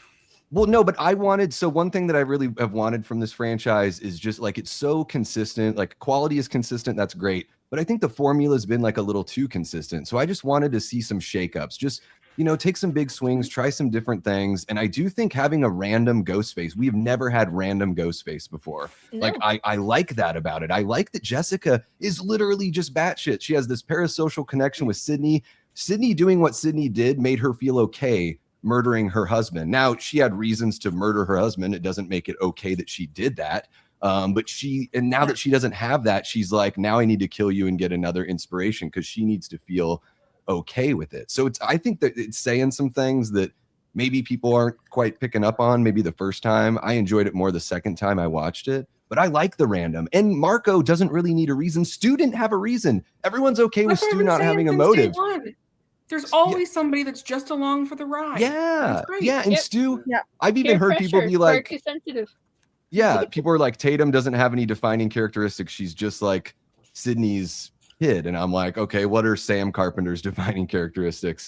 well, no, but one thing that I really have wanted from this franchise is just like, it's so consistent, like quality is consistent. That's great. But I think the formula has been like a little too consistent. So I just wanted to see some shakeups, just, you know, take some big swings, try some different things. And I do think having a random ghost face, we've never had random ghost face before. No. Like, I like that about it. I like that Jessica is literally just batshit. She has this parasocial connection with Sydney. Sydney doing what Sydney did made her feel okay murdering her husband. Now, she had reasons to murder her husband. It doesn't make it okay that she did that. But now that she doesn't have that, she's like, now I need to kill you and get another inspiration, because she needs to feel okay with it. So I think that it's saying some things that maybe people aren't quite picking up on. Maybe the first time. I enjoyed it more the second time I watched it, but I like the random. And Marco doesn't really need a reason. Stu didn't have a reason. Everyone's okay with That's what Stu I've been not saying having a since motive. day one. There's always somebody that's just along for the ride. Yeah, That's great. yeah. And Yep. Stu, Yeah. I've even Peer heard people pressure, be far like, too sensitive. yeah, people are like, Tatum doesn't have any defining characteristics. She's just like Sydney's kid. And I'm like, okay, what are Sam Carpenter's defining characteristics?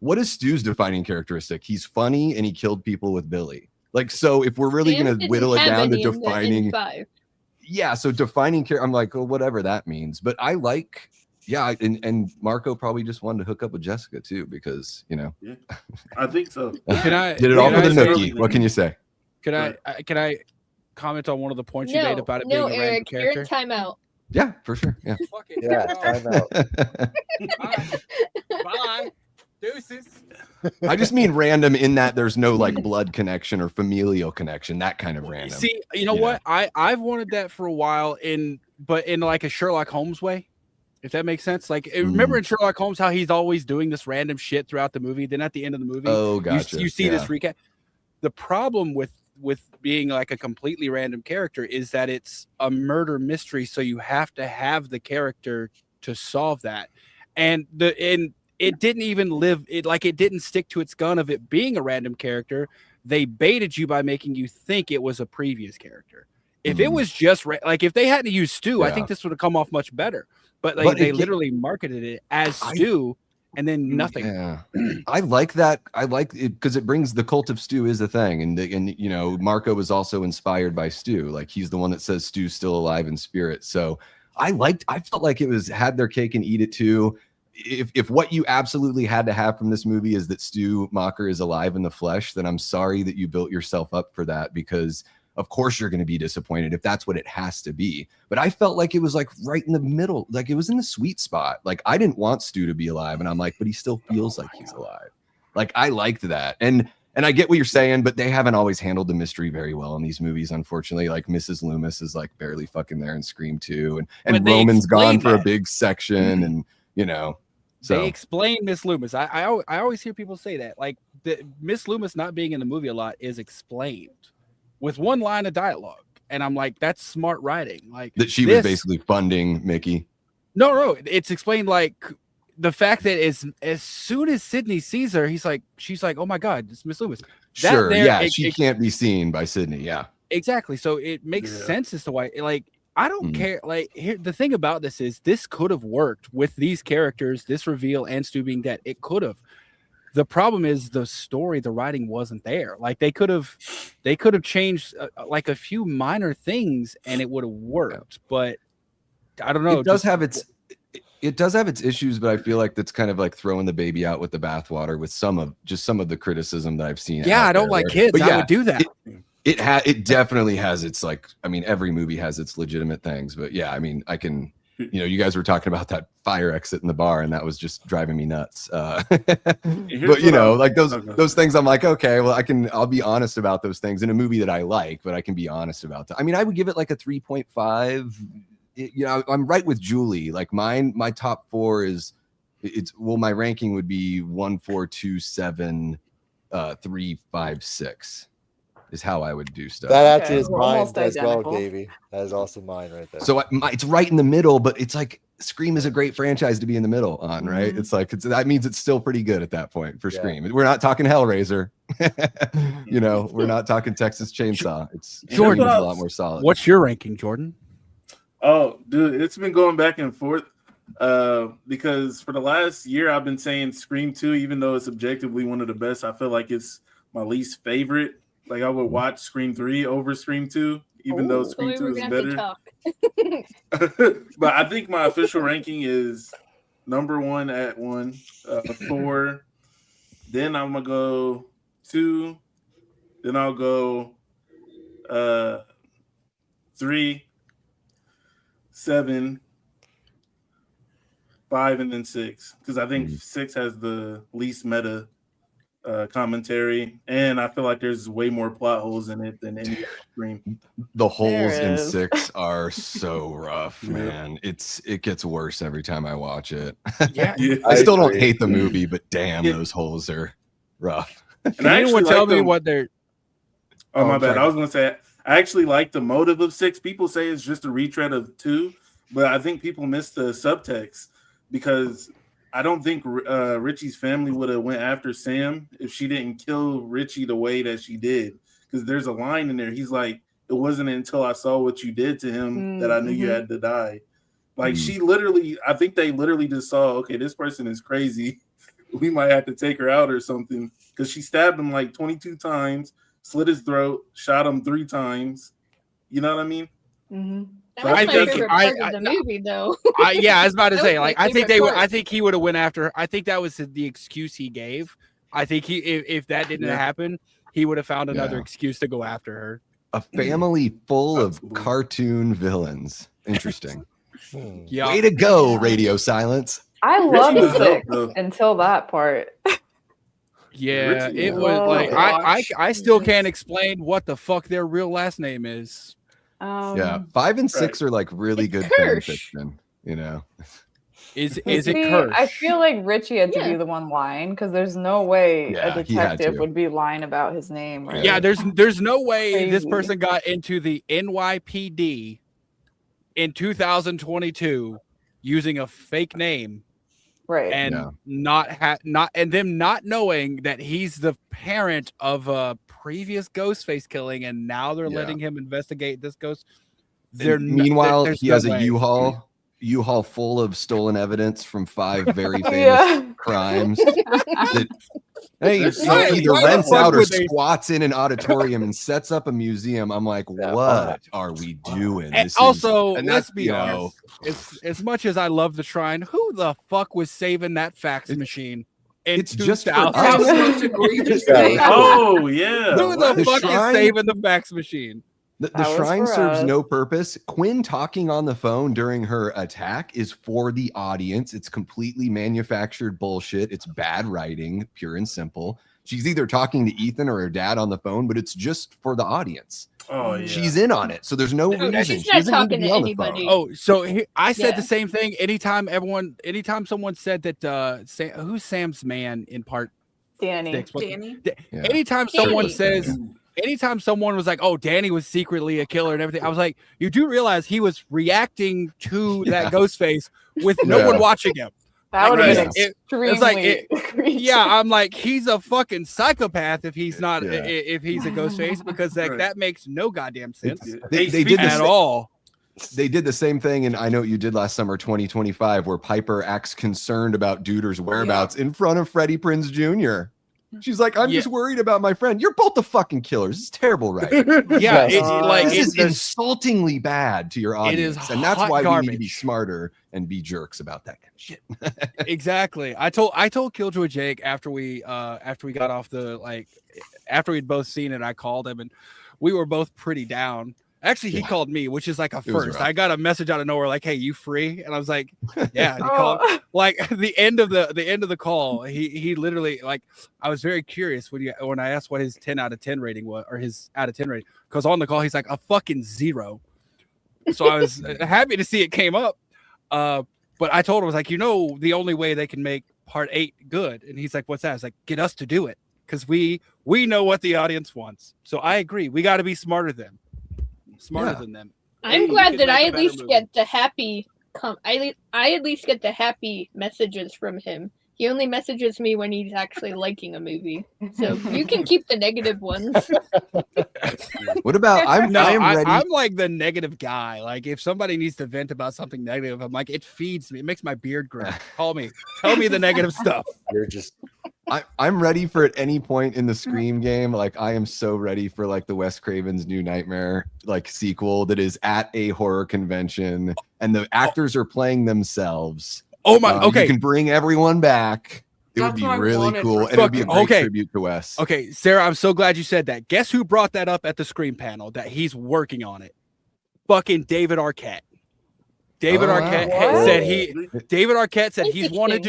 What is Stu's defining characteristic? He's funny and he killed people with Billy. Like, so if we're really Sam going to didn't whittle it have down to any in defining, 5. yeah, so defining character, I'm like, well, whatever that means. But I like, yeah, and Marco probably just wanted to hook up with Jessica too, because, you know, Yeah, I think so. Can I did it all can for the I say- nookie. What can you say? Can I comment on one of the points you made about it no, being a random Eric, you're in character? timeout. Yeah, for sure. Yeah. Fuck it. Yeah, time out. Bye. Deuces. I just mean random in that there's no like blood connection or familial connection, that kind of random. See, you know what? I've wanted that for a while, but in like a Sherlock Holmes way, if that makes sense. Like, remember in Sherlock Holmes how he's always doing this random shit throughout the movie. Then at the end of the movie, Oh, gotcha. you see this recap. The problem with being like a completely random character is that it's a murder mystery, so you have to have the character to solve that. And it didn't even live. It didn't stick to its gun of it being a random character. They baited you by making you think it was a previous character. If it was just if they hadn't used Stu, I think this would have come off much better. But they literally marketed it as Stu, and then nothing. Yeah, I like that. I like it because it brings the cult of Stu is a thing, and you know, Marco was also inspired by Stu. Like he's the one that says Stu's still alive in spirit. So I felt like it was had their cake and eat it too. If what you absolutely had to have from this movie is that Stu Macher is alive in the flesh, then I'm sorry that you built yourself up for that, because of course you're going to be disappointed if that's what it has to be. But I felt like it was like right in the middle, like it was in the sweet spot. Like I didn't want Stu to be alive, and I'm like, but he still feels like he's alive. Like I liked that. And I get what you're saying, but they haven't always handled the mystery very well in these movies, unfortunately. Like Mrs. Loomis is like barely fucking there in Scream 2, and Roman's gone for a big section, and you know. So. They explain Miss Loomis. I always hear people say that. Like Miss Loomis not being in the movie a lot is explained with one line of dialogue. And I'm like, that's smart writing. Like that she was basically funding Mickey. No, it's explained like the fact that as soon as Sydney sees her, she's like, oh my God, it's Miss Loomis. Sure, she can't be seen by Sydney. Yeah. Exactly. So it makes sense as to why I don't care. Like here, the thing about this is this could have worked with these characters, this reveal, and Stu being dead. It could have. The problem is the story, the writing wasn't there. Like they could have changed like a few minor things, and it would have worked. But I don't know. It does have its issues, but I feel like that's kind of like throwing the baby out with the bathwater with some of the criticism that I've seen. Yeah, I don't like kids. But I would do that. It definitely has its like, I mean, every movie has its legitimate things, but yeah, I mean, I can, you know, you guys were talking about that fire exit in the bar, and that was just driving me nuts. But you know, like those things, I'm like, okay, well, I'll be honest about those things in a movie that I like, but I can be honest about that. I mean, I would give it like a 3.5. You know, I'm right with Julie. Like my top 4 my ranking would be 1, 4, 2, 7, 3, 5, 6. Is how I would do stuff. That actually is mine as well, Davey. That is also mine right there. So it's right in the middle, but it's like Scream is a great franchise to be in the middle on, right? Mm-hmm. It's like that means it's still pretty good at that point for Scream. We're not talking Hellraiser, you know. We're not talking Texas Chainsaw. It's Jordan is a lot more solid. What's your ranking, Jordan? Oh, dude, it's been going back and forth because for the last year I've been saying Scream 2, even though it's objectively one of the best. I feel like it's my least favorite. Like I would watch Scream 3 over Scream 2, even though Scream 2 is better. But I think my official ranking is number 1 at 1, 4. Then I'm gonna go 2. Then I'll go 3, 7, 5, and then 6. Because I think 6 has the least meta commentary, and I feel like there's way more plot holes in it than any Scream. The holes in 6 are so rough, man. It gets worse every time I watch it. Yeah. I still don't hate the movie, but damn, those holes are rough. Can anyone tell me what they're? Oh, my bad. I was gonna say I actually like the motive of 6. People say it's just a retread of 2, but I think people miss the subtext because I don't think Richie's family would have went after Sam if she didn't kill Richie the way that she did. Because there's a line in there. He's like, it wasn't until I saw what you did to him that I knew you had to die. Like she literally, I think they literally just saw, okay, this person is crazy. We might have to take her out or something. Because she stabbed him like 22 times, slit his throat, shot him 3 times. You know what I mean? Mm-hmm. That was my favorite part of the movie, though. Yeah, I was about to say, like, I think he would have went after her. I think that was the excuse he gave. I think if that didn't happen, he would have found another excuse to go after her. A family full of cartoon villains. Interesting. Yeah. Way to go, Radio Silence. I loved 6 until that part. Yeah, it was like I still can't explain what the fuck their real last name is. Yeah, 5 and 6 are like really good fan fiction, you know. Is it Kirsch? I feel like Richie had to be the one lying because there's no way a detective would be lying about his name. Right? Yeah, there's no way this person got into the NYPD in 2022 using a fake name right? And not and them not knowing that he's the parent of a previous Ghostface killing, and now they're letting him investigate this ghost. Meanwhile, he has a U-Haul full of stolen evidence from 5 very famous crimes. He either rents out or squats in an auditorium and sets up a museum. I'm like, what are we doing? Let's be honest. As much as I love the shrine, who the fuck was saving that fax machine? It's just for that was the most egregious thing. Oh yeah, who the fuck is saving the fax machine? The shrine serves no purpose. Quinn talking on the phone during her attack is for the audience. It's completely manufactured bullshit. It's bad writing, pure and simple. She's either talking to Ethan or her dad on the phone, but it's just for the audience. Oh, yeah. She's in on it, so there's no reason. She's not talking to anybody. Oh, so I said the same thing. Anytime someone said that, who's Sam's man in part? Danny. Anytime someone says. Anytime someone was like, "Oh, Danny was secretly a killer and everything," I was like, "You do realize he was reacting to that ghost face with no one watching him." That would have been extremely. I'm like, he's a fucking psychopath if he's not if he's a ghost face, because that makes no goddamn sense. They did at all. They did the same thing, and I Know What You Did Last Summer, 2025, where Piper acts concerned about Duder's whereabouts in front of Freddie Prinze Jr. She's like, I'm just worried about my friend. You're both the fucking killers. It's terrible, right? This is insultingly bad to your audience, and that's why we need to be smarter and be jerks about that kind of shit. Exactly. I told Killjoy Jake after we got off after we'd both seen it, I called him and we were both pretty down. Actually, he called me, which is like a first. I got a message out of nowhere like, "Hey, you free?" And I was like, "Yeah." And he called like the end of the call. He literally, like, I was very curious when I asked what his 10 out of 10 rating was, or his out of 10 rating, because on the call he's like a fucking 0. So I was happy to see it came up. But I told him, I was like, the only way they can make part 8 good, and he's like, "What's that?" I was like, "Get us to do it, because we know what the audience wants." So I agree. We got to be smarter than them. I'm glad that I at least get the happy I at least get the happy messages from him. He only messages me when he's actually liking a movie. So you can keep the negative ones. What about I'm ready. I'm like the negative guy. Like, if somebody needs to vent about something negative, I'm like, it feeds me. It makes my beard grow. Call me. Tell me the negative stuff. You're just I'm ready for at any point in the Scream game. Like, I am so ready for like the Wes Craven's New Nightmare like sequel that is at a horror convention and the actors are playing themselves. Oh my! Okay, you can bring everyone back. It would be really cool, and it would be a great tribute to Wes. Okay, Sarah, I'm so glad you said that. Guess who brought that up at the Scream panel? That he's working on it. Fucking David Arquette. David Arquette said he's wanted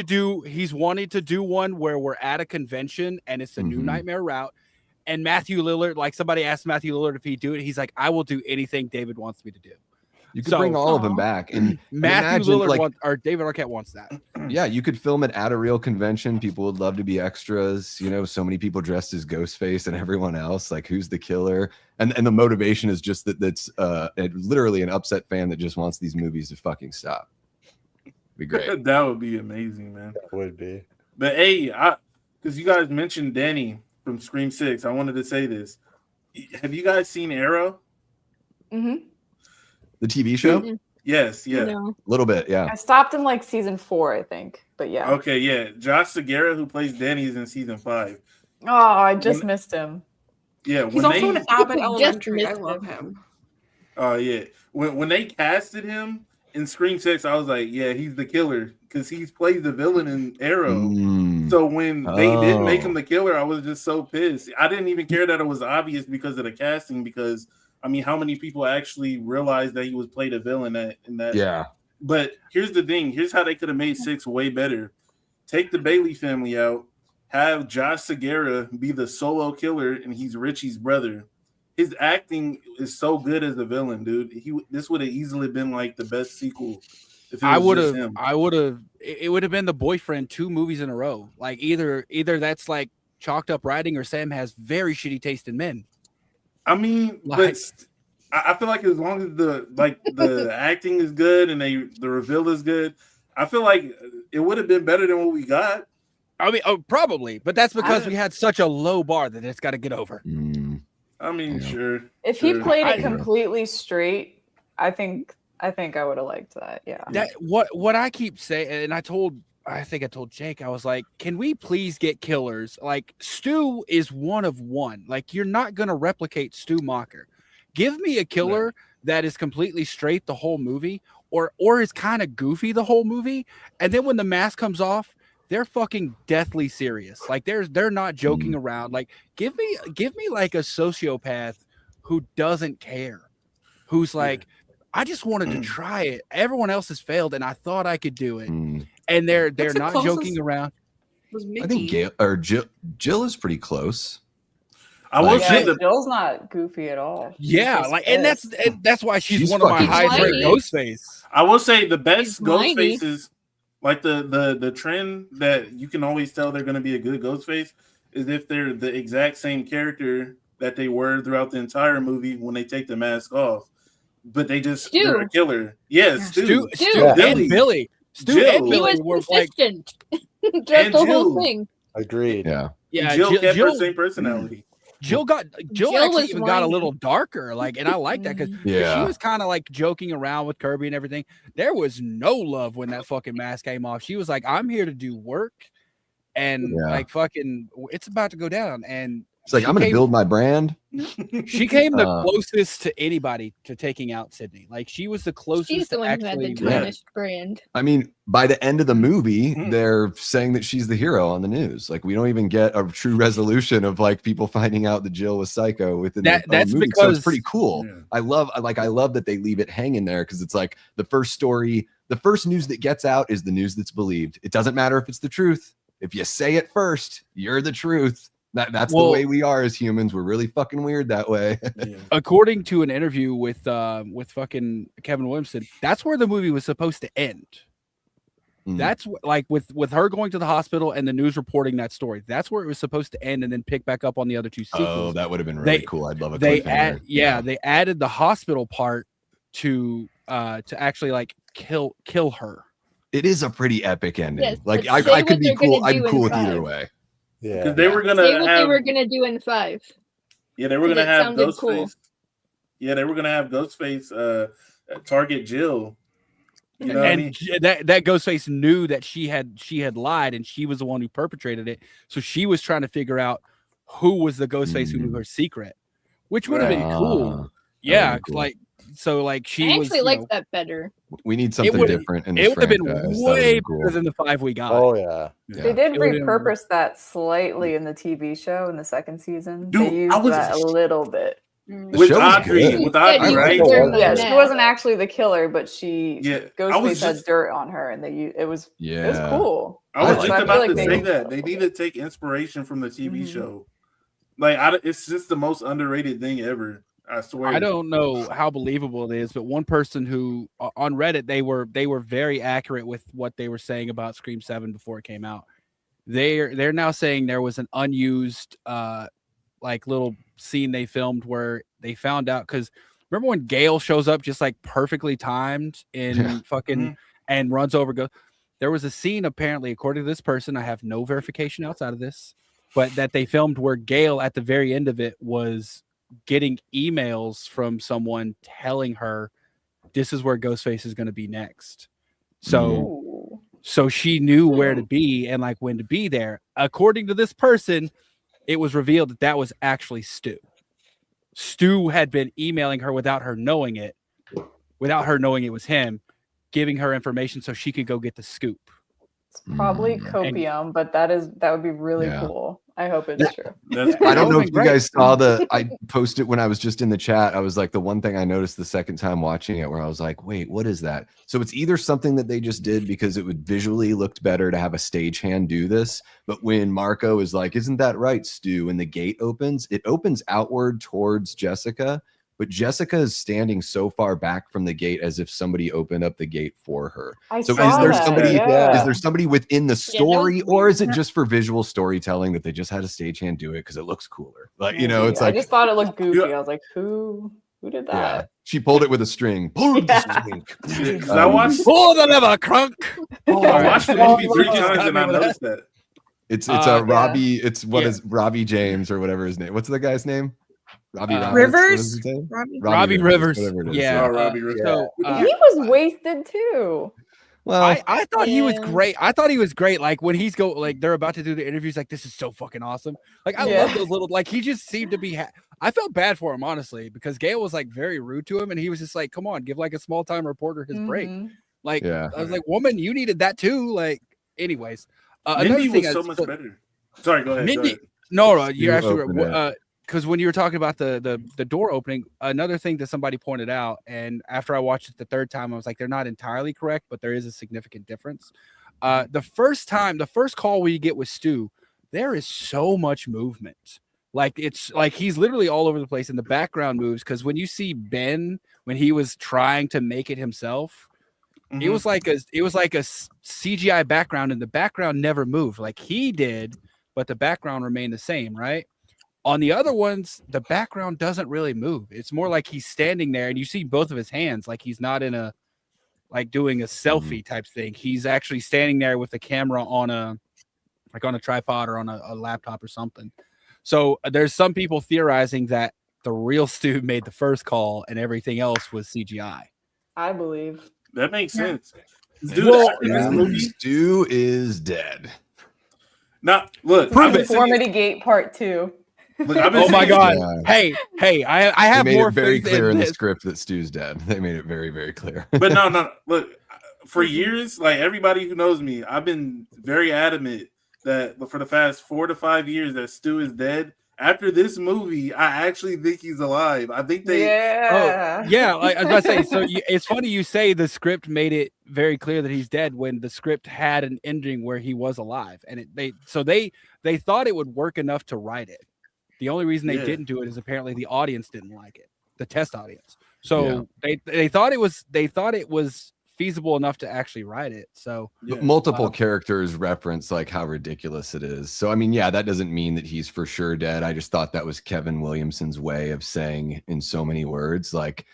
to do one where we're at a convention and it's a New Nightmare route. And Matthew Lillard, like, somebody asked Matthew Lillard if he'd do it. He's like, "I will do anything David wants me to do." You could bring all of them back, and Matthew Lillard or David Arquette wants that. Yeah, you could film it at a real convention. People would love to be extras. So many people dressed as Ghostface and everyone else. Like, who's the killer? And the motivation is just that's literally an upset fan that just wants these movies to fucking stop. Be great. That would be amazing, man. That would be. But hey, because you guys mentioned Danny from Scream 6, I wanted to say this. Have you guys seen Arrow? Mm-hmm. The TV show? Mm-hmm. Yes, yeah. A little bit, yeah. I stopped in like season 4, I think. But yeah. Okay, yeah. Josh Segura, who plays Danny, is in season 5. Oh, I just missed him. Yeah, he's also in Abbott Elementary. I love him. Oh yeah. When they casted him in Scream 6, I was like, yeah, he's the killer, because he's played the villain in Arrow. So when they didn't make him the killer, I was just so pissed. I didn't even care that it was obvious because of the casting, because I mean, how many people actually realized that he was played a villain in that? Yeah. But here's the thing. Here's how they could have made 6 way better. Take the Bailey family out. Have Josh Segura be the solo killer, and he's Richie's brother. His acting is so good as the villain, dude. This would have easily been like the best sequel. If it was it would have been The Boyfriend 2 movies in a row. Like, either that's like chalked up writing, or Sam has very shitty taste in men. I mean, but I feel like as long as the acting is good and the reveal is good, I feel like it would have been better than what we got. I mean, probably, but that's because we had such a low bar that it's got to get over. I mean, sure. If he played it completely straight, I think I would have liked that. Yeah. That what I keep saying, and I think I told Jake, I was like, can we please get killers? Like Stu is one of one. Like you're not gonna replicate Stu Macher. Give me a killer that is completely straight the whole movie, or is kind of goofy the whole movie, and then when the mask comes off, they're fucking deathly serious. Like they're not joking around. Like give me like a sociopath who doesn't care, who's like, I just wanted to try it. Everyone else has failed, and I thought I could do it. And they're not joking around. I think Jill is pretty close. I will say that Jill's not goofy at all. Yeah, like, and that's why she's one of my highest rated Ghostface. I will say the best Ghostfaces, like the trend that you can always tell they're going to be a good Ghostface is if they're the exact same character that they were throughout the entire movie when they take the mask off, but they're a killer. Yes, Stu and Billy. Stu and Billy were consistent. Throughout the whole thing. Agreed. Yeah. Jill kept her same personality. Jill actually even got a little darker, like, and I like that because she was kind of like joking around with Kirby and everything. There was no love when that fucking mask came off. She was like, "I'm here to do work," and like, fucking, it's about to go down. And it's like, I'm going to build my brand. She came the closest to anybody to taking out Sydney. Like she was the closest. She's the one who had the tarnished brand. I mean, by the end of the movie, they're saying that she's the hero on the news. Like we don't even get a true resolution of like people finding out that Jill was psycho within the movie. So it's pretty cool. Yeah. I love that they leave it hanging there because it's like the first story, the first news that gets out is the news that's believed. It doesn't matter if it's the truth. If you say it first, you're the truth. That's the way we are as humans. We're really fucking weird that way. According to an interview with fucking Kevin Williamson, that's where the movie was supposed to end. That's like with her going to the hospital and the news reporting that story. That's where it was supposed to end, and then pick back up on the other two sequels. Oh, that would have been really cool. I'd love a they cliffhanger. They added the hospital part to actually like kill her. It is a pretty epic ending. Yes, like I could be cool. I'm cool with either way. Yeah, because they were gonna they were gonna do in 5. Yeah, they were gonna have Ghostface. Cool. Yeah, they were gonna have Ghostface target Jill. You know, and that Ghostface knew that she had lied, and she was the one who perpetrated it. So she was trying to figure out who was the Ghostface who knew her secret, which would have been cool. Yeah, cool. Like she I actually like that better. We need something different in this It would have been way better than the 5 we got. Oh yeah. They did repurpose that slightly in the TV show in the second season. Dude, they used that a little bit. With Audrey, right? Yeah, she wasn't actually the killer, but Ghostface had dirt on her, and it was cool. I was just about to say that they need to take inspiration from the TV show. Like, it's just the most underrated thing ever. I swear. I don't know how believable it is, but one person who on Reddit they were very accurate with what they were saying about Scream 7 before it came out. They're now saying there was an unused like little scene they filmed where they found out, because remember when Gale shows up just like perfectly timed in fucking and runs over there was a scene apparently, according to this person, I have no verification outside of this, but that they filmed where Gale at the very end of it was getting emails from someone telling her this is where Ghostface is going to be next. So she knew where to be and like when to be there. According to this person, it was revealed that was actually Stu. Stu had been emailing her without her knowing it was him, giving her information so she could go get the scoop. It's probably copium, but that would be really cool. I hope it's true. I don't know if you guys saw I posted when I was just in the chat. I was like, the one thing I noticed the second time watching it where I was like, wait, what is that? So it's either something that they just did because it would visually looked better to have a stagehand do this. But when Marco is like, isn't that right, Stu? When the gate opens, it opens outward towards Jessica. But Jessica is standing so far back from the gate as if somebody opened up the gate for her. Is there somebody within the story, or is it just for visual storytelling that they just had a stagehand do it because it looks cooler? Like, it's like, I just thought it looked goofy. I was like, who Who did Yeah, that? she pulled it with a string. Pulled the string. Because I watched. Pull the lever, crunk. I watched the movie 3 times and I noticed that. It's a Robbie. Yeah. It's Robbie James or whatever his name. What's the guy's name? Robbie Roberts? Rivers? What is his name? Robbie Rivers. Rivers. Whatever it is. Yeah. Oh, Robbie Rivers. So He was wasted too. Well, I thought he was great. I thought he was great. Like when they're about to do the interviews, like, this is so fucking awesome. Like, I love those little, like, he just seemed to be, I felt bad for him, honestly, because Gail was like very rude to him. And he was just like, come on, give like a small time reporter his break. Like, I was like, woman, you needed that too. Like, anyways, Mindy was so much better. Sorry, go ahead. Mindy, no, you're actually right. Because when you were talking about the door opening, another thing that somebody pointed out, and after I watched it the third time, I was like, they're not entirely correct, but there is a significant difference. The first call we get with Stu, there is so much movement. Like, it's like he's literally all over the place, and the background moves. Because when you see Ben, when he was trying to make it himself, it was like a CGI background, and the background never moved. Like he did, but the background remained the same, right? On the other ones, the background doesn't really move. It's more like he's standing there and you see both of his hands, like he's not in doing a selfie type thing. He's actually standing there with the camera on a tripod or on a laptop or something. So there's some people theorizing that the real Stu made the first call and everything else was CGI. I believe. That makes sense. Stu is dead. Now, look. Conformity Gate Part 2. Look, oh my God! Yeah. Hey! I have made more it very clear in the this. script that Stu's dead. They made it very, very clear. But no. Look, for years, like everybody who knows me, I've been very adamant that for the past 4 to 5 years that Stu is dead. After this movie, I actually think he's alive. I think they. Yeah. Oh, yeah. Like, I was about to say. So it's funny you say the script made it very clear that he's dead when the script had an ending where he was alive, and they thought it would work enough to write it. The only reason they didn't do it is apparently the audience didn't like it, the test audience. So they thought it was feasible enough to actually write it. So multiple characters reference like how ridiculous it is. So I mean, that doesn't mean that he's for sure dead. I just thought that was Kevin Williamson's way of saying in so many words, like,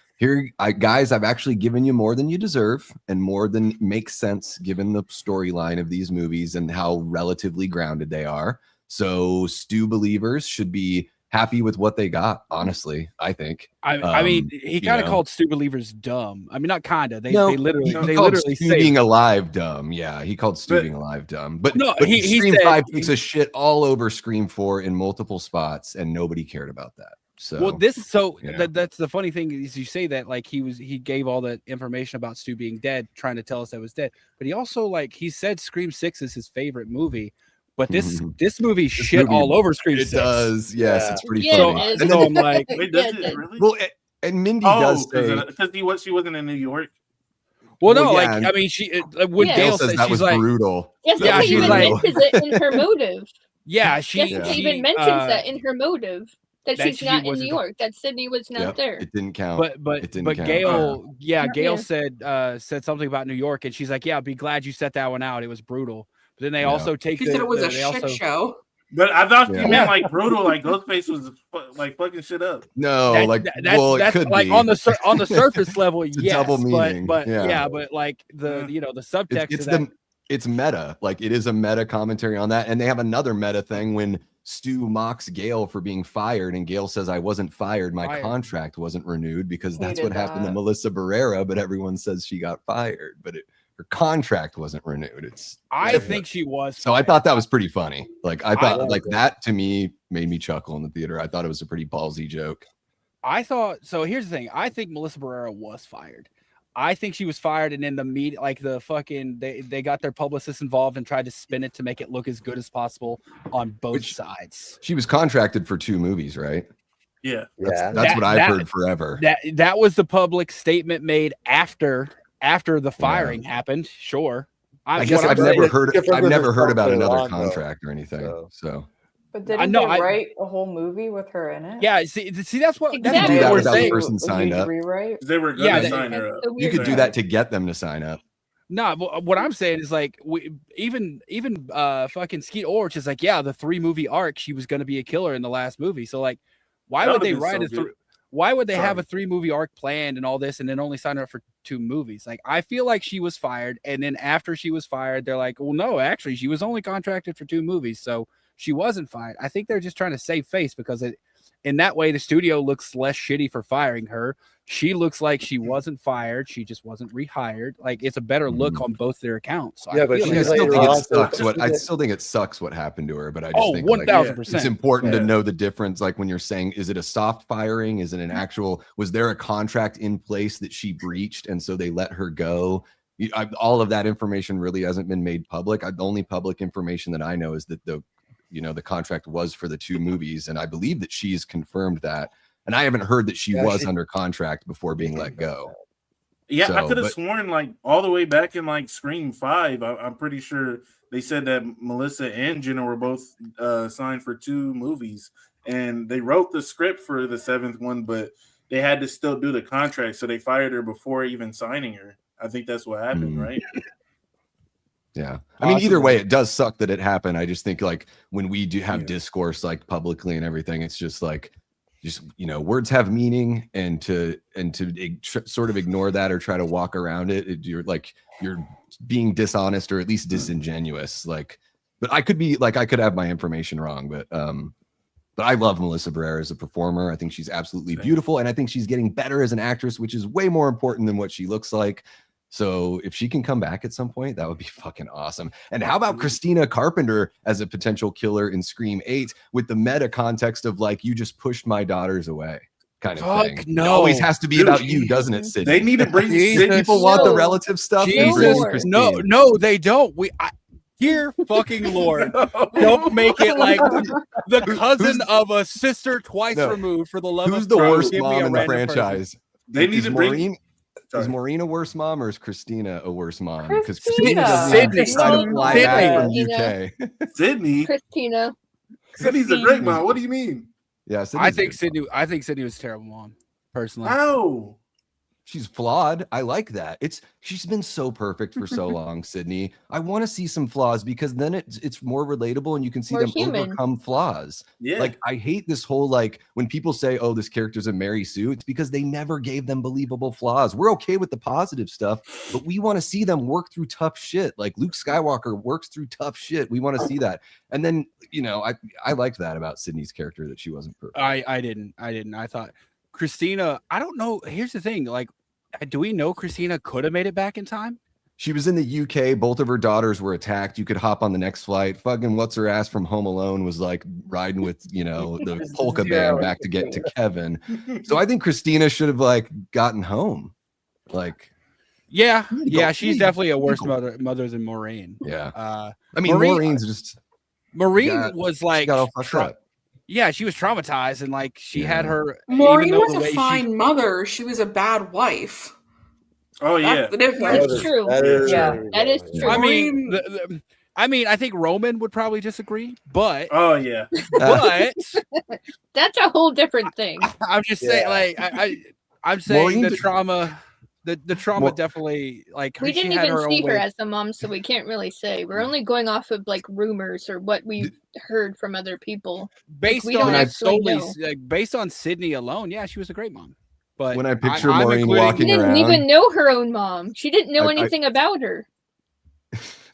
guys, I've actually given you more than you deserve and more than makes sense given the storyline of these movies and how relatively grounded they are. So Stu believers should be happy with what they got. Honestly, I think. I mean, he kind of called Stu believers dumb. I mean, not kind of. They literally Stu being alive dumb. Yeah, he called Stu being alive dumb. But he Scream 5 takes a shit all over Scream 4 in multiple spots, and nobody cared about that. So that's the funny thing is you say that like he gave all the information about Stu being dead, trying to tell us that was dead. But he also he said Scream 6 is his favorite movie. But this movie shit all over Scream 6. It does, yes. It's pretty funny. And so I'm like, wait, does it really? Well, and Mindy does say because she wasn't in New York. Well, no, I mean, when Gail says that was brutal. Jessica even mentions it in her motive. Jessica even mentions that in her motive. That she's not in New York. That Sydney was not there. It didn't count. But Gail, Gail said something about New York, and she's like, "Yeah, be glad you set that one out. It was brutal." But then they also take. She said it was a shit show. But I thought you meant like brutal, like Ghostface was like fucking shit up. No, that's could like be. on the surface level, it's a double meaning. But like the the subtext. It's meta. Like it is a meta commentary on that, and they have another meta thing when Stu mocks Gail for being fired, and Gail says, "I wasn't fired. My contract wasn't renewed because that's what happened to Melissa Barrera." But everyone says she got fired, but her contract wasn't renewed. I think she was. So I thought that was pretty funny. Like I thought, that to me made me chuckle in the theater. I thought it was a pretty ballsy joke. I thought so. Here's the thing. I think Melissa Barrera was fired. I think she was fired, and in the media, they got their publicists involved and tried to spin it to make it look as good as possible on both sides. She was contracted for 2 movies, right? Yeah, that's what I've heard forever. That was the public statement made after the firing happened. Sure, I guess I've never heard about another contract or anything. So. But didn't they write a whole movie with her in it? Yeah, see, that's what that's what we're saying. The person signed up. Rewrite? They were going to sign her up. You could do that to get them to sign up. No, what I'm saying is like even fucking Skeet Ulrich is like, the 3-movie arc, she was going to be a killer in the last movie. So like, why would they write why would they have a 3-movie arc planned and all this and then only sign her up for 2 movies? Like, I feel like she was fired, and then after she was fired, they're like, well, no, actually, she was only contracted for 2 movies, so she wasn't fired. I think they're just trying to save face because in that way, the studio looks less shitty for firing her. She looks like she wasn't fired. She just wasn't rehired. Like, it's a better look on both their accounts. So Yeah, but I still think it sucks. I still think it sucks what happened to her. But I just think 1000%. It's important to know the difference. Like when you're saying, is it a soft firing? Is it an actual? Was there a contract in place that she breached, and so they let her go? All of that information really hasn't been made public. The only public information that I know is that the contract was for the 2 movies, and I believe that she's confirmed that. And I haven't heard that she was under contract before being let go. Yeah, so, I could have sworn like all the way back in like Scream 5, I'm pretty sure they said that Melissa and Jenna were both signed for 2 movies, and they wrote the script for the 7th one, but they had to still do the contract, so they fired her before even signing her. I think that's what happened, right? Yeah. I mean, either way, it does suck that it happened. I just think like when we do have discourse like publicly and everything, it's just like, words have meaning, and to sort of ignore that or try to walk around it, you're being dishonest or at least disingenuous. Like, but I could have my information wrong, but I love Melissa Barrera as a performer. I think she's absolutely beautiful, and I think she's getting better as an actress, which is way more important than what she looks like. So if she can come back at some point, that would be fucking awesome. And how about Christina Carpenter as a potential killer in Scream 8 with the meta context of like, you just pushed my daughters away kind of thing. No. It always has to be about you, doesn't it, Sydney? They need to bring people want the relative stuff. No, they don't. Dear fucking Lord, don't make it like the cousin of a sister twice removed for the love of Who's the worst mom in the franchise? They need to bring... Is Maureen a worse mom or is Christina a worse mom? Because Christina doesn't have to fly back from UK. Sydney. Christina. Sydney's a great mom. What do you mean? Yeah, I think Sydney was a terrible mom, personally. How? She's flawed. I like that. She's been so perfect for so long, Sydney. I want to see some flaws because then it's more relatable and you can see them overcome flaws. Yeah. Like I hate this whole like when people say, "Oh, this character's a Mary Sue," it's because they never gave them believable flaws. We're okay with the positive stuff, but we want to see them work through tough shit. Like Luke Skywalker works through tough shit. We want to see that. And then I liked that about Sydney's character that she wasn't perfect. I didn't. I thought Christina. I don't know. Here's the thing. Like, do we know Christina could have made it back in time? She was in the UK. Both of her daughters were attacked. You could hop on the next flight. Fucking what's her ass from Home Alone was like riding with, the polka band back to get to Kevin. So I think Christina should have like gotten home. Like, yeah. She's definitely a worse mother than Maureen. Yeah. I mean, Maureen's just. Maureen was like. She got all fucked up. Yeah, she was traumatized, and like she had her. Maureen was a fine mother. She was a bad wife. Oh yeah, that's the difference. That's true. That is true. I mean, I think Roman would probably disagree, but oh yeah, but that's a whole different thing. I'm just saying, like I'm saying Maureen, the trauma. The trauma definitely like we didn't even see her as a mom, so we can't really say. We're only going off of like rumors or what we've heard from other people. Based on Sydney alone, yeah, she was a great mom. But when I picture Maureen walking around, she didn't even know her own mom. She didn't know anything about her.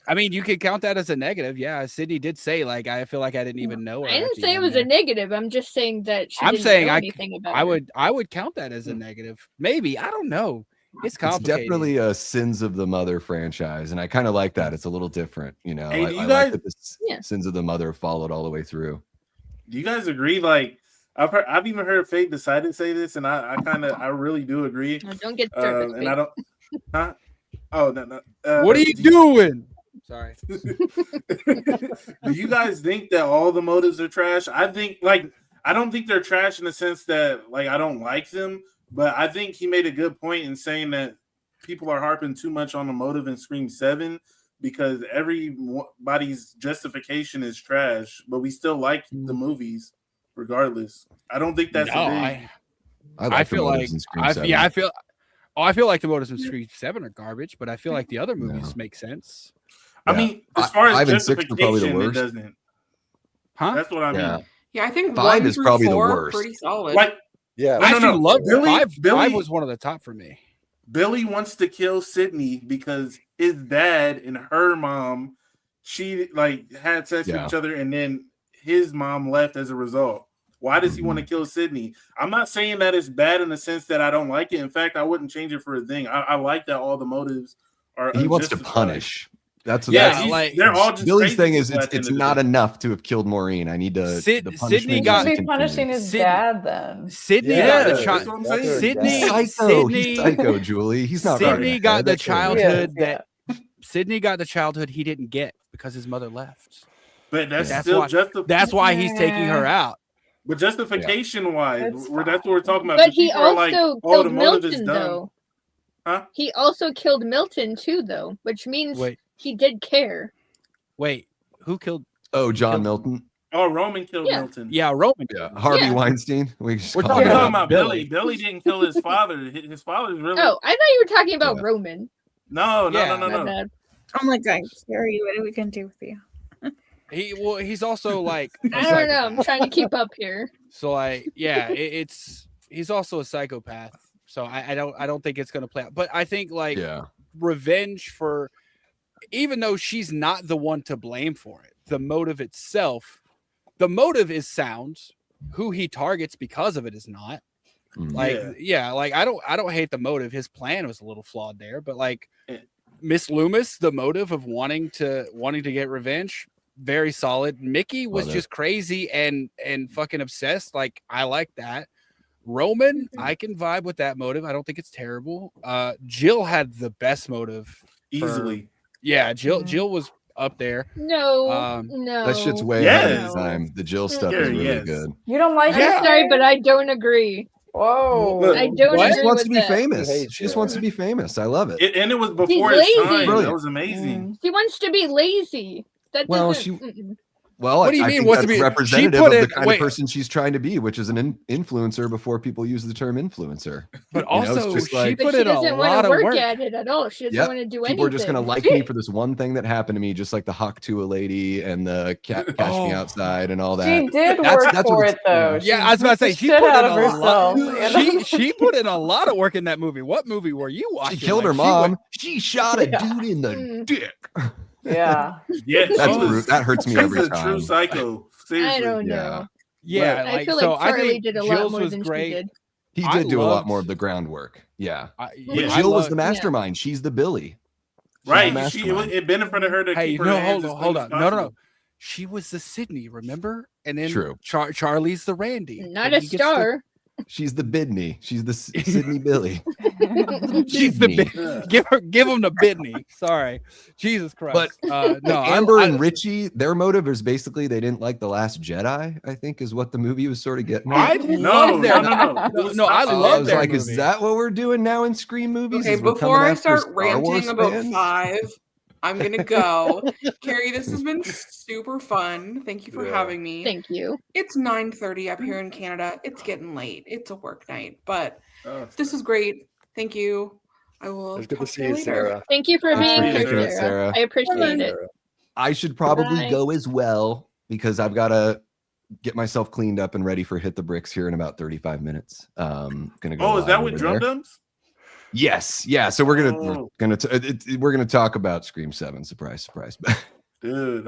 I mean, you could count that as a negative. Yeah, Sydney did say like I feel like I didn't even know her. I didn't say it was a negative. I'm just saying that she didn't know anything about her. I would count that as a negative. Maybe, I don't know. It's complicated. It's definitely a Sins of the Mother franchise, and I kind of like that. It's a little different, Hey, I like that the Sins of the Mother followed all the way through. Do you guys agree? Like, I've even heard Faith Decided say this, and I really do agree. Don't get started. And I don't. Huh? Oh no. What are you doing? Sorry. Do you guys think that all the motives are trash? I don't think they're trash in the sense that like I don't like them. But I think he made a good point in saying that people are harping too much on the motive in Scream 7 because everybody's justification is trash, but we still like the movies regardless. I don't think that's I feel like the motives in Scream 7 are garbage, but I feel like the other movies make sense. I mean, as far as justification, it doesn't. Huh? That's what I mean. Yeah, I think 5 1 is through probably 4 the worst. pretty solid. Like Yeah, I actually loved Billy, five was one of the top for me. Billy wants to kill Sydney because his dad and her mom, she like had sex with each other, and then his mom left as a result. Why does he want to kill Sydney? I'm not saying that it's bad in the sense that I don't like it. In fact, I wouldn't change it for a thing. I like that all the motives are. He wants to punish. That's like they're all just Billy's thing is people at the it's end of the not day. enough to have killed Maureen. I need to. Sydney got be punishing his dad then. Sydney got the child. He's psycho, Julie. He's not. Sydney got the childhood that Sydney got the childhood he didn't get because his mother left. But that's still that's why he's taking her out. But justification wise, that's what we're talking about. But he people are also like, killed oh, the motive is Milton, dumb. though. Huh? He also killed Milton too, though, which means he did care. Wait, who killed? Oh, John Milton. Oh, Roman killed Milton. Yeah, Roman. Yeah, Harvey Weinstein. We're talking about Billy. Billy didn't kill his father. His father's really. Oh, I thought you were talking about Roman. No. Oh my God, Carey, what are we gonna do with you? He's also like I don't know. I'm trying to keep up here. So like, yeah, he's also a psychopath. So I don't think it's gonna play out. But I think like revenge for, even though she's not the one to blame for it, the motive itself, the motive is sound. Who he targets because of it is not. Like like I don't hate the motive. His plan was a little flawed there, but like Miss Loomis, the motive of wanting to get revenge, very solid. Mickey was just crazy and fucking obsessed. Like I like that. Roman, I can vibe with that motive. I don't think it's terrible. Jill had the best motive easily. Jill was up there. No. That shit's way ahead of time. The Jill stuff is really good. You don't like it? I'm sorry, but I don't agree. Whoa. I don't agree. She just wants to be that. famous. She just wants to be famous. I love it. And it was before his time. That was amazing. She wants to be lazy. That doesn't. Well, what do you mean? What's that's representative of the kind of person she's trying to be, which is an influencer before people use the term influencer. But also, she doesn't want to work at it at all. She doesn't want to do anything. People are just going to like me for this one thing that happened to me, just like the Hawk to a lady and the Cash Me Outside and all that. She did work for it though. Yeah, I was about to say she put in a lot. She put in a lot of work in that movie. What movie were you watching? She killed her mom. She shot a dude in the dick. Yeah. That hurts me every She's a time. true psycho. Seriously. I don't know. Yeah, I feel like Charlie did a lot more than she did. He did do a lot more of the groundwork. Yeah. Jill was the mastermind. She's the Billy. Right. It benefited her to keep her hands hold on. No. She was the Sydney, remember? And then Charlie's the Randy. Not a star. She's the Bidney. She's the Sydney Billy. She's the give him the Bidney. Sorry, Jesus Christ. But no, Amber and Richie, their motive is basically they didn't like The Last Jedi. I think is what the movie was sort of getting. I love their no. I love their like, movie. Is that what we're doing now in Scream movies? Okay, before I start ranting about 5, I'm gonna go. Carey, this has been super fun. Thank you for having me. Thank you. It's 9:30 up here in Canada. It's getting late. It's a work night, but this is great. Thank you. I will. It's good to talk see you you, later. Sarah. Thank you for being here, Sarah. Sarah. I appreciate it. I should probably go as well because I've got to get myself cleaned up and ready for Hit the Bricks here in about 35 minutes. Gonna go. Oh, is that with Drum Dums? Yes, yeah. So we're gonna talk about Scream 7. Surprise, surprise. Dude,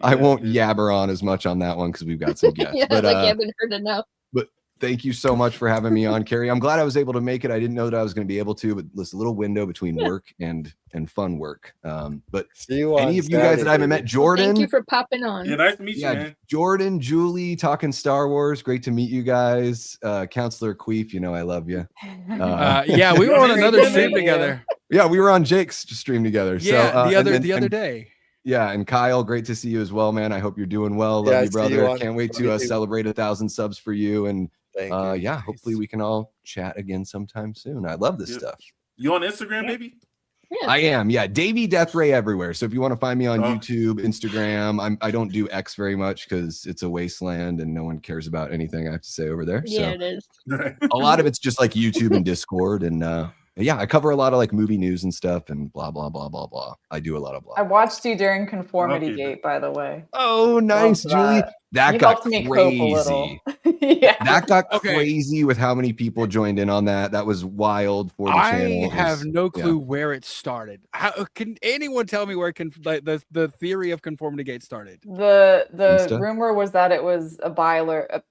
I won't yabber on as much on that one because we've got some guests. But you haven't heard enough. But thank you so much for having me on, Carey. I'm glad I was able to make it. I didn't know that I was going to be able to, but this little window between work and fun work. But see you any of you guys that I haven't met, Jordan. Thank you for popping on. Yeah, nice to meet you, man. Jordan, Julie, talking Star Wars. Great to meet you guys. Counselor Queef, I love you. Yeah, we were on another stream together. Yeah, we were on Jake's stream together. Yeah, so, the other day. Yeah, and Kyle, great to see you as well, man. I hope you're doing well. Love you, brother. Can't wait to celebrate 1,000 subs for you. And hopefully we can all chat again sometime soon. I love this stuff. You on Instagram, baby? Yeah. I am. Yeah, Davey Death Ray everywhere. So if you want to find me on YouTube, Instagram, I don't do X very much because it's a wasteland and no one cares about anything I have to say over there. Yeah, so it is. a lot of it's just like YouTube and Discord and yeah, I cover a lot of like movie news and stuff and blah blah blah blah blah. I do a lot of blah. I watched you during Conformity Gate, by the way. Oh, nice, Julie. That you got helped me cope a little. Yeah, that got crazy with how many people joined in on that. That was wild for the channel. I have no clue where it started. How can anyone tell me where the theory of Conformity Gate started? The Insta? rumor was that it was a Byler.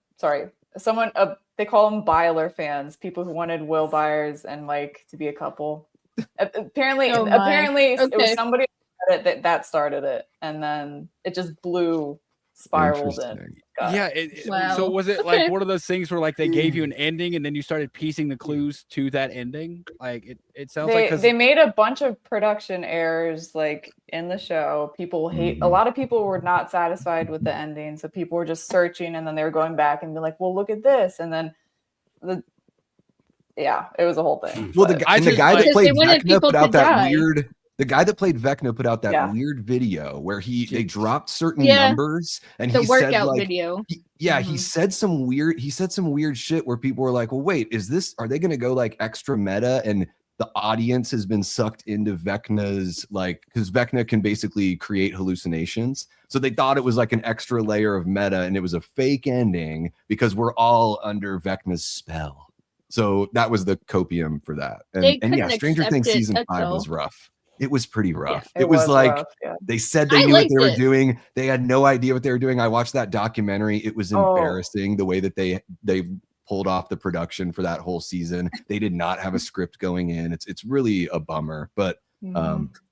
Someone. They call them Byler fans, people who wanted Will Byers and Mike to be a couple. Apparently, it was somebody that started it, and then it just spiraled in. Yeah. So was it like one of those things where like they gave you an ending and then you started piecing the clues to that ending? Like it sounds like they made a bunch of production errors like in the show. People a lot of people were not satisfied with the ending, so people were just searching and then they were going back and be like, well, look at this, and then it was a whole thing. Well, the guy that played Vecna put out that weird. The guy that played Vecna put out that weird video where they dropped certain numbers and he said like video. He said some weird shit where people were like, well, wait, are they gonna go like extra meta? And the audience has been sucked into Vecna's because Vecna can basically create hallucinations. So they thought it was like an extra layer of meta and it was a fake ending because we're all under Vecna's spell. So that was the copium for that. And yeah, Stranger Things season 5 was rough. It was pretty rough. Yeah, it was like rough, they said they knew what they were doing. They had no idea what they were doing. I watched that documentary. It was embarrassing the way that they pulled off the production for that whole season. They did not have a script going in. It's really a bummer. But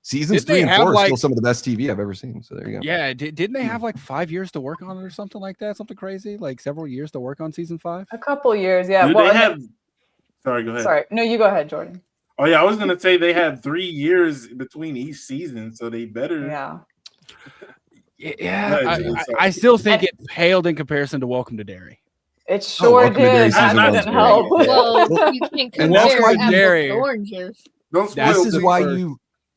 seasons 3 and 4 are still some of the best TV I've ever seen. So there you go. Yeah, didn't they have like 5 years to work on it or something like that? Something crazy, like several years to work on season 5. A couple years, yeah. Sorry, go ahead. Sorry, no, you go ahead, Jordan. Oh yeah, I was gonna say they had 3 years between each season, so they better. I still think it paled in comparison to Welcome to Derry. It sure did. That didn't help. Well, you can't compare apples to oranges. Don't spoil. This is why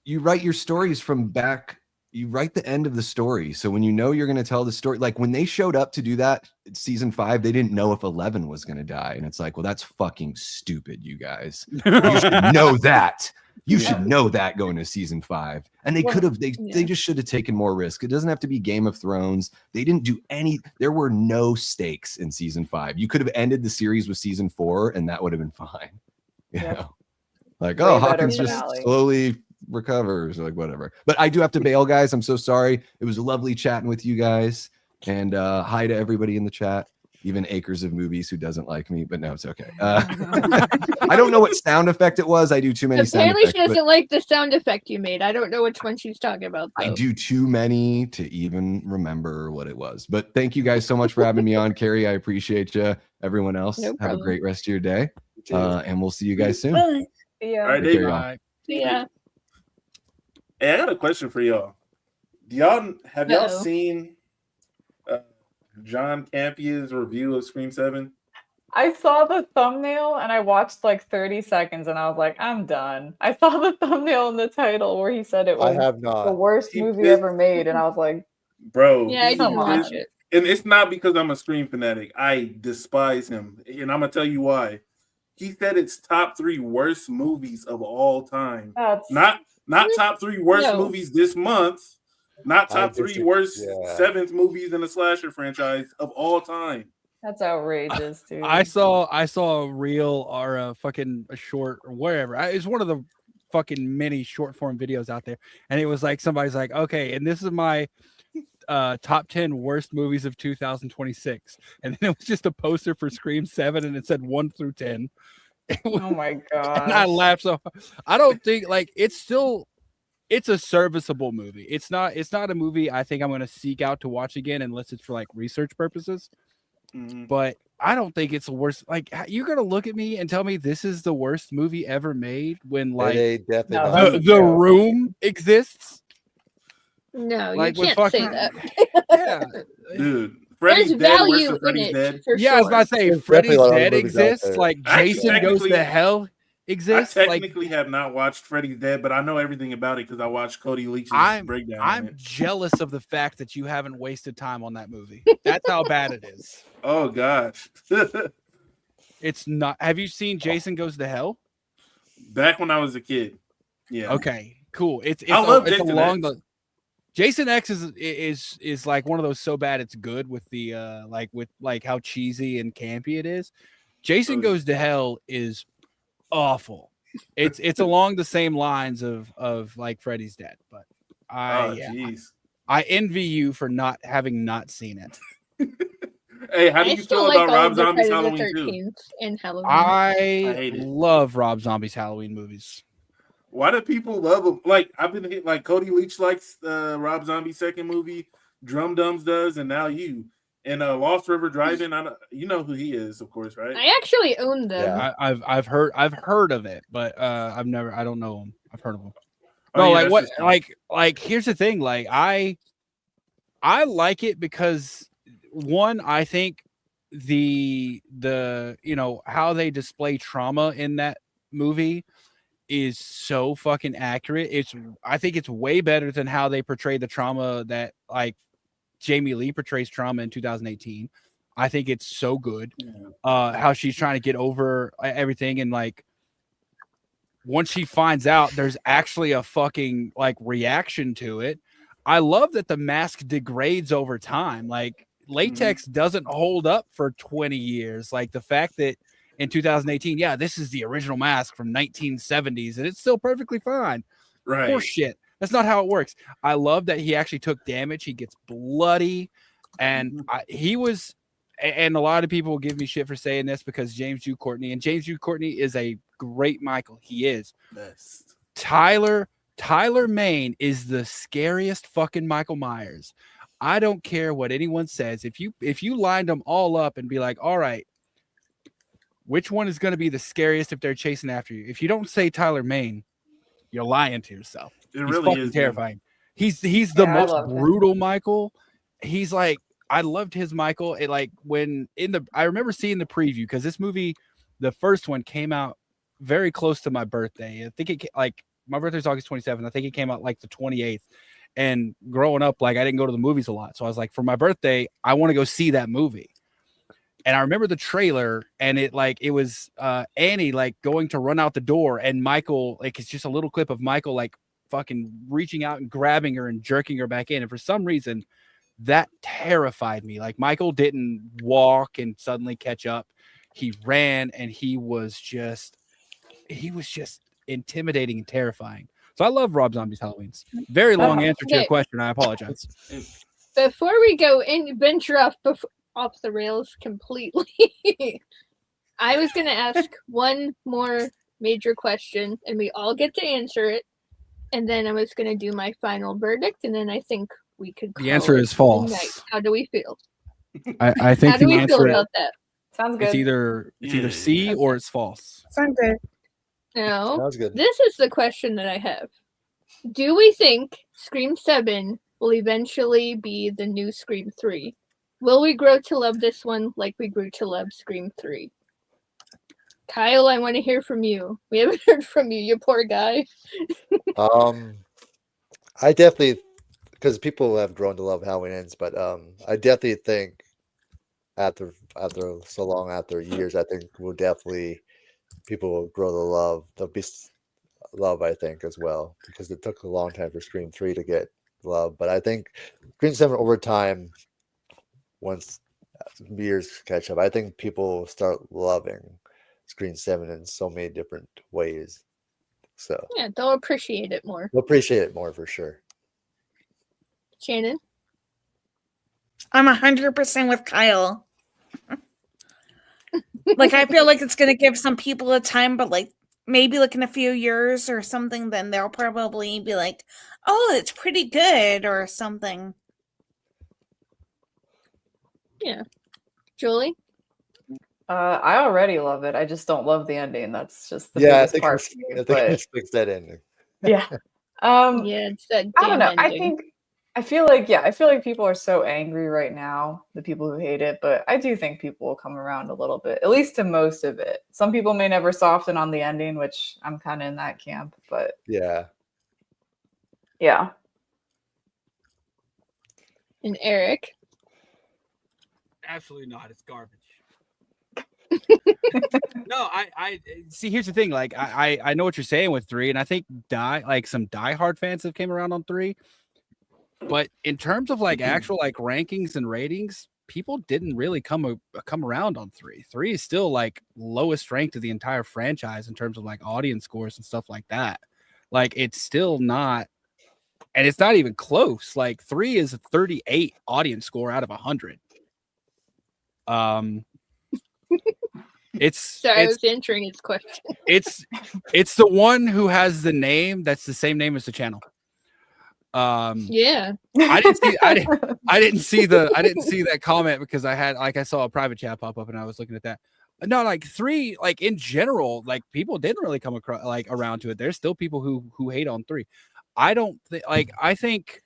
you write your stories from back. You write the end of the story. So when you know you're going to tell the story, like when they showed up to do that season 5, they didn't know if 11 was going to die. And it's like, well, that's fucking stupid, you guys. You should know that. You should know that going to season 5. And they could have, they just should have taken more risk. It doesn't have to be Game of Thrones. They didn't do there were no stakes in season 5. You could have ended the series with season 4 and that would have been fine. You know? Like, Hawkins just slowly recovers or like whatever. But I do have to bail, guys. I'm so sorry. It was lovely chatting with you guys. And hi to everybody in the chat, even Acres of Movies who doesn't like me, but no, it's okay. I don't know what sound effect it was. I do too many sound effects. Apparently she doesn't like the sound effect you made. I don't know which one she's talking about, though. I do too many to even remember what it was. But thank you guys so much for having me on, Carey. I appreciate you. Everyone else, have a great rest of your day. And we'll see you guys soon. Bye. All right, Yeah. Hey, I got a question for y'all. Have y'all seen John Campia's review of Scream 7? I saw the thumbnail and I watched like 30 seconds and I was like, I'm done. I saw the thumbnail in the title where he said it was the worst movie ever made, and I was like, bro. Yeah, I didn't watch it. And it's not because I'm a Scream fanatic. I despise him. And I'm going to tell you why. He said it's top 3 worst movies of all time. Not top 3 worst movies this month. Not top 3 worst 7th movies in the slasher franchise of all time. That's outrageous, dude. I saw a reel or a short or whatever. It's one of the fucking many short form videos out there, and it was like somebody's like, okay, and this is my top 10 worst movies of 2026, and then it was just a poster for Scream 7, and it said 1 through 10. Oh my god! And I laughed so. I don't think it's a serviceable movie. It's not a movie I think I'm going to seek out to watch again unless it's for like research purposes. But I don't think it's the worst. Like, you're going to look at me and tell me this is the worst movie ever made when like the Room exists. No, like, you can't say that. Yeah, dude. Freddy's There's value dead. Freddy's in dead. it. For Yeah, sure. I was about to say Freddy's Dead exists. Like Jason Goes to Hell exists. I technically have not watched Freddy's Dead, but I know everything about it because I watched Cody Leach's breakdown. I'm jealous of the fact that you haven't wasted time on that movie. That's how bad it is. Oh gosh. It's not. Have you seen Jason Goes to Hell? Back when I was a kid. Yeah. Okay, cool. It's I love it's Jason along X. the Jason X is like one of those so bad it's good with the with how cheesy and campy it is. Jason Goes to Hell is awful. It's along the same lines of like Freddy's Dead, but I envy you for not having seen it. Hey, how do you feel about Rob Zombie's Halloween 2? And Halloween. I love Rob Zombie's Halloween movies. Why do people love him? Like I've been hit. Like Cody Leach likes Rob Zombie's second movie. Drum Dums does, and now you. And Lost River Drive-In. You know who he is, of course, right? I actually own them. Yeah. I've heard of it, but I don't know him. I've heard of him. Oh, No, yeah, like what? Like here's the thing. Like I like it because one, I think the how they display trauma in that movie is so fucking accurate. I think it's way better than how they portray the trauma that like Jamie Lee portrays trauma in 2018. I think it's so good. How she's trying to get over everything, and like once she finds out there's actually a fucking like reaction to it. I love that the mask degrades over time. Like latex doesn't hold up for 20 years. Like the fact that in 2018, yeah, this is the original mask from 1970s and it's still perfectly fine. Right. Poor shit. That's not how it works. I love that he actually took damage. He gets bloody. And he was, and a lot of people will give me shit for saying this because James Jude Courtney, and James Jude Courtney is a great Michael. He is. Best. Tyler Mane is the scariest fucking Michael Myers. I don't care what anyone says. If you lined them all up and be like, all right, which one is going to be the scariest if they're chasing after you? If you don't say Tyler Mane, you're lying to yourself. It He's really fucking is terrifying. He's the I most love him. brutal Michael. He's like, I loved his Michael. It like when I remember seeing the preview because this movie, the first one came out very close to my birthday. I think it like my birthday's August 27th. I think it came out like the 28th. And growing up, like I didn't go to the movies a lot. So I was like, for my birthday, I want to go see that movie. And I remember the trailer and it was Annie like going to run out the door and Michael, like it's just a little clip of Michael like fucking reaching out and grabbing her and jerking her back in. And for some reason that terrified me. Like Michael didn't walk and suddenly catch up. He ran and he was just intimidating and terrifying. So I love Rob Zombie's Halloween's. Very long answer to your question. I apologize. Before we go and venture off the rails completely, I was going to ask one more major question, and we all get to answer it. And then I was going to do my final verdict, and then I think we could call The answer is false. How do we feel? I think How do the we answer feel about that? Sounds good. it's either C or it's false. Sounds good. No. Sounds good. This is the question that I have. Do we think Scream 7 will eventually be the new Scream 3? Will we grow to love this one like we grew to love Scream 3? Kyle, I want to hear from you. We haven't heard from you, you poor guy. I definitely, because people have grown to love Halloween Ends, but I definitely think after so long, after years, I think people will grow to love. There'll be love, I think, as well, because it took a long time for Scream 3 to get love. But I think Scream 7 over time, once years catch up, I think people will start loving Scream 7 in so many different ways. So Yeah, they'll appreciate it more. they'll appreciate it more for sure. Shannon? I'm 100% with Kyle. Like, I feel like it's going to give some people a time, but like maybe like in a few years or something, then they'll probably be like, oh, it's pretty good or something. Yeah. Julie? I already love it. I just don't love the ending. That's just the Yeah, I biggest think part for me. I think But let's fix that ending. yeah. Yeah, it's that I don't know. damn ending. I feel like people are so angry right now, the people who hate it, but I do think people will come around a little bit, at least to most of it. Some people may never soften on the ending, which I'm kind of in that camp, but Yeah. yeah. And Eric? Absolutely not. It's garbage. No, I see. Here's the thing. Like, I know what you're saying with 3, and I think some diehard fans have came around on 3. But in terms of like actual like rankings and ratings, people didn't really come around on 3. 3 is still like lowest ranked of the entire franchise in terms of like audience scores and stuff like that. Like, it's still not, and it's not even close. Like, 3 is a 38 audience score out of 100. I was answering his question. It's the one who has the name that's the same name as the channel. Yeah. I didn't see that comment because I saw a private chat pop up and I was looking at that. No, like 3, like in general, like people didn't really come across like around to it. There's still people who hate on 3. I don't think I think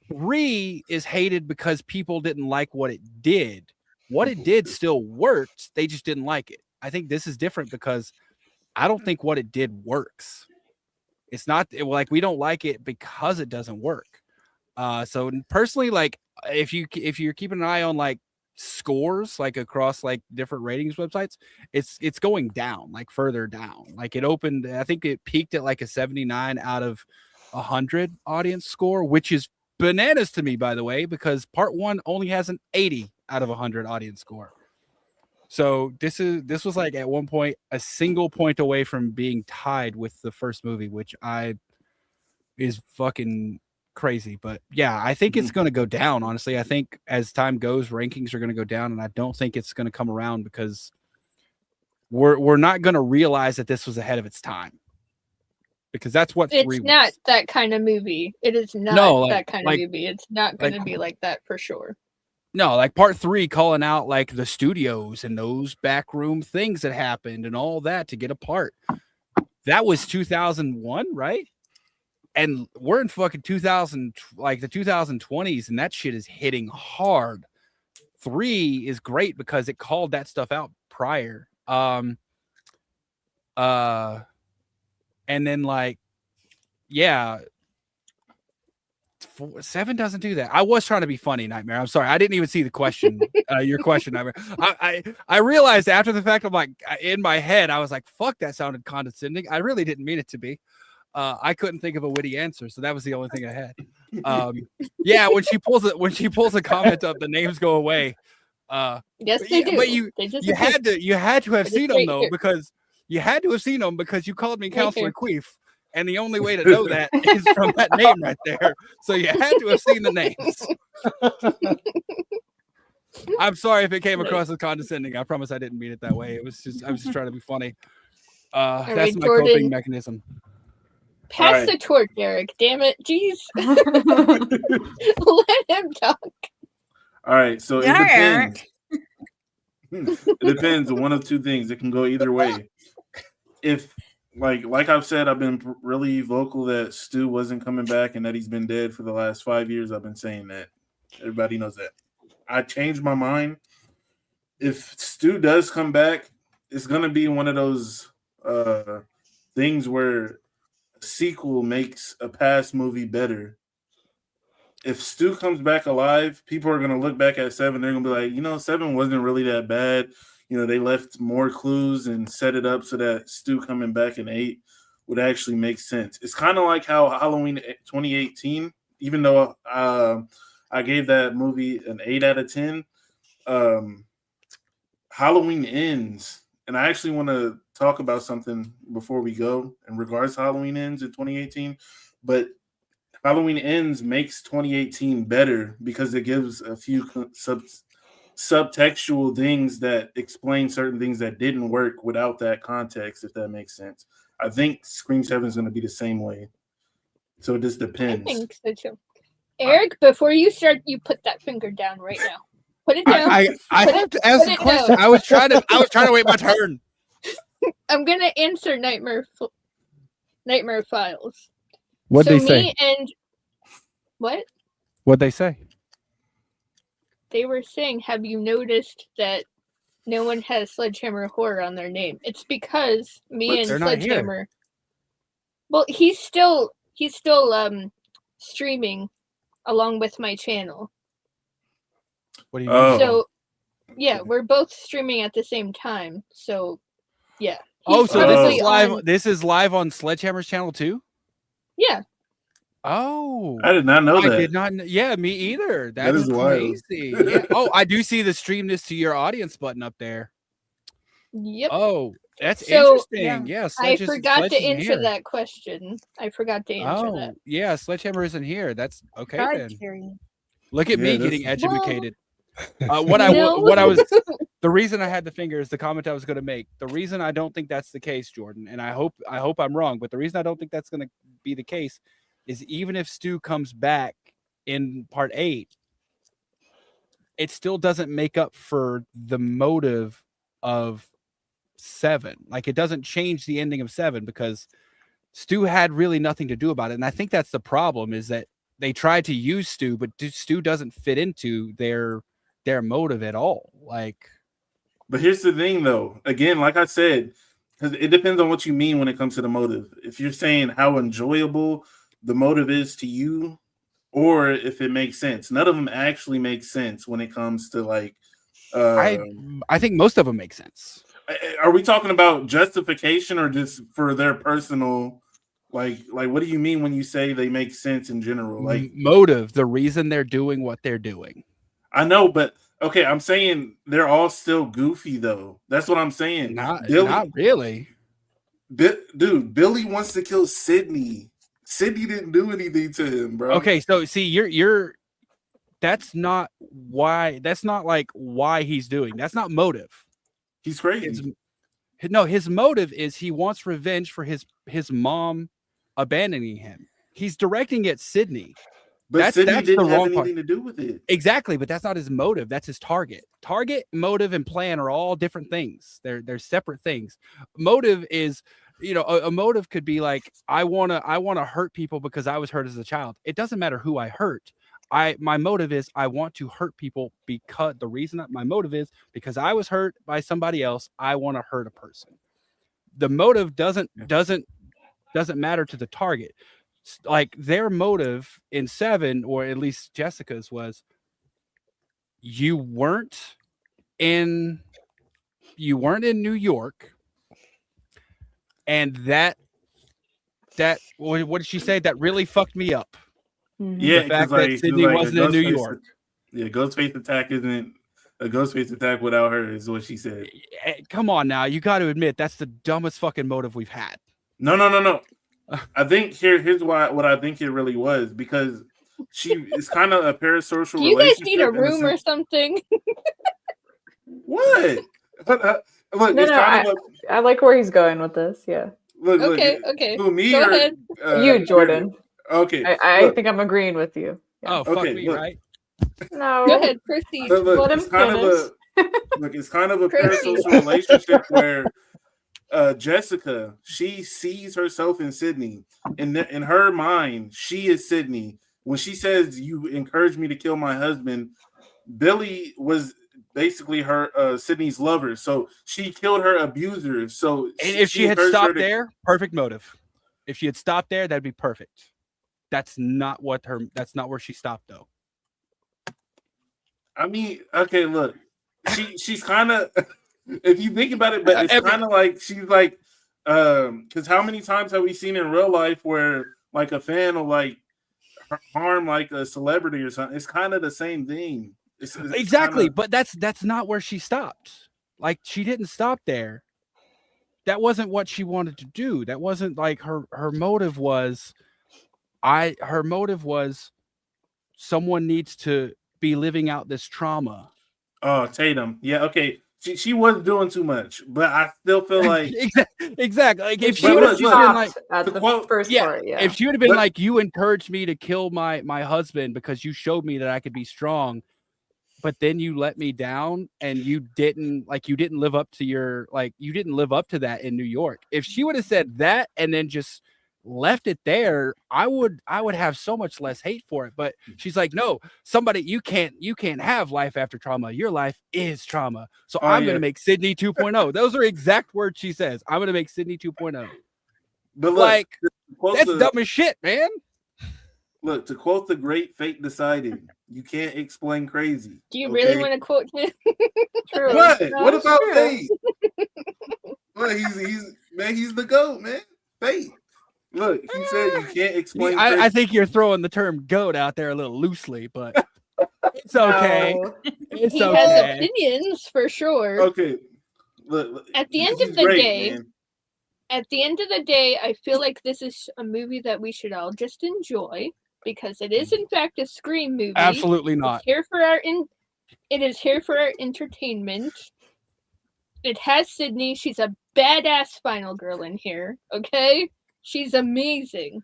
3 is hated because people didn't like what it did. What it did still worked. They just didn't like it. I think this is different because I don't think what it did works. It's not like we don't like it because it doesn't work. So personally, like if you're keeping an eye on like scores like across like different ratings websites, it's going down, like further down. Like it opened, I think it peaked at like a 79 out of 100 audience score, which is bananas to me, by the way, because part 1 only has an 80 out of 100 audience score. So this was like at one point a single point away from being tied with the first movie, which is fucking crazy. But yeah, I think it's going to go down. Honestly, I think as time goes, rankings are going to go down, and I don't think it's going to come around because we're not going to realize that this was ahead of its time. Because that's what it's not was. That kind of movie. It is not that kind of movie. It's not going to be like that for sure. No, like part 3 calling out like the studios and those backroom things that happened and all that to get a part. That was 2001, right? And we're in fucking 2000, like the 2020s, and that shit is hitting hard. 3 is great because it called that stuff out prior. And then like, yeah. 7 doesn't do that. I was trying to be funny, Nightmare. I'm sorry. I didn't even see the question. Your question, Nightmare. I realized after the fact, I'm like, in my head, I was like, fuck, that sounded condescending. I really didn't mean it to be. I couldn't think of a witty answer, so that was the only thing I had. Yeah, when she pulls a comment up, the names go away. Yes, they do. But you had to have seen them though, because you had to have seen them because you called me Counselor Queef. And the only way to know that is from that name right there. So you had to have seen the names. I'm sorry if it came across as condescending. I promise I didn't mean it that way. I was just trying to be funny. That's right, my Jordan, coping mechanism. Pass the torch, Eric. Damn it. Jeez. Let him talk. All right. So it depends. It depends on one of two things. It can go either way. If like I've said, I've been really vocal that Stu wasn't coming back and that he's been dead for the last 5 years. I've been saying that. Everybody knows that. I changed my mind. If Stu does come back, it's going to be one of those things where a sequel makes a past movie better. If Stu comes back alive, people are going to look back at 7. They're going to be like, 7 wasn't really that bad. They left more clues and set it up so that Stu coming back in 8 would actually make sense. It's kind of like how Halloween 2018, even though I gave that movie an 8 out of 10, Halloween Ends, and I actually want to talk about something before we go in regards to Halloween Ends in 2018, but Halloween Ends makes 2018 better because it gives a few subtextual things that explain certain things that didn't work without that context, if that makes sense. I think Scream 7 is going to be the same way. So it just depends. I think so too. Eric, before you start, you put that finger down right now. Put it down. I have to ask a question. I was trying to wait my turn. I'm gonna answer Nightmare Files. What'd they say? What'd they say? They were saying, have you noticed that no one has Sledgehammer Horror on their name? It's because me and Sledgehammer. Well, he's still streaming along with my channel. What do you mean? So Yeah, we're both streaming at the same time, so yeah. Oh, so probably this is live on Sledgehammer's channel too? Yeah. Oh, I did not know that. I did not. Yeah, me either. That That's is wild. crazy. Yeah. Oh, I do see the stream this to your audience button up there. Yep. Oh, that's So, interesting. Yeah, I forgot to answer that question. I forgot to answer that. Yeah, Sledgehammer isn't here. That's okay God, then. Carey. Look at Yeah, me that's- getting educated. No. What I was the reason I had the finger is the comment I was going to make. The reason I don't think that's the case, Jordan, and I hope I'm wrong, but the reason I don't think that's going to be the case is even if Stu comes back in part 8, it still doesn't make up for the motive of 7. Like, it doesn't change the ending of 7 because Stu had really nothing to do about it. And I think that's the problem, is that they tried to use Stu, but Stu doesn't fit into their motive at all. Like, but here's the thing, though. Again, like I said, because it depends on what you mean when it comes to the motive. If you're saying how enjoyable the motive is to you, or if it makes sense. None of them actually make sense when it comes to like. I think most of them make sense. Are we talking about justification or just for their personal? Like what do you mean when you say they make sense in general? Like motive, the reason they're doing what they're doing. I know, but okay, I'm saying they're all still goofy though. That's what I'm saying. Not really. Dude, Billy wants to kill Sydney. Sydney didn't do anything to him, bro. Okay, so see, you're that's not why he's doing. That's not motive. He's crazy. His motive is he wants revenge for his mom abandoning him. He's directing at Sydney. But Sydney didn't have anything to do with it. Exactly, but that's not his motive. That's his target. Target, motive, and plan are all different things. They're separate things. Motive is, a motive could be like, I wanna hurt people because I was hurt as a child. It doesn't matter who I hurt. My motive is I want to hurt people because the reason my motive is because I was hurt by somebody else. I want to hurt a person. The motive doesn't matter to the target. Like their motive in 7, or at least Jessica's, was you weren't in New York, and that what did she say? That really fucked me up. Yeah, the fact that Sydney wasn't in New York. Yeah, Ghostface attack isn't a Ghostface attack without her, is what she said. Come on now, you got to admit that's the dumbest fucking motive we've had. No. I think here's what I think it really was, because she is kind of a parasocial. Do you guys need a room or something? What? Look, I like where he's going with this. Yeah. Look, okay. Who, me Go or ahead. You, Jordan? Okay. I think I'm agreeing with you. Yeah. Oh, fuck me, right? No. Go ahead, proceed. Let him finish. It's kind of a parasocial relationship where Jessica, she sees herself in Sydney. In her mind, she is Sydney. When she says, "You encouraged me to kill my husband," Billy was basically her Sydney's lover. So she killed her abuser. So if she had stopped there, perfect motive. If she had stopped there, that'd be perfect. That's not where she stopped though. I mean, okay, look. She's kind of, if you think about it, but it's kind of like she's like, because how many times have we seen in real life where like a fan will like harm like a celebrity or something? It's kind of the same thing. It's exactly, but that's not where she stopped. Like, she didn't stop there. That wasn't what she wanted to do. That wasn't like her motive was. Her motive was someone needs to be living out this trauma. Oh, Tatum. Yeah, okay. She was doing too much, but I still feel like exactly. Like if she would have been like at the first part, if she would have been like, you encouraged me to kill my husband because you showed me that I could be strong, but then you let me down and you didn't live up to that in New York. If she would have said that and then just left it there, I would have so much less hate for it. But she's like, no, you can't have life after trauma. Your life is trauma. So I'm gonna make Sydney 2.0. Those are exact words she says. I'm gonna make Sydney 2.0. But look, that's dumb as shit, man. Look, to quote the great Fate Decided, You can't explain crazy. Do you really want to quote him? True. What? No, What it's about true. Fate? Well, he's the GOAT, man. Fate. Look, he said you can't explain. I think you're throwing the term "goat" out there a little loosely, but it's okay. No. It's He okay. has opinions for sure. Okay. Look, At the end he's of the great, day, man. at the end of the day, I feel like this is a movie that we should all just enjoy because it is in fact a Scream movie. Absolutely not. It is here for our entertainment. It has Sydney. She's a badass final girl in here. Okay, she's amazing.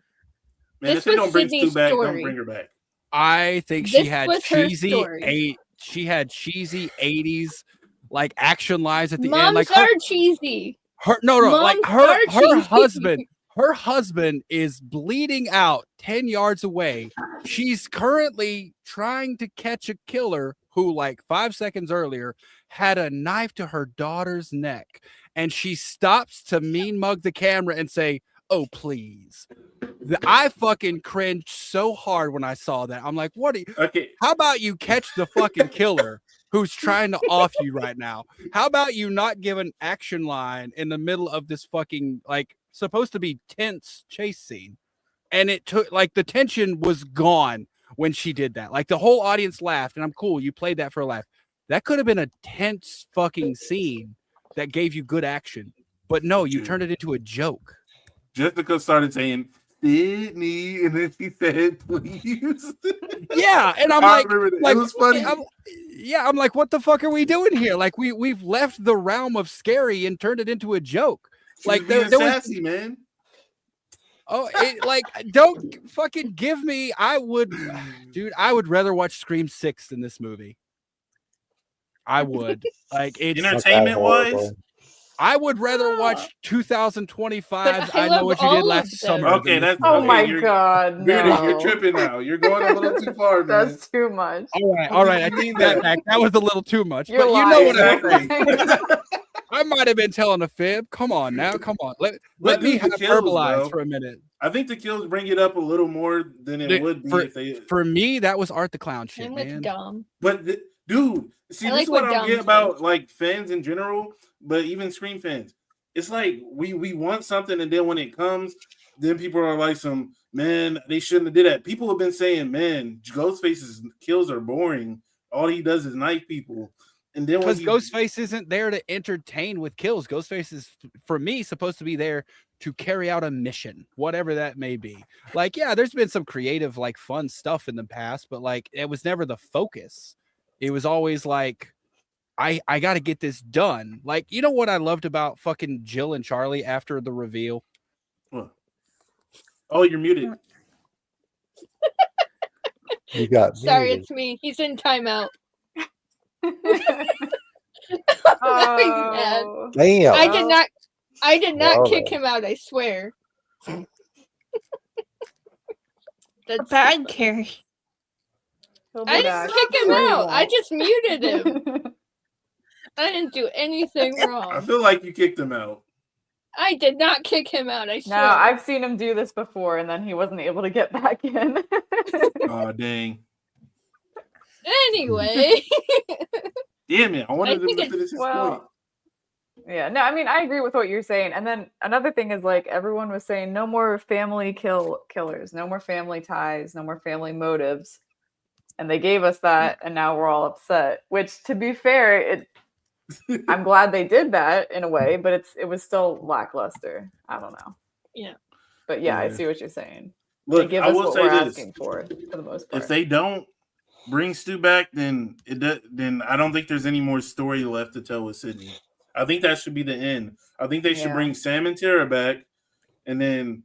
Man, This if they don't was bring Stu Sydney's back, don't story. bring her back. I think she This had was her cheesy story. She had cheesy 80s like action lines at the Moms end. Like are cheesy. like Moms are her cheesy. her husband is bleeding out 10 yards away. She's currently trying to catch a killer who, like 5 seconds earlier, had a knife to her daughter's neck. And she stops to mean mug the camera and say, "Oh, please." I fucking cringed so hard when I saw that. I'm like, what are you? Okay. How about you catch the fucking killer who's trying to off you right now? How about you not give an action line in the middle of this fucking, like, supposed to be tense chase scene? And it took, like, the tension was gone when she did that. Like, the whole audience laughed, and I'm cool. You played that for a laugh. That could have been a tense fucking scene that gave you good action. But no, you turned it into a joke. Jessica started saying, "Sydney," and then she said, "Please." Yeah, and I'm I like, remember that. It was funny. I'm like, what the fuck are we doing here? Like, we've left the realm of scary and turned it into a joke. She Like, was there being was sassy, man. Oh, like, don't fucking give me. I would rather watch Scream 6 than this movie. I would. Like, it's entertainment wise. I would rather watch 2025. I know what you did last summer. Okay, that's Oh okay, my god, Beardy, no. you're tripping now. You're going a little too far, man. That's too much. All right. I take that back. That was a little too much. You're but you know what lying. I might have been telling a fib. Come on now. Come on. Let me the hyperbolize kills, for a minute. I think the kills bring it up a little more than it would be if they. For me, that was Art the Clown shit, I'm man. with Dom. But dude, see, I this like is what what I Dom get said. about like fans in general, but even Scream fans. It's like we want something, and then when it comes, then people are like, "Some man, they shouldn't have did that." People have been saying, "Man, Ghostface's kills are boring. All he does is knife people." And then because Ghostface isn't there to entertain with kills. Ghostface is, for me, supposed to be there to carry out a mission, whatever that may be. Like, yeah, there's been some creative, like, fun stuff in the past, but like, it was never the focus. It was always like, I got to get this done. Like, you know what I loved about fucking Jill and Charlie after the reveal? Oh, you're muted. You got Sorry, muted. it's me. He's in timeout. Oh. Damn. I did not Wow. kick him out, I swear. That's Bad Carey. I didn't kick him out. I just muted him. I didn't do anything I wrong. feel like you kicked him out. I did not kick him out, I swear. No, I've seen him do this before, and then he wasn't able to get back in. Oh dang! Anyway. Damn it! I wanted to think finish this point. well, yeah, no, I mean, I agree with what you're saying. And then another thing is, like, everyone was saying, no more family killers, no more family ties, no more family motives. And they gave us that, and now we're all upset. Which, to be fair, I'm glad they did that in a way, but it was still lackluster. I don't know. Yeah. But yeah, I Yeah. see what you're saying. Look, They give I us will what say we're this. asking for the most part. If they don't bring Stu back, then then I don't think there's any more story left to tell with Sydney. I think that should be the end. I think they should Yeah. bring Sam and Tara back, and then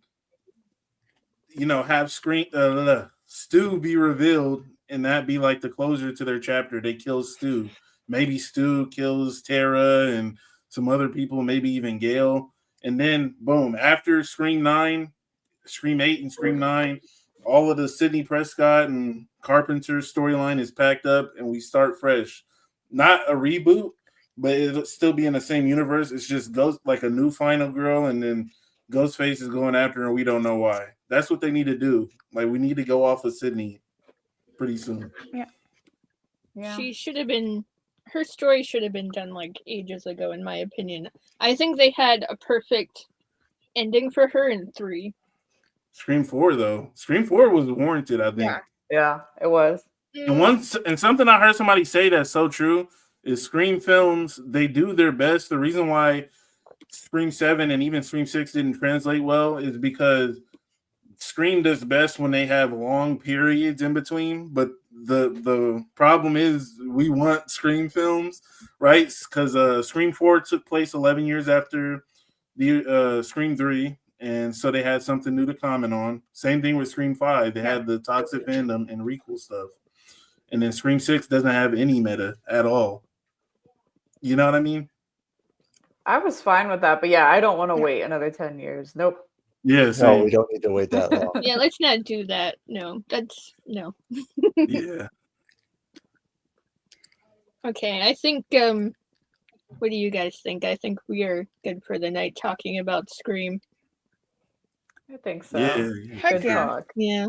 have Stu be revealed, and that be like the closure to their chapter. They kill Stu. Maybe Stu kills Tara and some other people, maybe even Gail, and then boom, after Scream 9, Scream 8, and Scream 9. All of the Sidney Prescott and Carpenter storyline is packed up, and we start fresh. Not a reboot, but it'll still be in the same universe. It's just Ghost, like a new final girl, and then Ghostface is going after her, and we don't know why. That's what they need to do. Like, we need to go off of Sidney. pretty soon. Yeah. She should have been. Her story should have been done like ages ago, in my opinion. I think they had a perfect ending for her in 3. Scream 4 though. Scream 4 was warranted, I think. Yeah, it was. And something I heard somebody say that's so true is Scream films, they do their best. The reason why Scream 7 and even Scream 6 didn't translate well is because Scream does best when they have long periods in between, but the problem is we want Scream films, right? Because Scream 4 took place 11 years after the Scream 3, and so they had something new to comment on. Same thing with Scream 5. They had the toxic fandom and requel stuff. And then Scream 6 doesn't have any meta at all. You know what I mean? I was fine with that, but yeah, I don't want to wait another 10 years. Nope. Yeah, no, we don't need to wait that long. Yeah, let's not do that. No, that's no. Yeah. Okay, I think what do you guys think? I think we are good for the night talking about Scream. I think so. Yeah. Heck yeah. Talk. Yeah.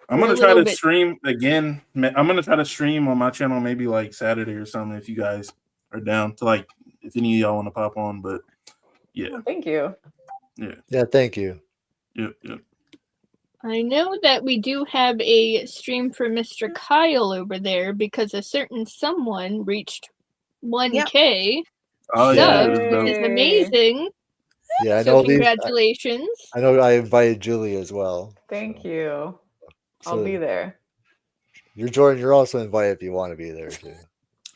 I'm We're gonna a try little to bit- stream again. I'm gonna try to stream on my channel maybe like Saturday or something if you guys are down to like if any of y'all want to pop on. But yeah, Well, thank you. Yeah, thank you. Yep. I know that we do have a stream for Mr. Kyle over there because a certain someone reached 1K Oh subs, yeah, which is amazing. Yeah, I So know these. congratulations. I know I invited Julie as well. Thank you. I'll So- be there. You're Jordan. You're also invited if you want to be there too.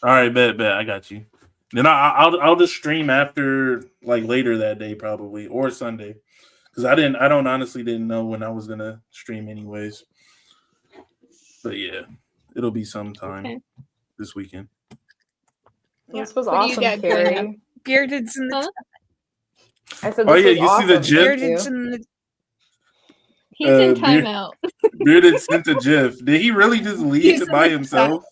All right, bet. I got you. Then I'll just stream after like later that day probably or Sunday because I honestly didn't know when I was gonna stream anyways. But yeah, it'll be sometime this weekend. This was What do you awesome, got going Carey. on? Bearded's in the I said, Oh, this yeah, was you see the awesome. gif? Bearded's in the He's in Beard- timeout. Bearded sent a GIF. Did he really just leave He's it by in the himself?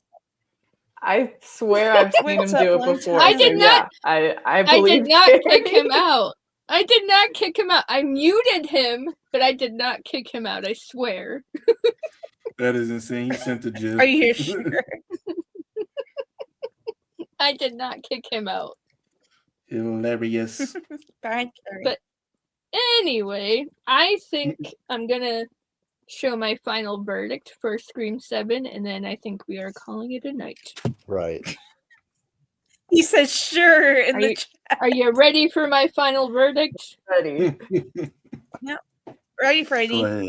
I swear I've seen him What's do up, it long before. time? I did so not- Yeah, I I believe did not Carey. kick him out. I did not kick him out. I muted him, but I did not kick him out. I swear. That is insane. He sent a GIF. Are you sure? I did not kick him out. Hilarious. Bad Carey. But anyway, I think I'm gonna show my final verdict for Scream 7, and then I think we are calling it a night. Right. He says sure in Are the you- chat. Are you ready for my final verdict? Ready. Ready, Go Freddy? ahead.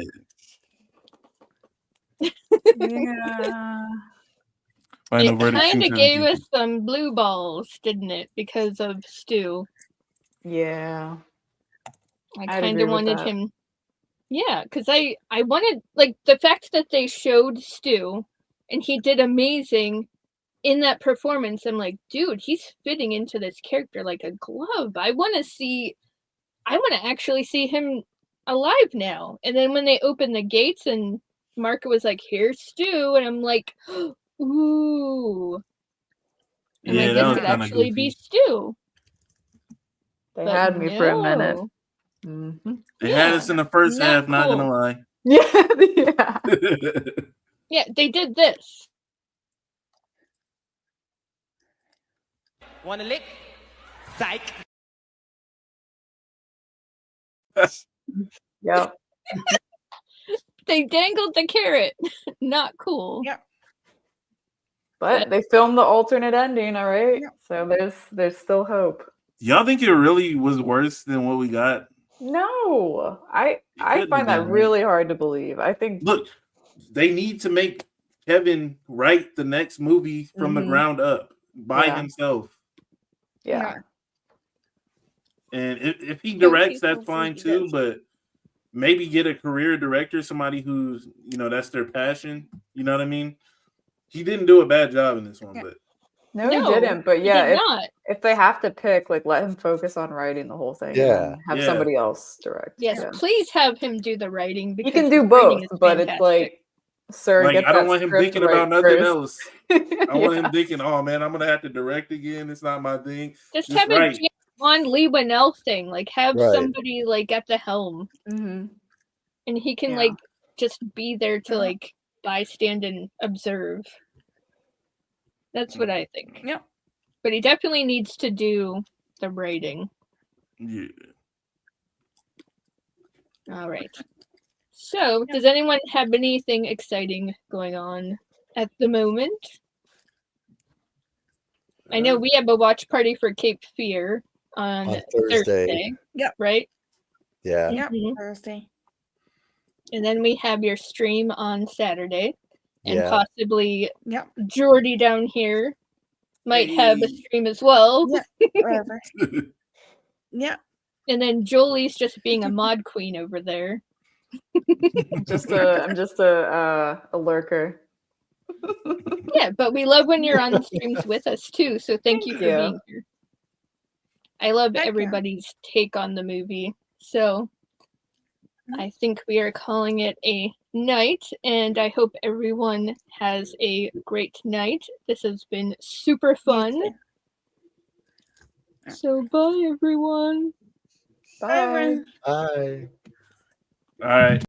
Yeah. Final It verdict kind of 217. gave us some blue balls, didn't it? Because of Stu. Yeah. I I'd kind agree of with wanted that. him. Yeah, because I wanted, like, the fact that they showed Stu and he did amazing in that performance. I'm like, dude, he's fitting into this character like a glove. I want to actually see him alive now. And then when they opened the gates and Mark was like, here's Stu, and I'm like, ooh. I'm Yeah, like, that this was could kinda actually be Stu. They But had me for a minute. no. Mm-hmm. They had us in the first not half, not gonna cool. lie. Yeah. Yeah, they did this. Wanna lick? Psych. Yep. They dangled the carrot. Not cool. Yeah. But they filmed the alternate ending, all right? So there's still hope. Y'all think it really was worse than what we got? No. I couldn't find have that been, really hard to believe. I think Look, they need to make Kevin write the next movie from the Mhm. ground up by Yeah. himself. yeah. And if he Two directs, people that's fine for too. each. But maybe get a career director, somebody who's that's their passion. You know what I mean? He didn't do a bad job in this one, but No, he didn't. But he yeah, did not. if they have to pick, like let him focus on writing the whole thing. Yeah. And have Yeah. somebody else direct. Yes, Yeah. please have him do the writing. He Because can do his writing both, is but it's fantastic. like, sir, like get I don't that want him script thinking right about nothing first. else. I want Yeah. him thinking, "Oh man, I'm gonna have to direct again. It's not my thing." Just have a write. James Bond Lee Winnell thing. Like have Right. somebody like at the helm, Mhm. and he can Yeah. like just be there to like bystand and observe. That's what I think. Yep. But he definitely needs to do the writing. Yeah. All right. So, does anyone have anything exciting going on at the moment? I know we have a watch party for Cape Fear on Thursday. Yep. Right? Yeah. Yep. Mhm. Thursday. And then we have your stream on Saturday. And Yeah. possibly Yep. Jordy down here might have a stream as well. Yeah. Whatever. Yeah. And then Jolie's just being a mod queen over there. I'm just a lurker. Yeah, but we love when you're on the streams with us too. So thank you for being here. I love everybody's take on the movie. So I think we are calling it a night, and I hope everyone has a great night. This has been super fun. So bye, everyone. Bye. Bye. All right.